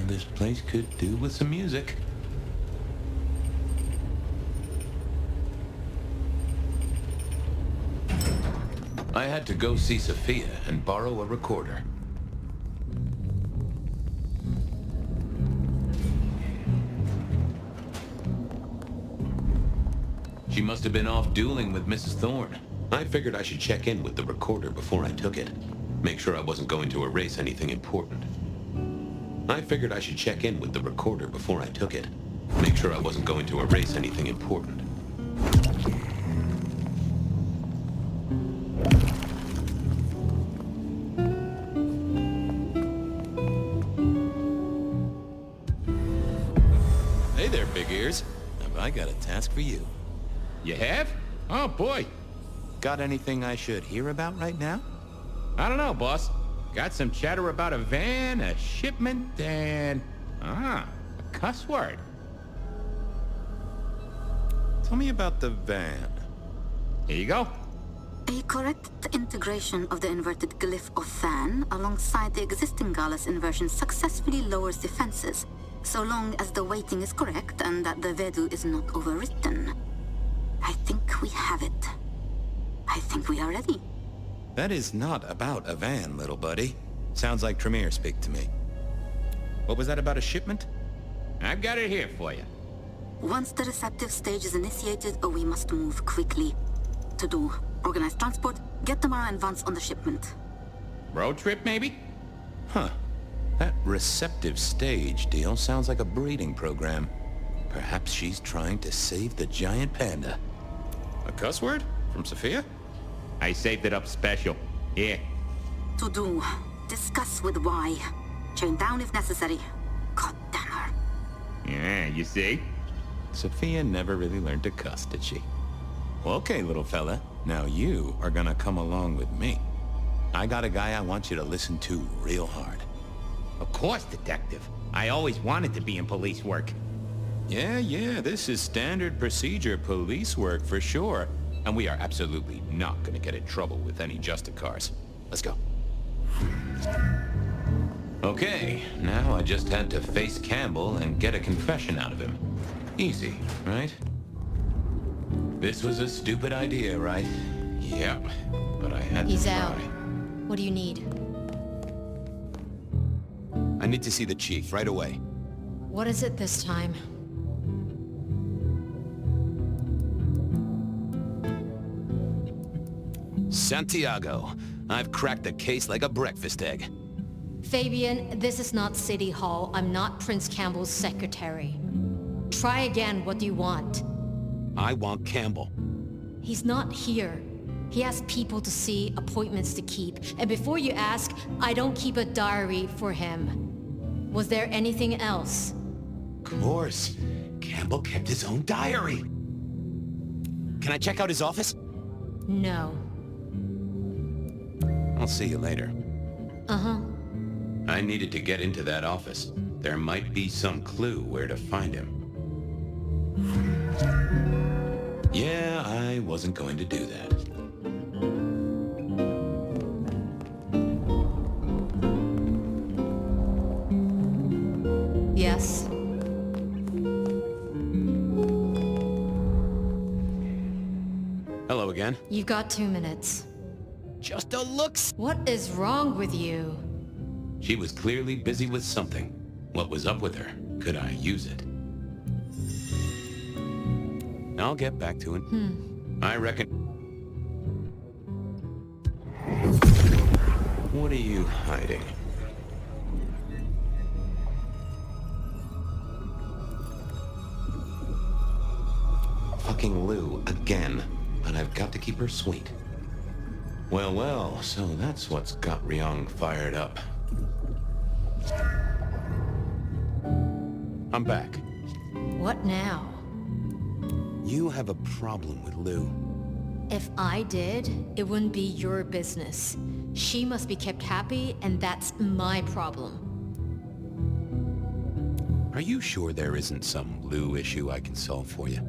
This place could do with some music. I had to go see Sophia and borrow a recorder. She must have been off dueling with Mrs. Thorne. I figured I should check in with the recorder before I took it. Make sure I wasn't going to erase anything important. Hey there, big ears. Have I got a task for you? You have? Oh, boy. Got anything I should hear about right now? I don't know, boss. Got some chatter about a van, a shipment, and... a cuss word. Tell me about the van. Here you go. A correct integration of the inverted glyph of van alongside the existing Gallus inversion successfully lowers defenses, so long as the weighting is correct and that the Vedu is not overwritten. I think we have it. I think we are ready. That is not about a van, little buddy. Sounds like Tremere speak to me. What was that about a shipment? I've got it here for you. Once the receptive stage is initiated, we must move quickly. To do, organize transport, get Tamara and Vance on the shipment. Road trip, maybe? Huh. That receptive stage deal sounds like a breeding program. Perhaps she's trying to save the giant panda. A cuss word? From Sophia? I saved it up special. Here. To do, discuss with Y. Chain down if necessary. God damn her. Yeah, you see? Sophia never really learned to cuss, did she? Well, okay, little fella. Now you are gonna come along with me. I got a guy I want you to listen to real hard. Of course, detective. I always wanted to be in police work. Yeah, this is standard procedure police work for sure. And we are absolutely not gonna get in trouble with any Justicars. Let's go. Okay, now I just had to face Campbell and get a confession out of him. Easy, right? This was a stupid idea, right? Yep, but I had to try. He's out. What do you need? I need to see the chief right away. What is it this time? Santiago, I've cracked the case like a breakfast egg. Fabian, this is not City Hall. I'm not Prince Campbell's secretary. Try again. What do you want? I want Campbell. He's not here. He has people to see, appointments to keep. And before you ask, I don't keep a diary for him. Was there anything else? Of course. Campbell kept his own diary. Can I check out his office? No. I'll see you later. Uh-huh. I needed to get into that office. There might be some clue where to find him. Yeah, I wasn't going to do that. Yes. Hello again. You've got 2 minutes. Just a looks. What is wrong with you? She was clearly busy with something. What was up with her? Could I use it? I'll get back to it. I reckon... What are you hiding? Fucking Lou again. But I've got to keep her sweet. Well, well, so that's what's got Ryong fired up. I'm back. What now? You have a problem with Lou. If I did, it wouldn't be your business. She must be kept happy, and that's my problem. Are you sure there isn't some Lou issue I can solve for you?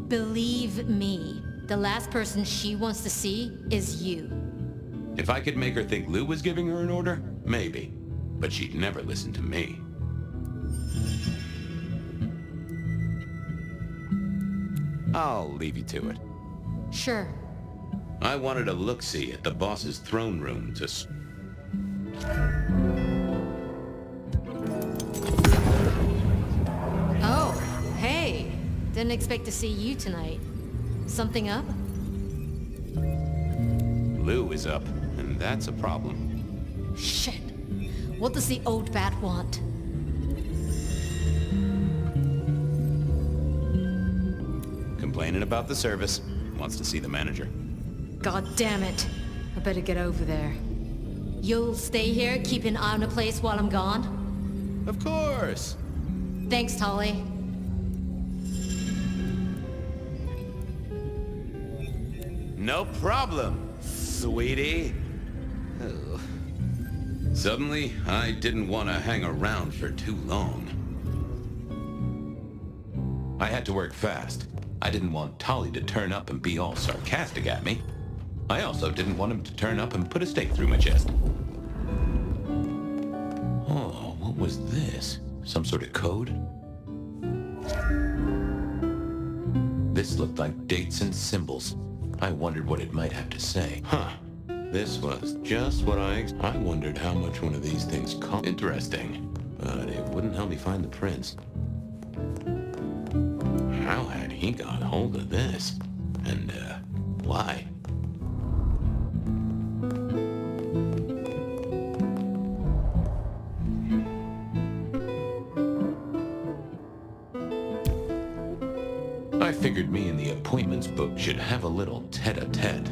Believe me, the last person she wants to see is you. If I could make her think Lou was giving her an order, maybe. But she'd never listen to me. I'll leave you to it. Sure. I wanted a look-see at the boss's throne room to... Oh, hey. Didn't expect to see you tonight. Something up? Lou is up, and that's a problem. Shit. What does the old bat want? Complaining about the service. Wants to see the manager. God damn it. I better get over there. You'll stay here, keep an eye on the place while I'm gone? Of course. Thanks, Tolly. No problem, sweetie. Oh. Suddenly, I didn't want to hang around for too long. I had to work fast. I didn't want Tolly to turn up and be all sarcastic at me. I also didn't want him to turn up and put a stake through my chest. Oh, what was this? Some sort of code? This looked like dates and symbols. I wondered what it might have to say. Huh. This was just what I wondered how much one of these things cost. Interesting. But it wouldn't help me find the prince. How had he got hold of this? And, why? I figured me and the appointments book should have a little tete-a-tete.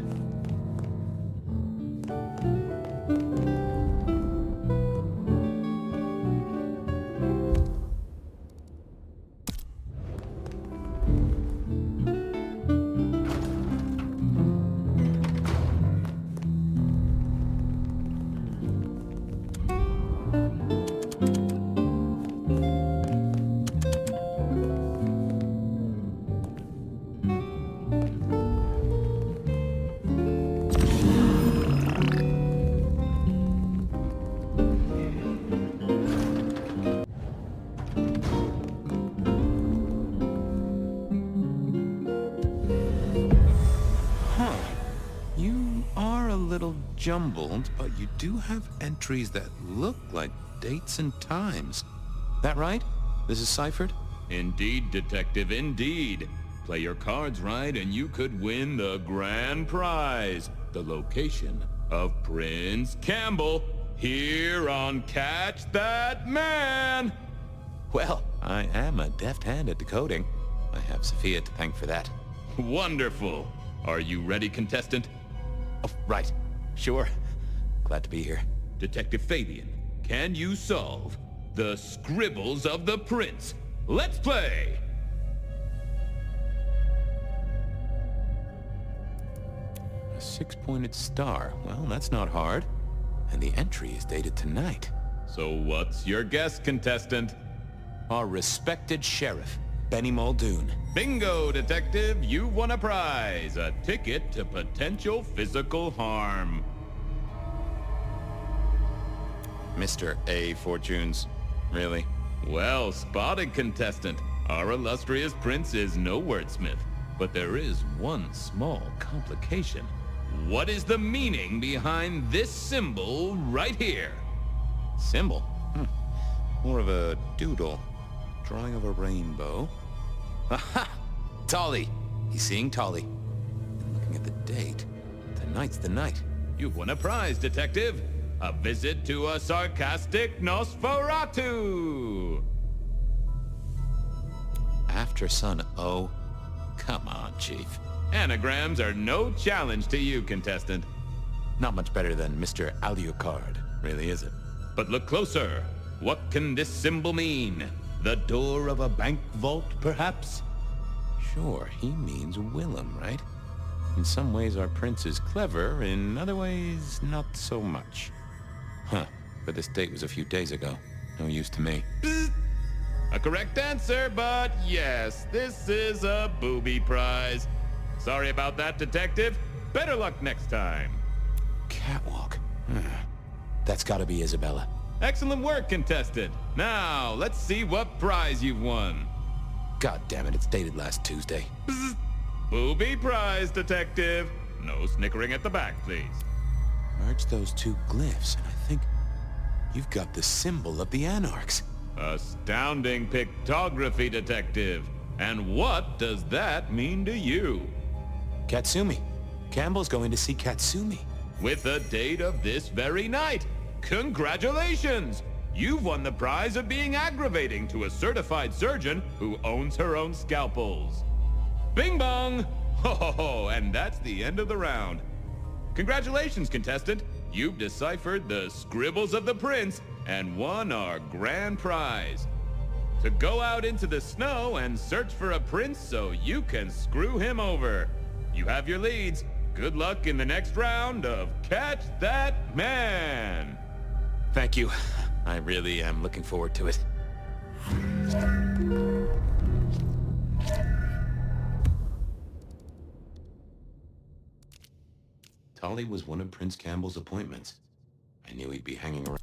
Jumbled, but you do have entries that look like dates and times. That right? This is ciphered? Indeed, Detective, indeed. Play your cards right and you could win the grand prize. The location of Prince Campbell. here on Catch That Man! Well, I am a deft hand at decoding. I have Sophia to thank for that. Wonderful. Are you ready, contestant? Oh, right. Sure. Glad to be here. Detective Fabian, can you solve the scribbles of the prince? Let's play! A 6-pointed star. Well, that's not hard. And the entry is dated tonight. So what's your guess, contestant? Our respected sheriff, Benny Muldoon. Bingo, detective! You've won a prize! A ticket to potential physical harm. Mr. A. Fortunes. Really? Well spotted, contestant. Our illustrious prince is no wordsmith. But there is one small complication. What is the meaning behind this symbol right here? Symbol? More of a doodle. Drawing of a rainbow. Aha! Tolly! He's seeing Tolly. And looking at the date, tonight's the night. You've won a prize, detective. A visit to a sarcastic Nosferatu! After Sun O? Come on, Chief. Anagrams are no challenge to you, contestant. Not much better than Mr. Alucard, really, is it? But look closer. What can this symbol mean? The door of a bank vault, perhaps? Sure, he means Willem, right? In some ways our prince is clever, in other ways not so much. Huh, but this date was a few days ago. No use to me. A correct answer, but yes, this is a booby prize. Sorry about that, detective. Better luck next time. Catwalk. That's gotta be Isabella. Excellent work, contestant. Now, let's see what prize you've won. God damn it, it's dated last Tuesday. Booby prize, detective. No snickering at the back, please. Merge those two glyphs, and I think you've got the symbol of the Anarchs. Astounding pictography, detective. And what does that mean to you? Katsumi. Campbell's going to see Katsumi. With the date of this very night. Congratulations! You've won the prize of being aggravating to a certified surgeon who owns her own scalpels. Bing bong! Ho ho ho, and that's the end of the round. Congratulations, contestant. You've deciphered the scribbles of the prince and won our grand prize. To go out into the snow and search for a prince so you can screw him over. You have your leads. Good luck in the next round of Catch That Man! Thank you. I really am looking forward to it. Tolly was one of Prince Campbell's appointments. I knew he'd be hanging around.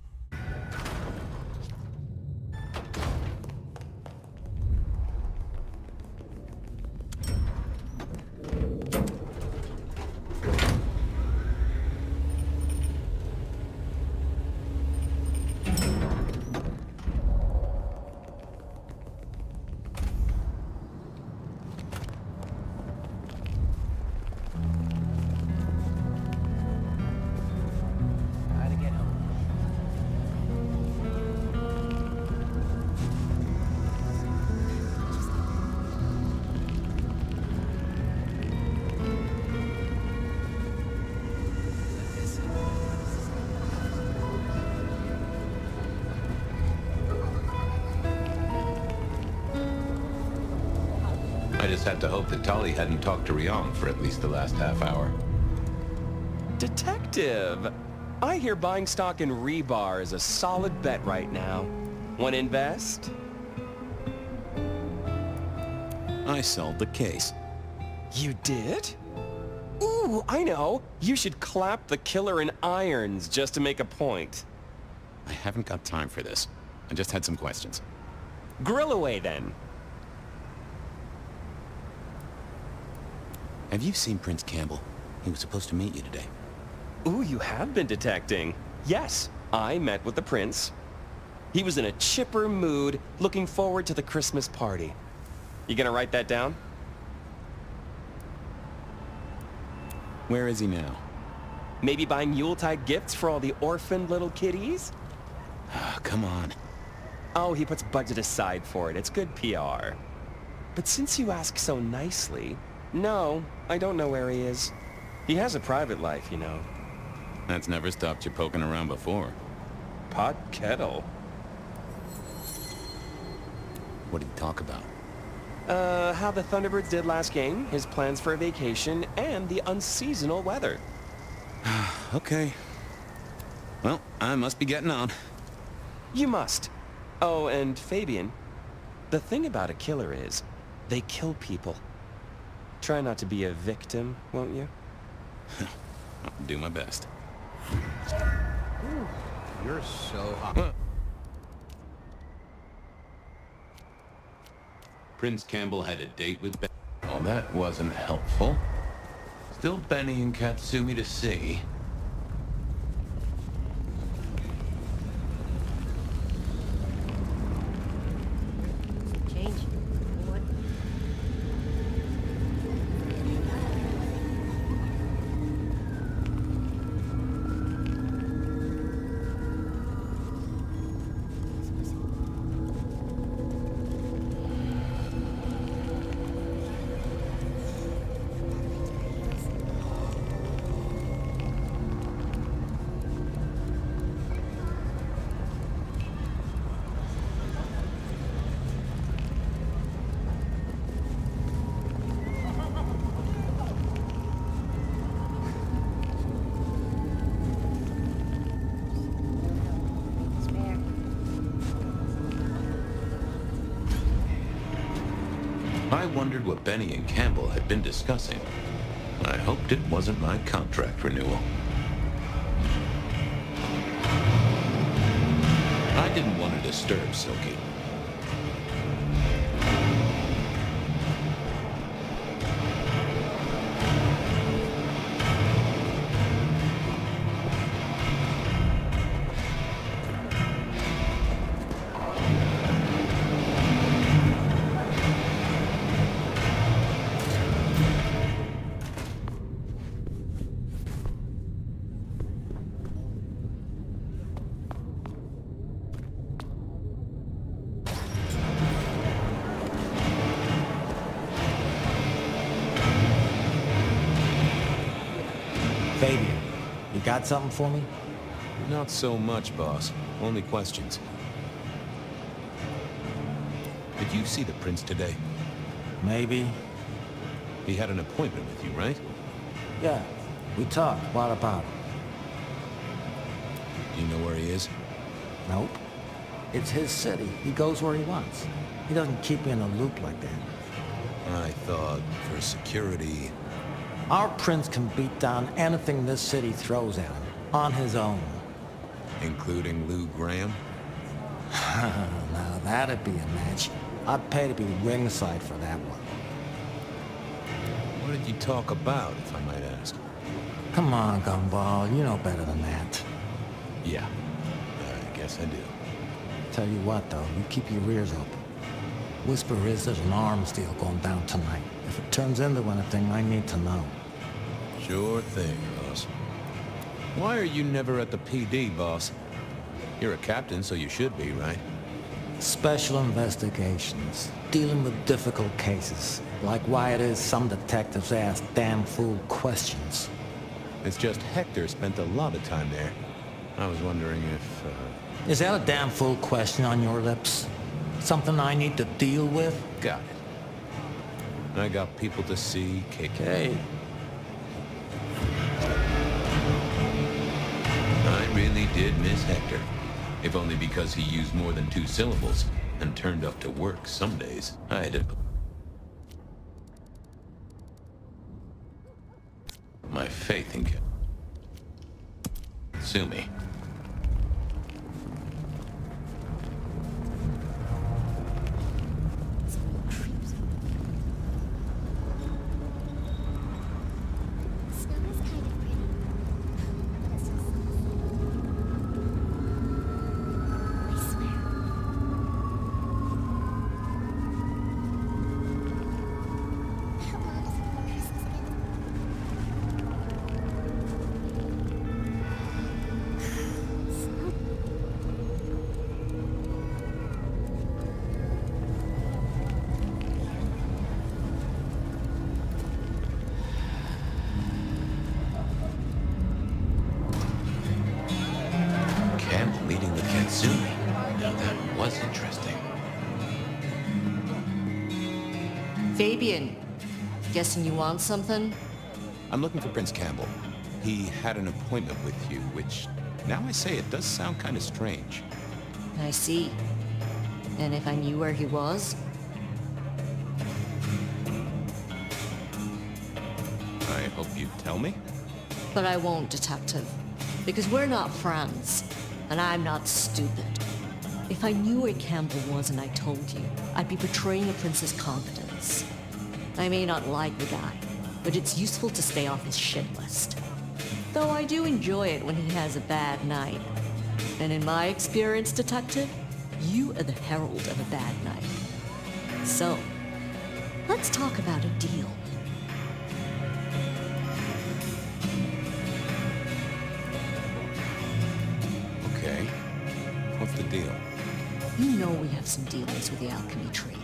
I just had to hope that Tolly hadn't talked to Ryong for at least the last half hour. Detective! I hear buying stock in Rebar is a solid bet right now. Want to invest? I solved the case. You did? Ooh, I know! You should clap the killer in irons just to make a point. I haven't got time for this. I just had some questions. Grill away then. Have you seen Prince Campbell? He was supposed to meet you today. Ooh, you have been detecting. Yes, I met with the prince. He was in a chipper mood, looking forward to the Christmas party. You gonna write that down? Where is he now? Maybe buying Yuletide gifts for all the orphaned little kitties? Come on. Oh, he puts budget aside for it. It's good PR. But since you ask so nicely, no, I don't know where he is. He has a private life, you know. That's never stopped you poking around before. Pot kettle. What did he talk about? How the Thunderbirds did last game, his plans for a vacation, and the unseasonal weather. Okay. Well, I must be getting on. You must. Oh, and Fabian, the thing about a killer is, they kill people. Try not to be a victim, won't you? I'll do my best. Ooh, you're so hot. Prince Campbell had a date with Benny. Oh, that wasn't helpful. Still Benny and Katsumi to see. Change. What? I wondered what Benny and Campbell had been discussing. I hoped it wasn't my contract renewal. I didn't want to disturb Silky. Fabian, you got something for me? Not so much, boss. Only questions. Did you see the prince today? Maybe. He had an appointment with you, right? Yeah, we talked. What about it? Do you know where he is? Nope. It's his city. He goes where he wants. He doesn't keep me in a loop like that. I thought, for security... Our prince can beat down anything this city throws at him, on his own. Including Lou Graham? Now that'd be a match. I'd pay to be ringside for that one. What did you talk about, if I might ask? Come on, Gumball, you know better than that. Yeah, I guess I do. Tell you what, though, you keep your ears open. Whisper is there's an arms deal going down tonight. If it turns into anything, I need to know. Sure thing, boss. Why are you never at the PD, boss? You're a captain, so you should be, right? Special investigations. Dealing with difficult cases. Like why it is some detectives ask damn fool questions. It's just Hector spent a lot of time there. I was wondering if, Is that a damn fool question on your lips? Something I need to deal with? Got it. I got people to see, KK. I really did miss Hector. If only because he used more than 2 syllables and turned up to work some days. I had to... my faith in... Sue me. Fabian, guessing you want something? I'm looking for Prince Campbell. He had an appointment with you, which, now I say it, does sound kind of strange. I see. And if I knew where he was? I hope you'd tell me. But I won't, Detective. Because we're not friends. And I'm not stupid. If I knew where Campbell was and I told you, I'd be betraying a prince's confidence. I may not like the guy, but it's useful to stay off his shit list. Though I do enjoy it when he has a bad night. And in my experience, Detective, you are the herald of a bad night. So, let's talk about a deal. Okay. What's the deal? You know we have some dealings with the alchemy tree.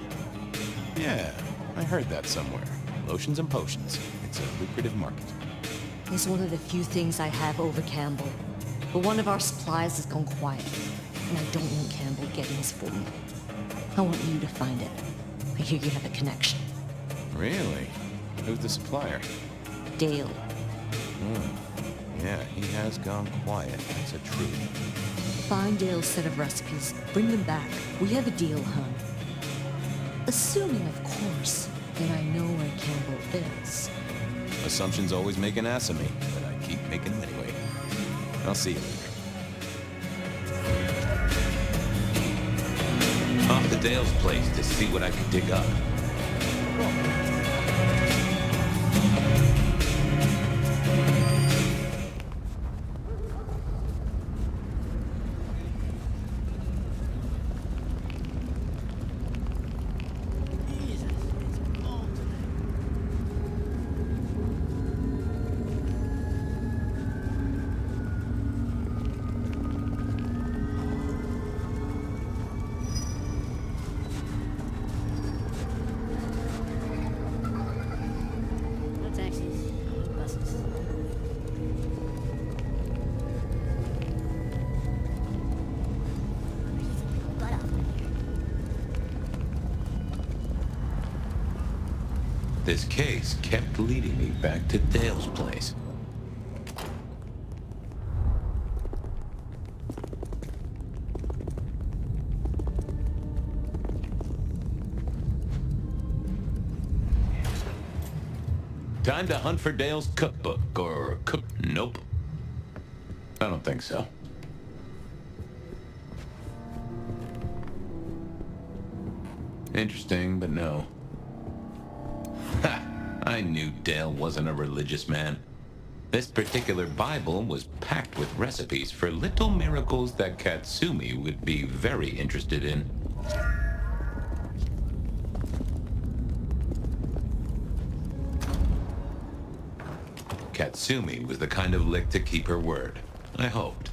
Yeah, I heard that somewhere. Lotions and potions. It's a lucrative market. It's one of the few things I have over Campbell. But one of our supplies has gone quiet. And I don't want Campbell getting his food. I want you to find it. I hear you have a connection. Really? Who's the supplier? Dale. Yeah, he has gone quiet. That's a truth. Find Dale's set of recipes. Bring them back. We have a deal, hon. Assuming, of course, that I know where Campbell is. Assumptions always make an ass of me, but I keep making them anyway. I'll see you later. Off to Dale's place to see what I can dig up. This case kept leading me back to Dale's place. Time to hunt for Dale's cookbook, or nope. I don't think so. Interesting, but no. Ha! I knew Dale wasn't a religious man. This particular Bible was packed with recipes for little miracles that Katsumi would be very interested in. Katsumi was the kind of lick to keep her word. I hoped.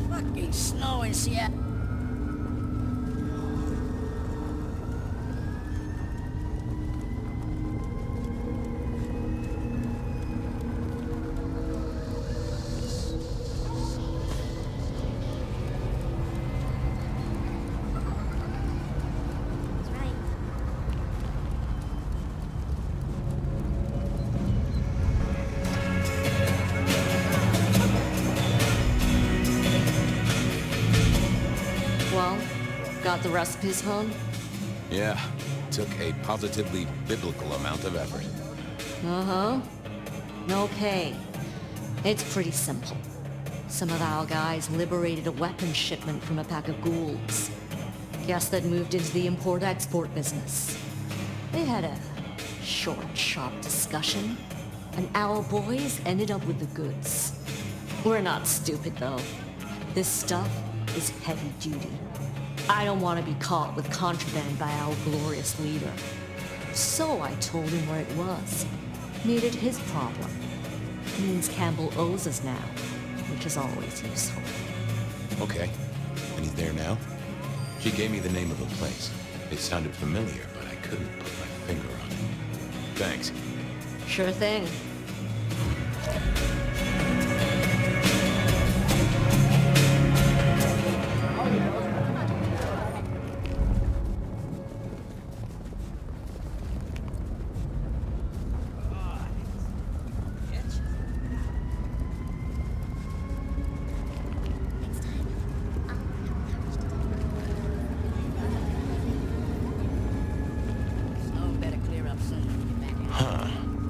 Fucking snow in Seattle. Got the recipes, hon? Yeah, took a positively biblical amount of effort. Uh-huh. Okay. It's pretty simple. Some of our guys liberated a weapons shipment from a pack of ghouls. Guess that moved into the import-export business. They had a short, sharp discussion, and our boys ended up with the goods. We're not stupid, though. This stuff is heavy duty. I don't want to be caught with contraband by our glorious leader. So I told him where it was. Made it his problem. Means Campbell owes us now, which is always useful. Okay. And he's there now? She gave me the name of the place. It sounded familiar, but I couldn't put my finger on it. Thanks. Sure thing.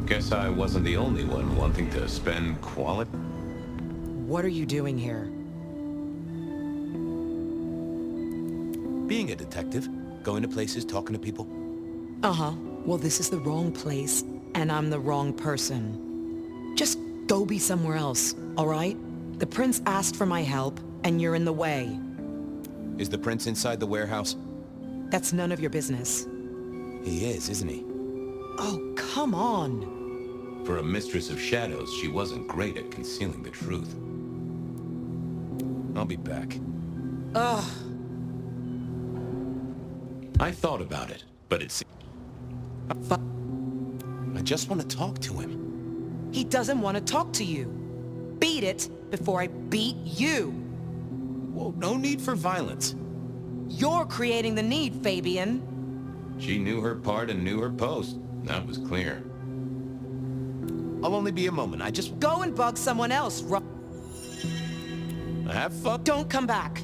Guess I wasn't the only one wanting to spend quality. What are you doing here? Being a detective, going to places, talking to people. Uh-huh. Well, this is the wrong place, and I'm the wrong person. Just go be somewhere else, all right? The prince asked for my help, and you're in the way. Is the prince inside the warehouse? That's none of your business. He is, isn't he? Oh, come on. For a mistress of shadows, she wasn't great at concealing the truth. I'll be back. Ugh. I thought about it, but it's... I just want to talk to him. He doesn't want to talk to you. Beat it before I beat you. Whoa, no need for violence. You're creating the need, Fabian. She knew her part and knew her post. That was clear. I'll only be a moment. I just... Go and bug someone else, Have fun. Don't come back.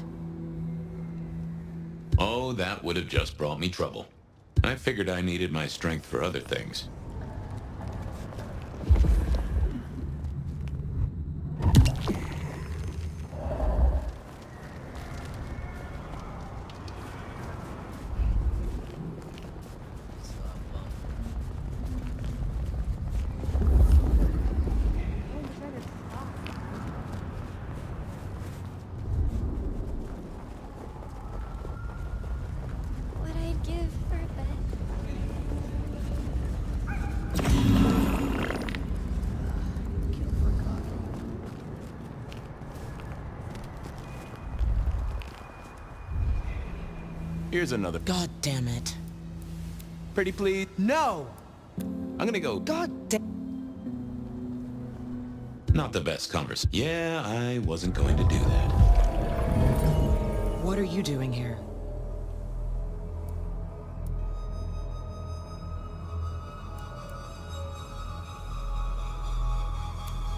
Oh, that would have just brought me trouble. I figured I needed my strength for other things. Here's another. God damn it. Pretty please. No! I'm gonna go. God damn. Not the best conversation. Yeah, I wasn't going to do that. What are you doing here?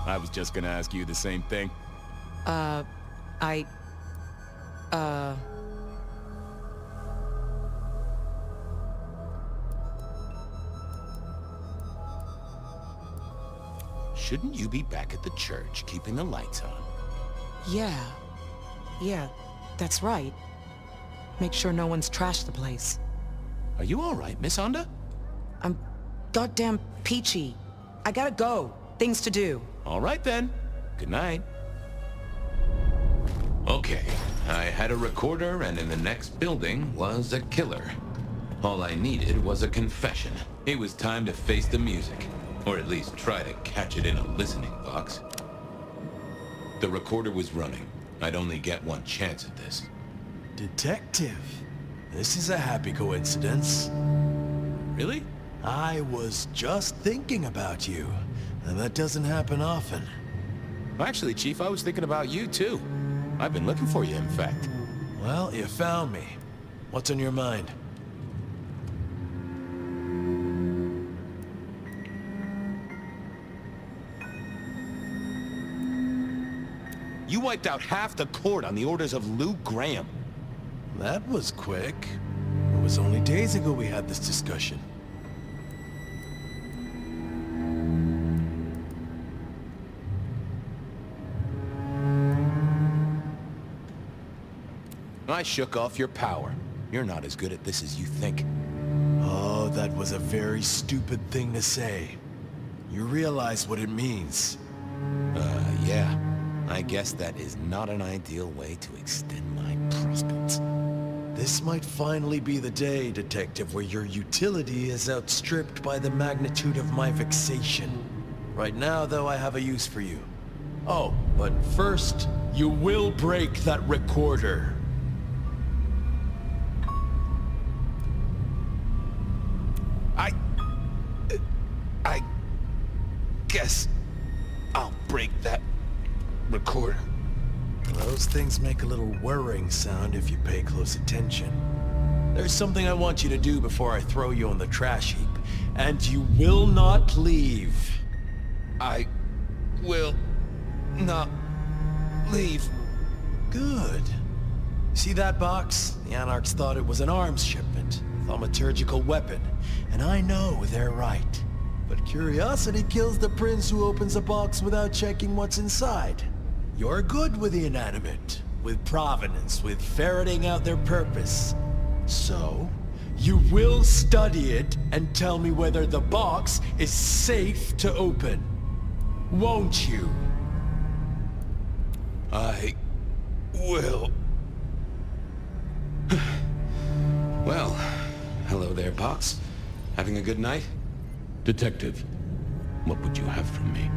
I was just gonna ask you the same thing. Shouldn't you be back at the church, keeping the lights on? Yeah, that's right. Make sure no one's trashed the place. Are you all right, Miss Honda? I'm goddamn peachy. I gotta go. Things to do. All right then. Good night. Okay, I had a recorder, and in the next building was a killer. All I needed was a confession. It was time to face the music. Or at least try to catch it in a listening box. The recorder was running. I'd only get one chance at this. Detective, this is a happy coincidence. Really? I was just thinking about you, and that doesn't happen often. Actually, Chief, I was thinking about you too. I've been looking for you, in fact. Well, you found me. What's on your mind? You wiped out half the court on the orders of Lou Graham. That was quick. It was only days ago we had this discussion. I shook off your power. You're not as good at this as you think. Oh, that was a very stupid thing to say. You realize what it means. Yeah. I guess that is not an ideal way to extend my prospects. This might finally be the day, Detective, where your utility is outstripped by the magnitude of my vexation. Right now, though, I have a use for you. Oh, but first, you will break that recorder. guess I'll break that recorder. Those things make a little whirring sound if you pay close attention. There's something I want you to do before I throw you on the trash heap, and you will not leave. I will not leave. Good. See that box? The Anarchs thought it was an arms shipment, thaumaturgical weapon, and I know they're right. But curiosity kills the prince who opens a box without checking what's inside. You're good with the inanimate, with provenance, with ferreting out their purpose. So, you will study it and tell me whether the box is safe to open. Won't you? I will. Well, hello there, Box. Having a good night? Detective, what would you have from me?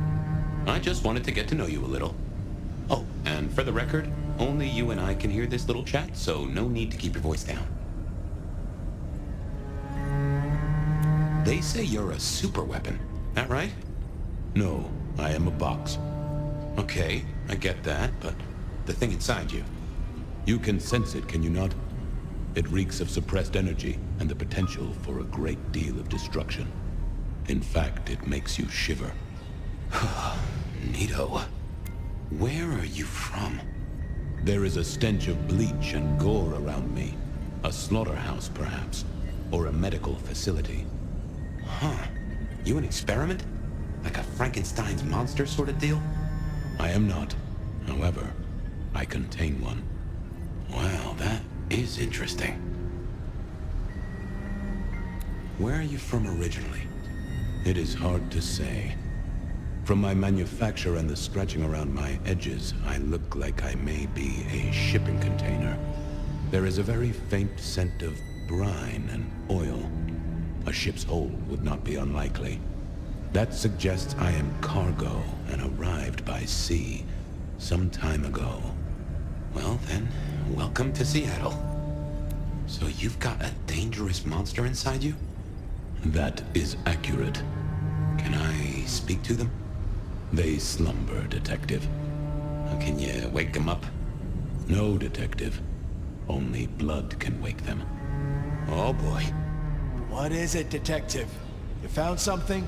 I just wanted to get to know you a little. Oh, and for the record, only you and I can hear this little chat, so no need to keep your voice down. They say you're a super weapon, that right? No, I am a box. Okay, I get that, but the thing inside you. You can sense it, can you not? It reeks of suppressed energy and the potential for a great deal of destruction. In fact, it makes you shiver. Neato. Where are you from? There is a stench of bleach and gore around me. A slaughterhouse, perhaps. Or a medical facility. Huh. You an experiment? Like a Frankenstein's monster sort of deal? I am not. However, I contain one. Wow, that is interesting. Where are you from originally? It is hard to say. From my manufacture and the scratching around my edges, I look like I may be a shipping container. There is a very faint scent of brine and oil. A ship's hold would not be unlikely. That suggests I am cargo and arrived by sea some time ago. Well then, welcome to Seattle. So you've got a dangerous monster inside you? That is accurate. Can I speak to them? They slumber, Detective. Can you wake them up? No, Detective. Only blood can wake them. Oh boy. What is it, Detective? You found something?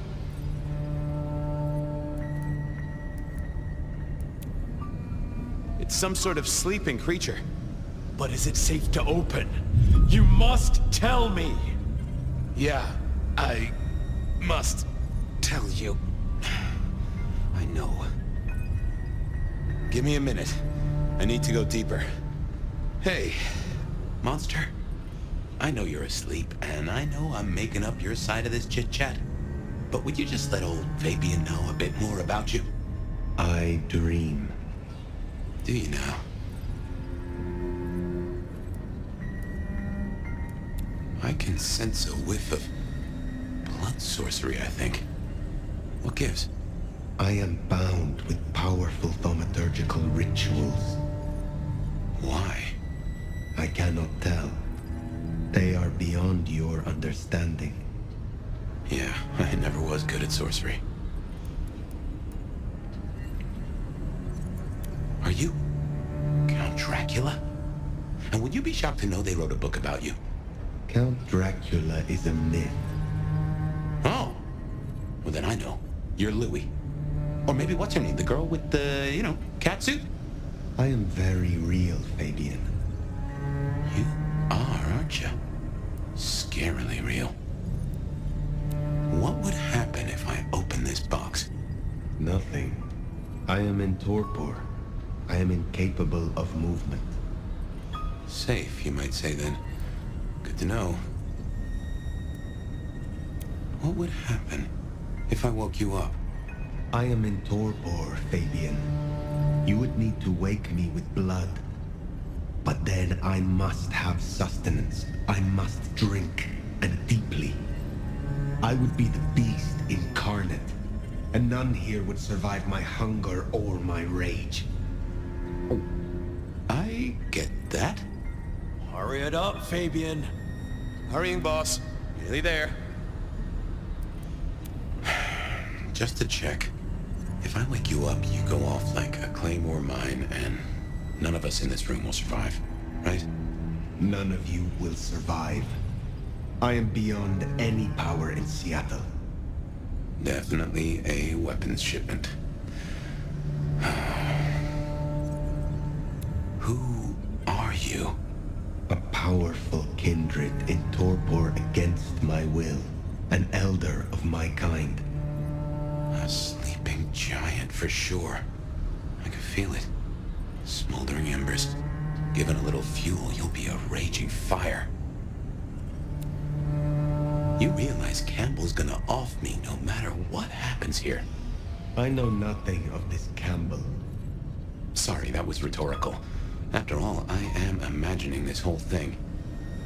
It's some sort of sleeping creature. But is it safe to open? You must tell me! Yeah, I must tell you. I know. Give me a minute. I need to go deeper. Hey, monster. I know you're asleep, and I know I'm making up your side of this chit-chat. But would you just let old Fabian know a bit more about you? I dream. Do you now? I can sense a whiff of blood sorcery, I think. What gives? I am bound with powerful thaumaturgical rituals. Why? I cannot tell. They are beyond your understanding. Yeah, I never was good at sorcery. Are you Count Dracula? And would you be shocked to know they wrote a book about you? Count Dracula is a myth. Oh. Well, then I know. You're Louis. Or maybe what's her name? The girl with the, cat suit? I am very real, Fabian. You are, aren't you? Scarily real. What would happen if I open this box? Nothing. I am in torpor. I am incapable of movement. Safe, you might say then. Good to know. What would happen if I woke you up? I am in torpor, Fabian. You would need to wake me with blood. But then I must have sustenance. I must drink, and deeply. I would be the beast incarnate, and none here would survive my hunger or my rage. Oh, I get that. Hurry it up, Fabian. Hurrying, boss. Nearly there. Just to check. If I wake you up, you go off like a claymore mine, and none of us in this room will survive, right? None of you will survive. I am beyond any power in Seattle. Definitely a weapons shipment. Who are you? A powerful kindred in torpor against my will. An elder of my kind. A sleeping giant for sure. I can feel it. Smoldering embers. Given a little fuel, you'll be a raging fire. You realize Campbell's gonna off me no matter what happens here. I know nothing of this Campbell. Sorry, that was rhetorical. After all, I am imagining this whole thing.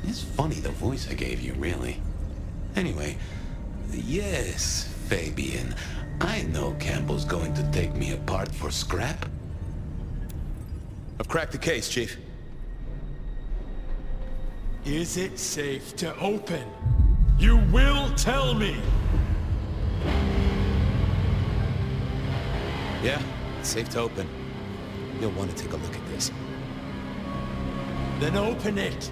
It's funny the voice I gave you, really. Anyway, yes, Fabian. I know Campbell's going to take me apart for scrap. I've cracked the case, Chief. Is it safe to open? You will tell me! Yeah, it's safe to open. You'll want to take a look at this. Then open it!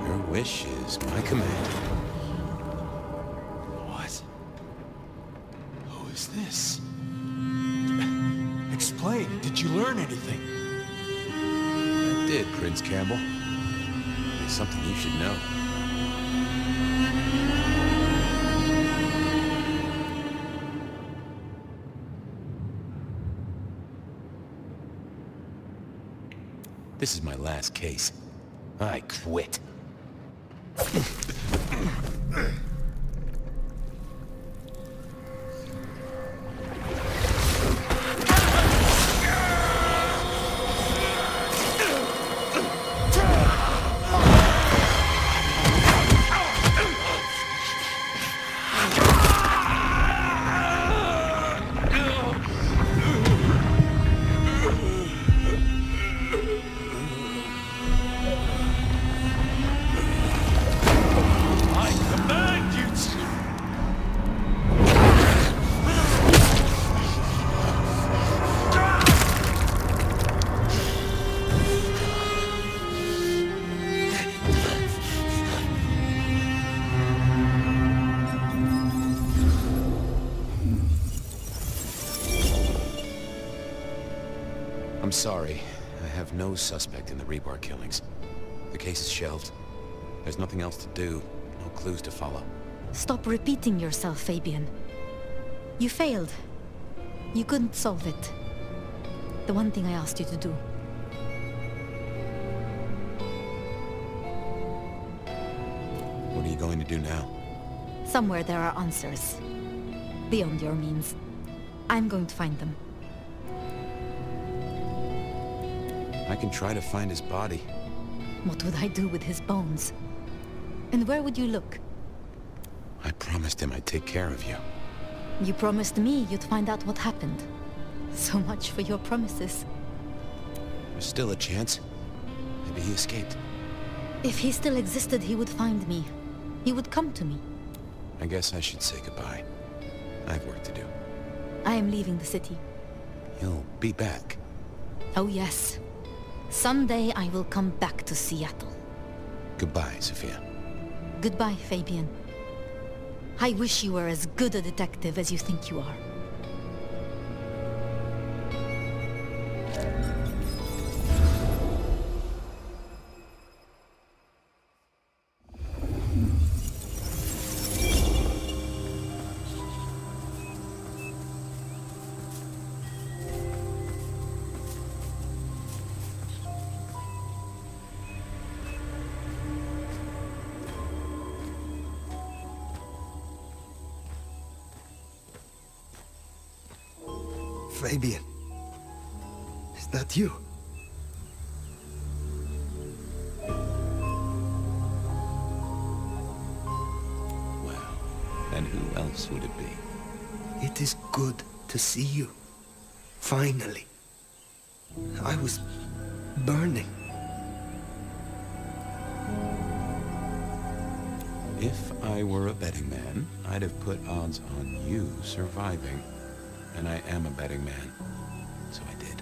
Your wish is my command. What? Who is this? Explain, did you learn anything? I did, Prince Campbell. There's something you should know. This is my last case. I quit. I'm sorry. I have no suspect in the Rebar killings. The case is shelved. There's nothing else to do. No clues to follow. Stop repeating yourself, Fabian. You failed. You couldn't solve it. The one thing I asked you to do. What are you going to do now? Somewhere there are answers. Beyond your means. I'm going to find them. I can try to find his body. What would I do with his bones? And where would you look? I promised him I'd take care of you. You promised me you'd find out what happened. So much for your promises. There's still a chance. Maybe he escaped. If he still existed, he would find me. He would come to me. I guess I should say goodbye. I have work to do. I am leaving the city. You'll be back. Oh yes. Someday I will come back to Seattle. Goodbye, Sophia. Goodbye, Fabian. I wish you were as good a detective as you think you are. Fabian, is that you? Well, and who else would it be? It is good to see you. Finally. I was burning. If I were a betting man, I'd have put odds on you surviving. And I am a betting man. So I did.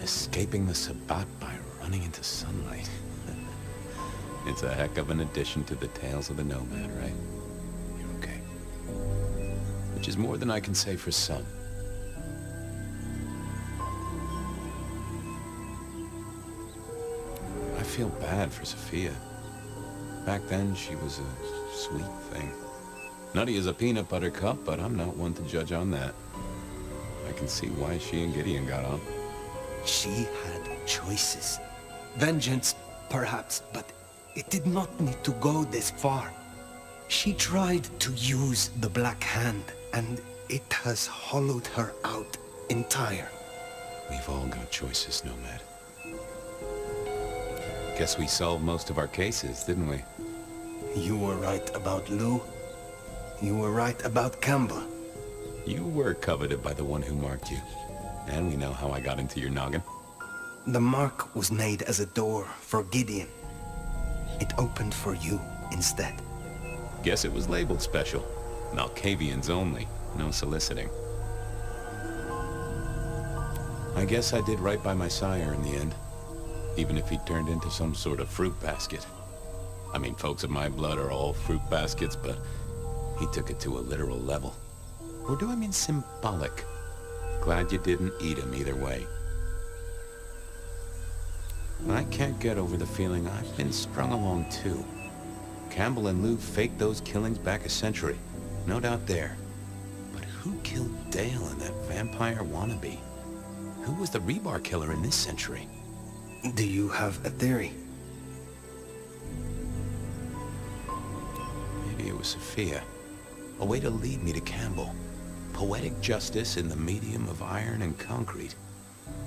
Escaping the Sabbat by running into sunlight. It's a heck of an addition to the tales of the Nomad, right? You're okay. Which is more than I can say for some. I feel bad for Sophia. Back then, she was a sweet thing. Nutty as a peanut butter cup, but I'm not one to judge on that. I can see why she and Gideon got on. She had choices. Vengeance, perhaps, but it did not need to go this far. She tried to use the Black Hand, and it has hollowed her out entire. We've all got choices, Nomad. Guess we solved most of our cases, didn't we? You were right about Lou. You were right about Campbell. You were coveted by the one who marked you. And we know how I got into your noggin. The mark was made as a door for Gideon. It opened for you instead. Guess it was labeled special. Malkavians only. No soliciting. I guess I did right by my sire in the end. Even if he turned into some sort of fruit basket. I mean, folks of my blood are all fruit baskets, but he took it to a literal level. Or do I mean symbolic? Glad you didn't eat him either way. I can't get over the feeling I've been strung along too. Campbell and Lou faked those killings back a century. No doubt there. But who killed Dale and that vampire wannabe? Who was the rebar killer in this century? Do you have a theory? Maybe it was Sophia. A way to lead me to Campbell. Poetic justice in the medium of iron and concrete.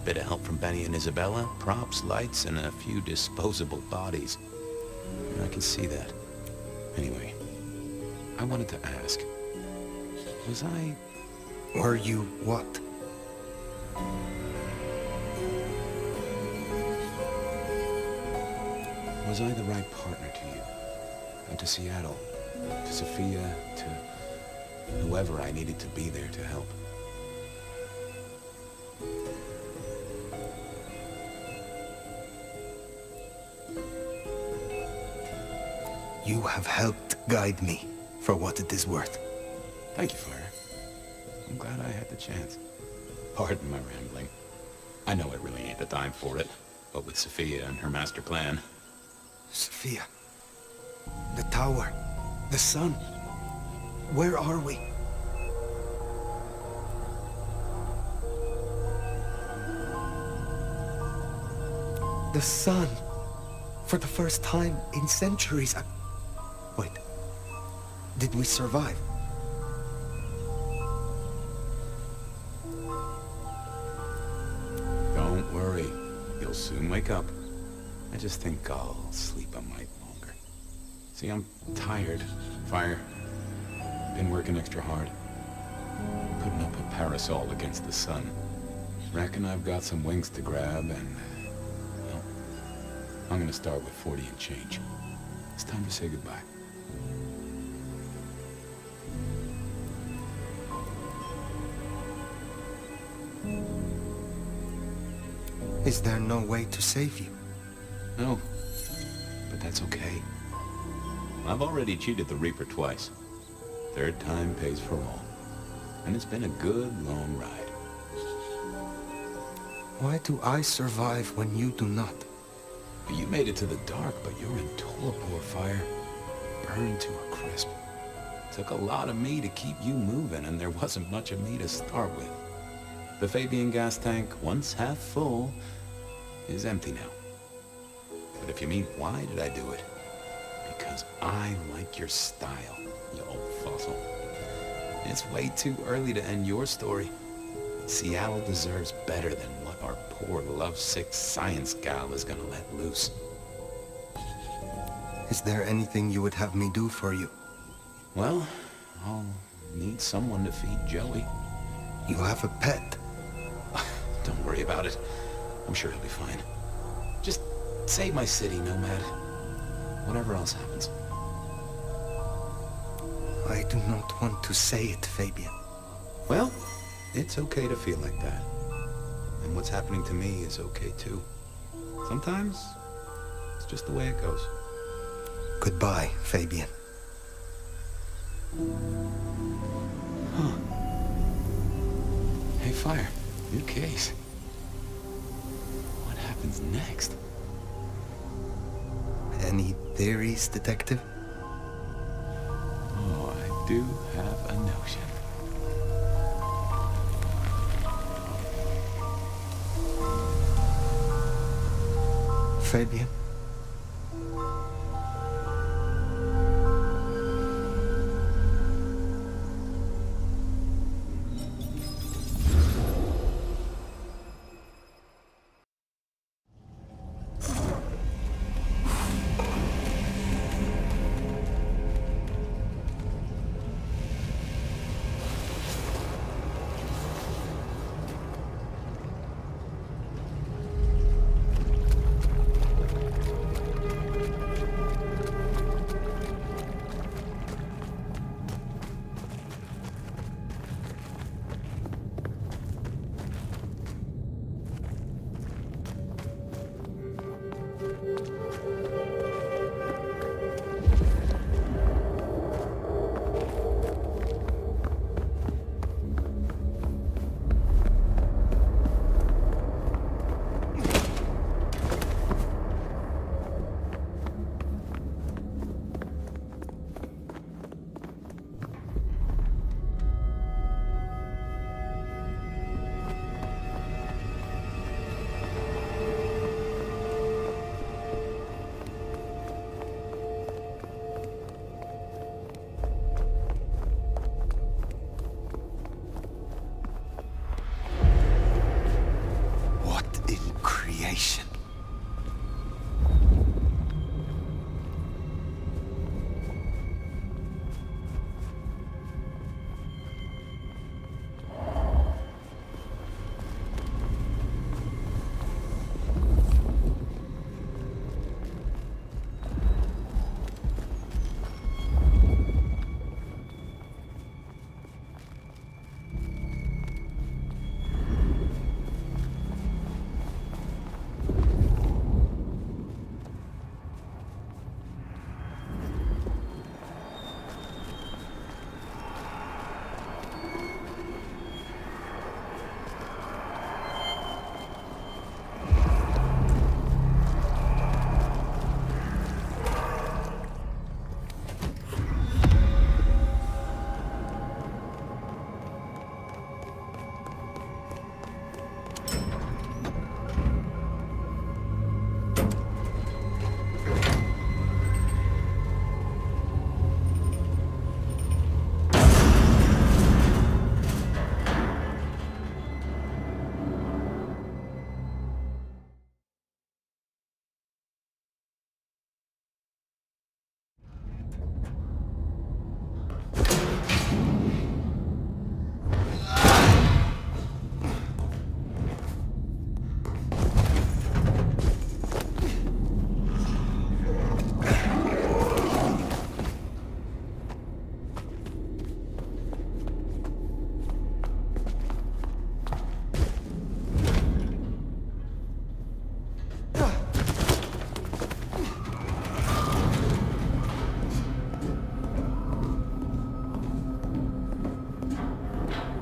Bit of help from Benny and Isabella, props, lights, and a few disposable bodies. I can see that. Anyway, I wanted to ask. Was I... Were you what? Was I the right partner to you? And to Seattle? To Sophia? To whoever I needed to be there to help? You have helped guide me, for what it is worth. Thank you, Fire. I'm glad I had the chance. Pardon my rambling. I know it really ain't the time for it, but with Sophia and her master plan... Sophia. The tower. The sun. Where are we? The sun. For the first time in centuries. Wait. Did we survive? Don't worry. You'll soon wake up. I just think I'll sleep a mite longer. See, I'm tired. Fire. Been working extra hard. Putting up a parasol against the sun. Reckon I've got some wings to grab and... well, I'm gonna start with 40 and change. It's time to say goodbye. Is there no way to save you? No, but that's okay. I've already cheated the Reaper twice. Third time pays for all. And it's been a good, long ride. Why do I survive when you do not? You made it to the dark, but you're in torpor, Fire. Burned to a crisp. Took a lot of me to keep you moving, and there wasn't much of me to start with. The Fabian gas tank, once half full, is empty now. But if you mean why did I do it? Because I like your style, you old fossil. It's way too early to end your story. Seattle deserves better than what our poor lovesick science gal is gonna let loose. Is there anything you would have me do for you? Well, I'll need someone to feed Joey. You have a pet. Don't worry about it. I'm sure he'll be fine. Just save my city, Nomad. Whatever else happens. I do not want to say it, Fabian. Well, it's okay to feel like that. And what's happening to me is okay too. Sometimes, it's just the way it goes. Goodbye, Fabian. Huh. Hey, Fire. New case. What happens next? Any theories, Detective? Oh, I do have a notion. Fabian?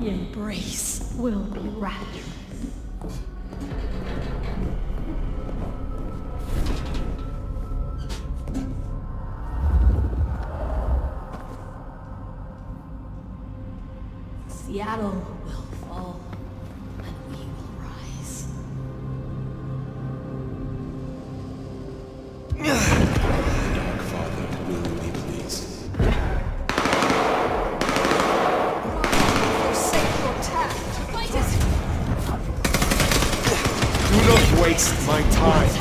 The embrace will be rapturous. Seattle will fall, and we will rise. Dark Father, will we please? Forsake your task. Fight it! Do not waste my time.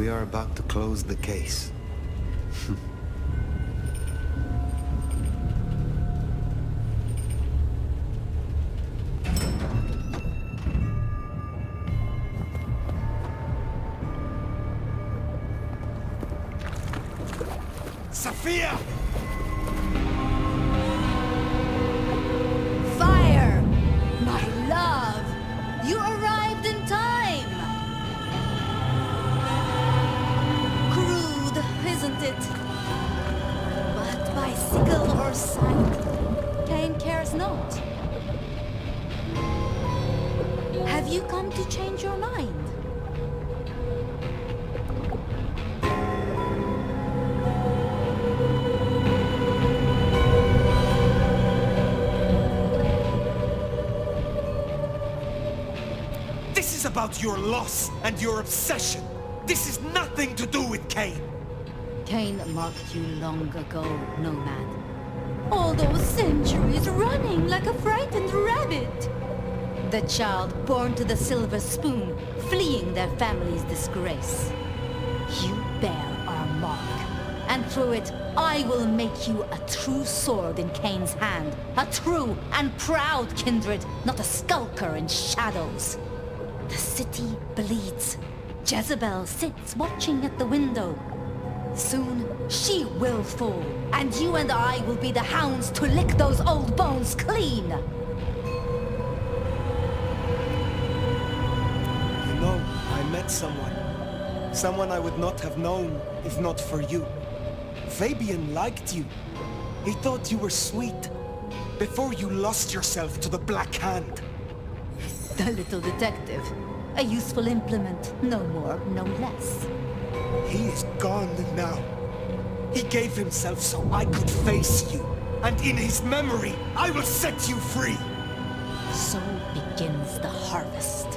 we are about to close the case. Sophia! Fire! My love! You arrived in time! Crude, isn't it? But by sickle or sight, Cain cares not. Have you come to change your mind? This is about your loss and your obsession. This is nothing to do with Cain. Cain marked you long ago, Nomad. All those centuries running like a frightened rabbit. The child born to the silver spoon, fleeing their family's disgrace. You bear our mark, and through it, I will make you a true sword in Cain's hand. A true and proud kindred, not a skulker in shadows. The city bleeds. Jezebel sits watching at the window. Soon, she will fall, and you and I will be the hounds to lick those old bones clean. You know, I met someone. Someone I would not have known if not for you. Fabian liked you. He thought you were sweet. Before you lost yourself to the Black Hand. The little detective. A useful implement, no more, no less. He is gone now. He gave himself so I could face you. And in his memory, I will set you free. So begins the harvest.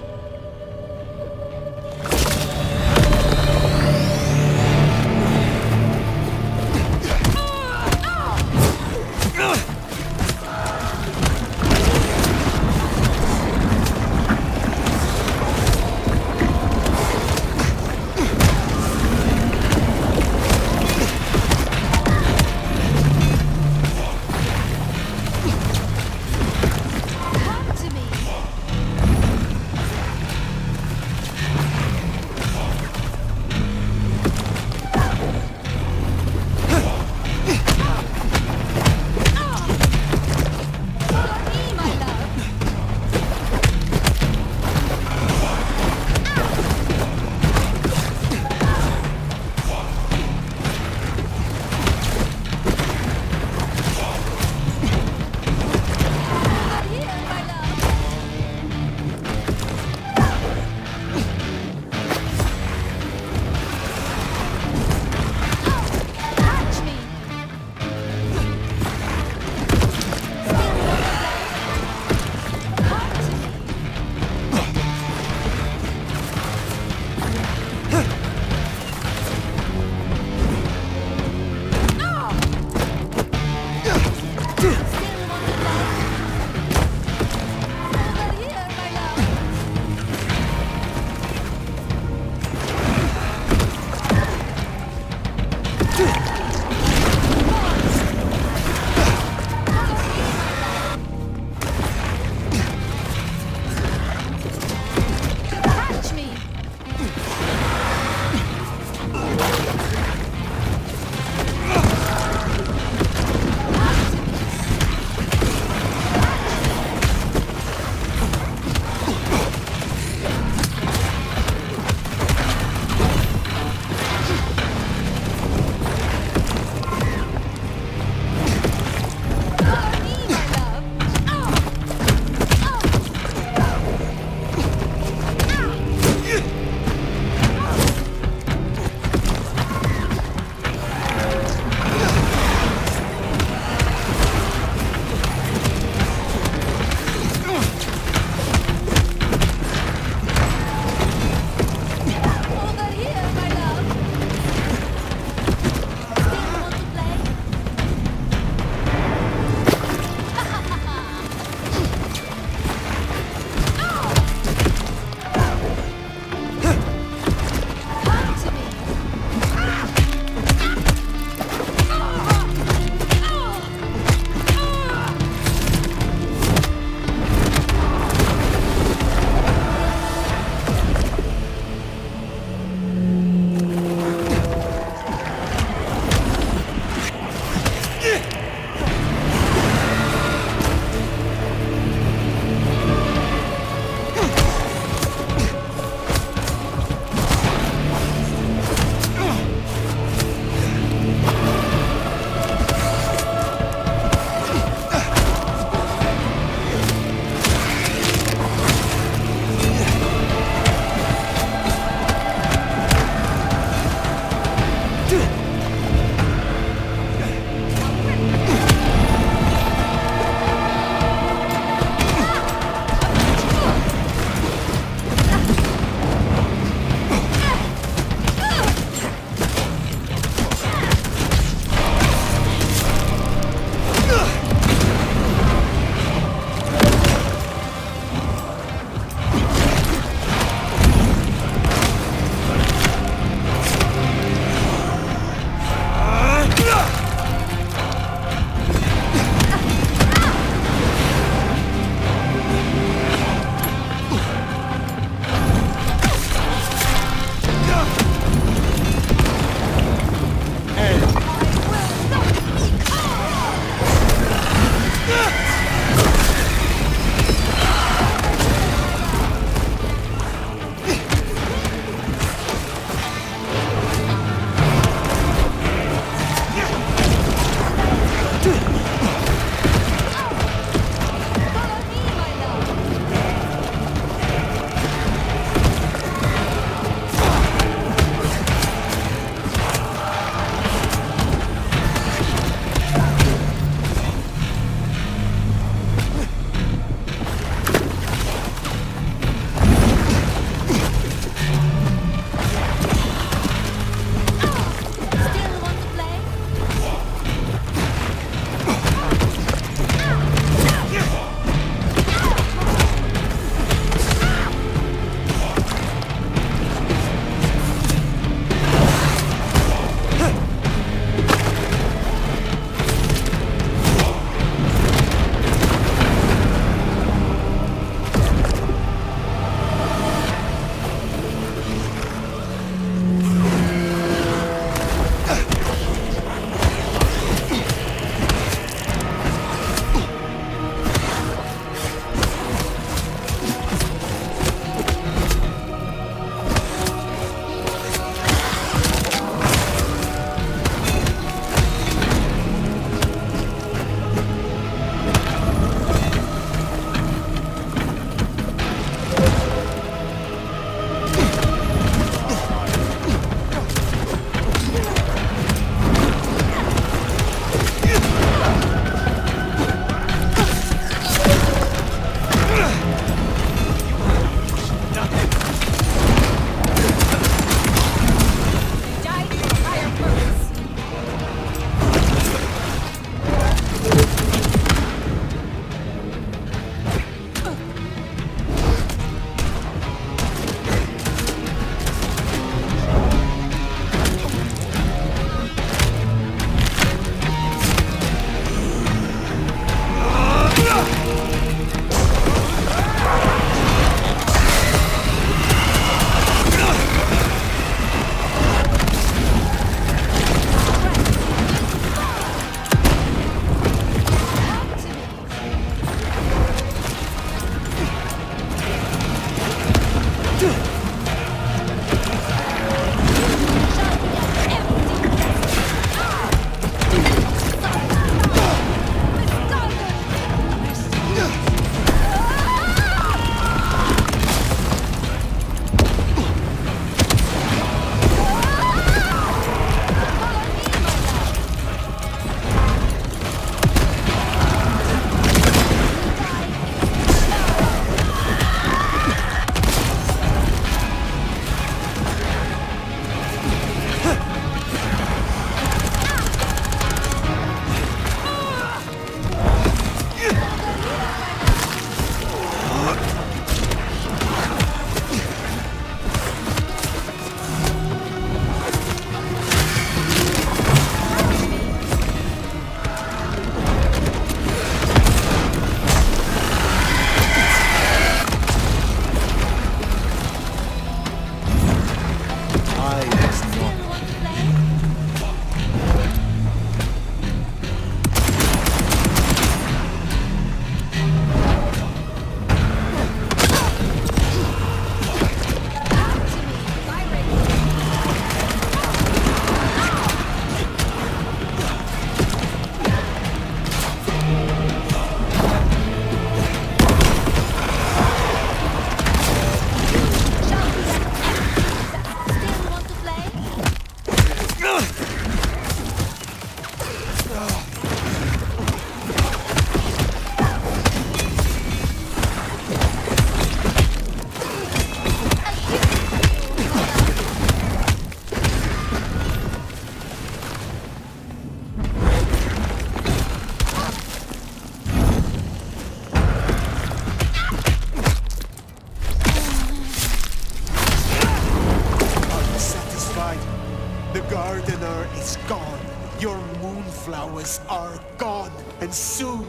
gardener is gone. Your moonflowers are gone. And soon,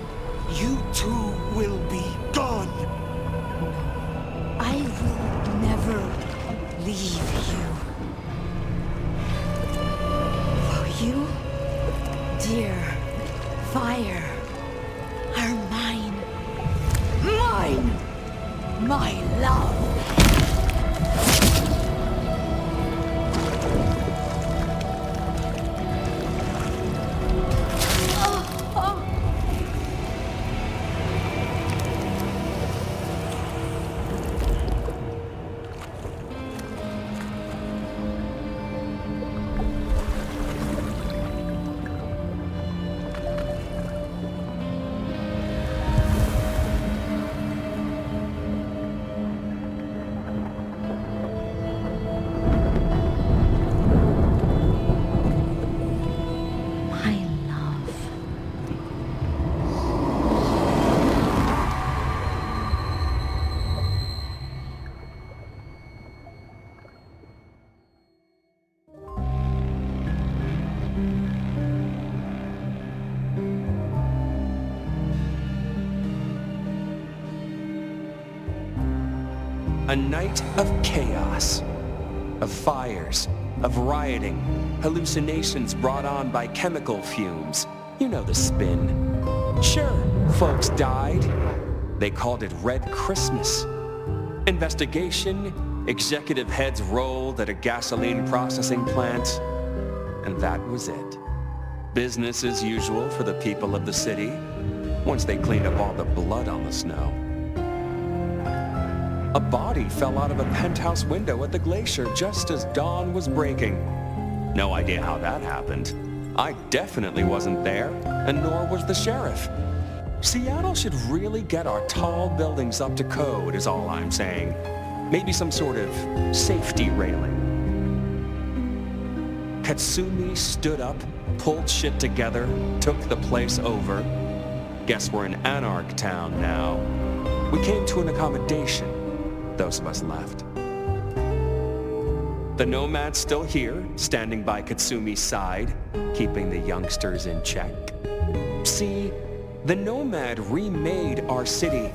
you too will be gone. I will never leave you. For you, dear fire, are mine. Mine! My love! A night of chaos, of fires, of rioting, hallucinations brought on by chemical fumes. You know the spin. Sure, folks died. They called it Red Christmas. Investigation, executive heads rolled at a gasoline processing plant, and that was it. Business as usual for the people of the city, once they cleaned up all the blood on the snow. A body fell out of a penthouse window at the glacier just as dawn was breaking. No idea how that happened. I definitely wasn't there, and nor was the sheriff. Seattle should really get our tall buildings up to code, is all I'm saying. Maybe some sort of safety railing. Katsumi stood up, pulled shit together, took the place over. Guess we're in Anarch Town now. We came to an accommodation. Those of us left. The Nomad's still here, standing by Katsumi's side, keeping the youngsters in check. See, the Nomad remade our city,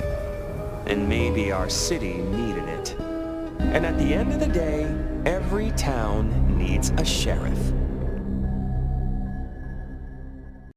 and maybe our city needed it. And at the end of the day, every town needs a sheriff.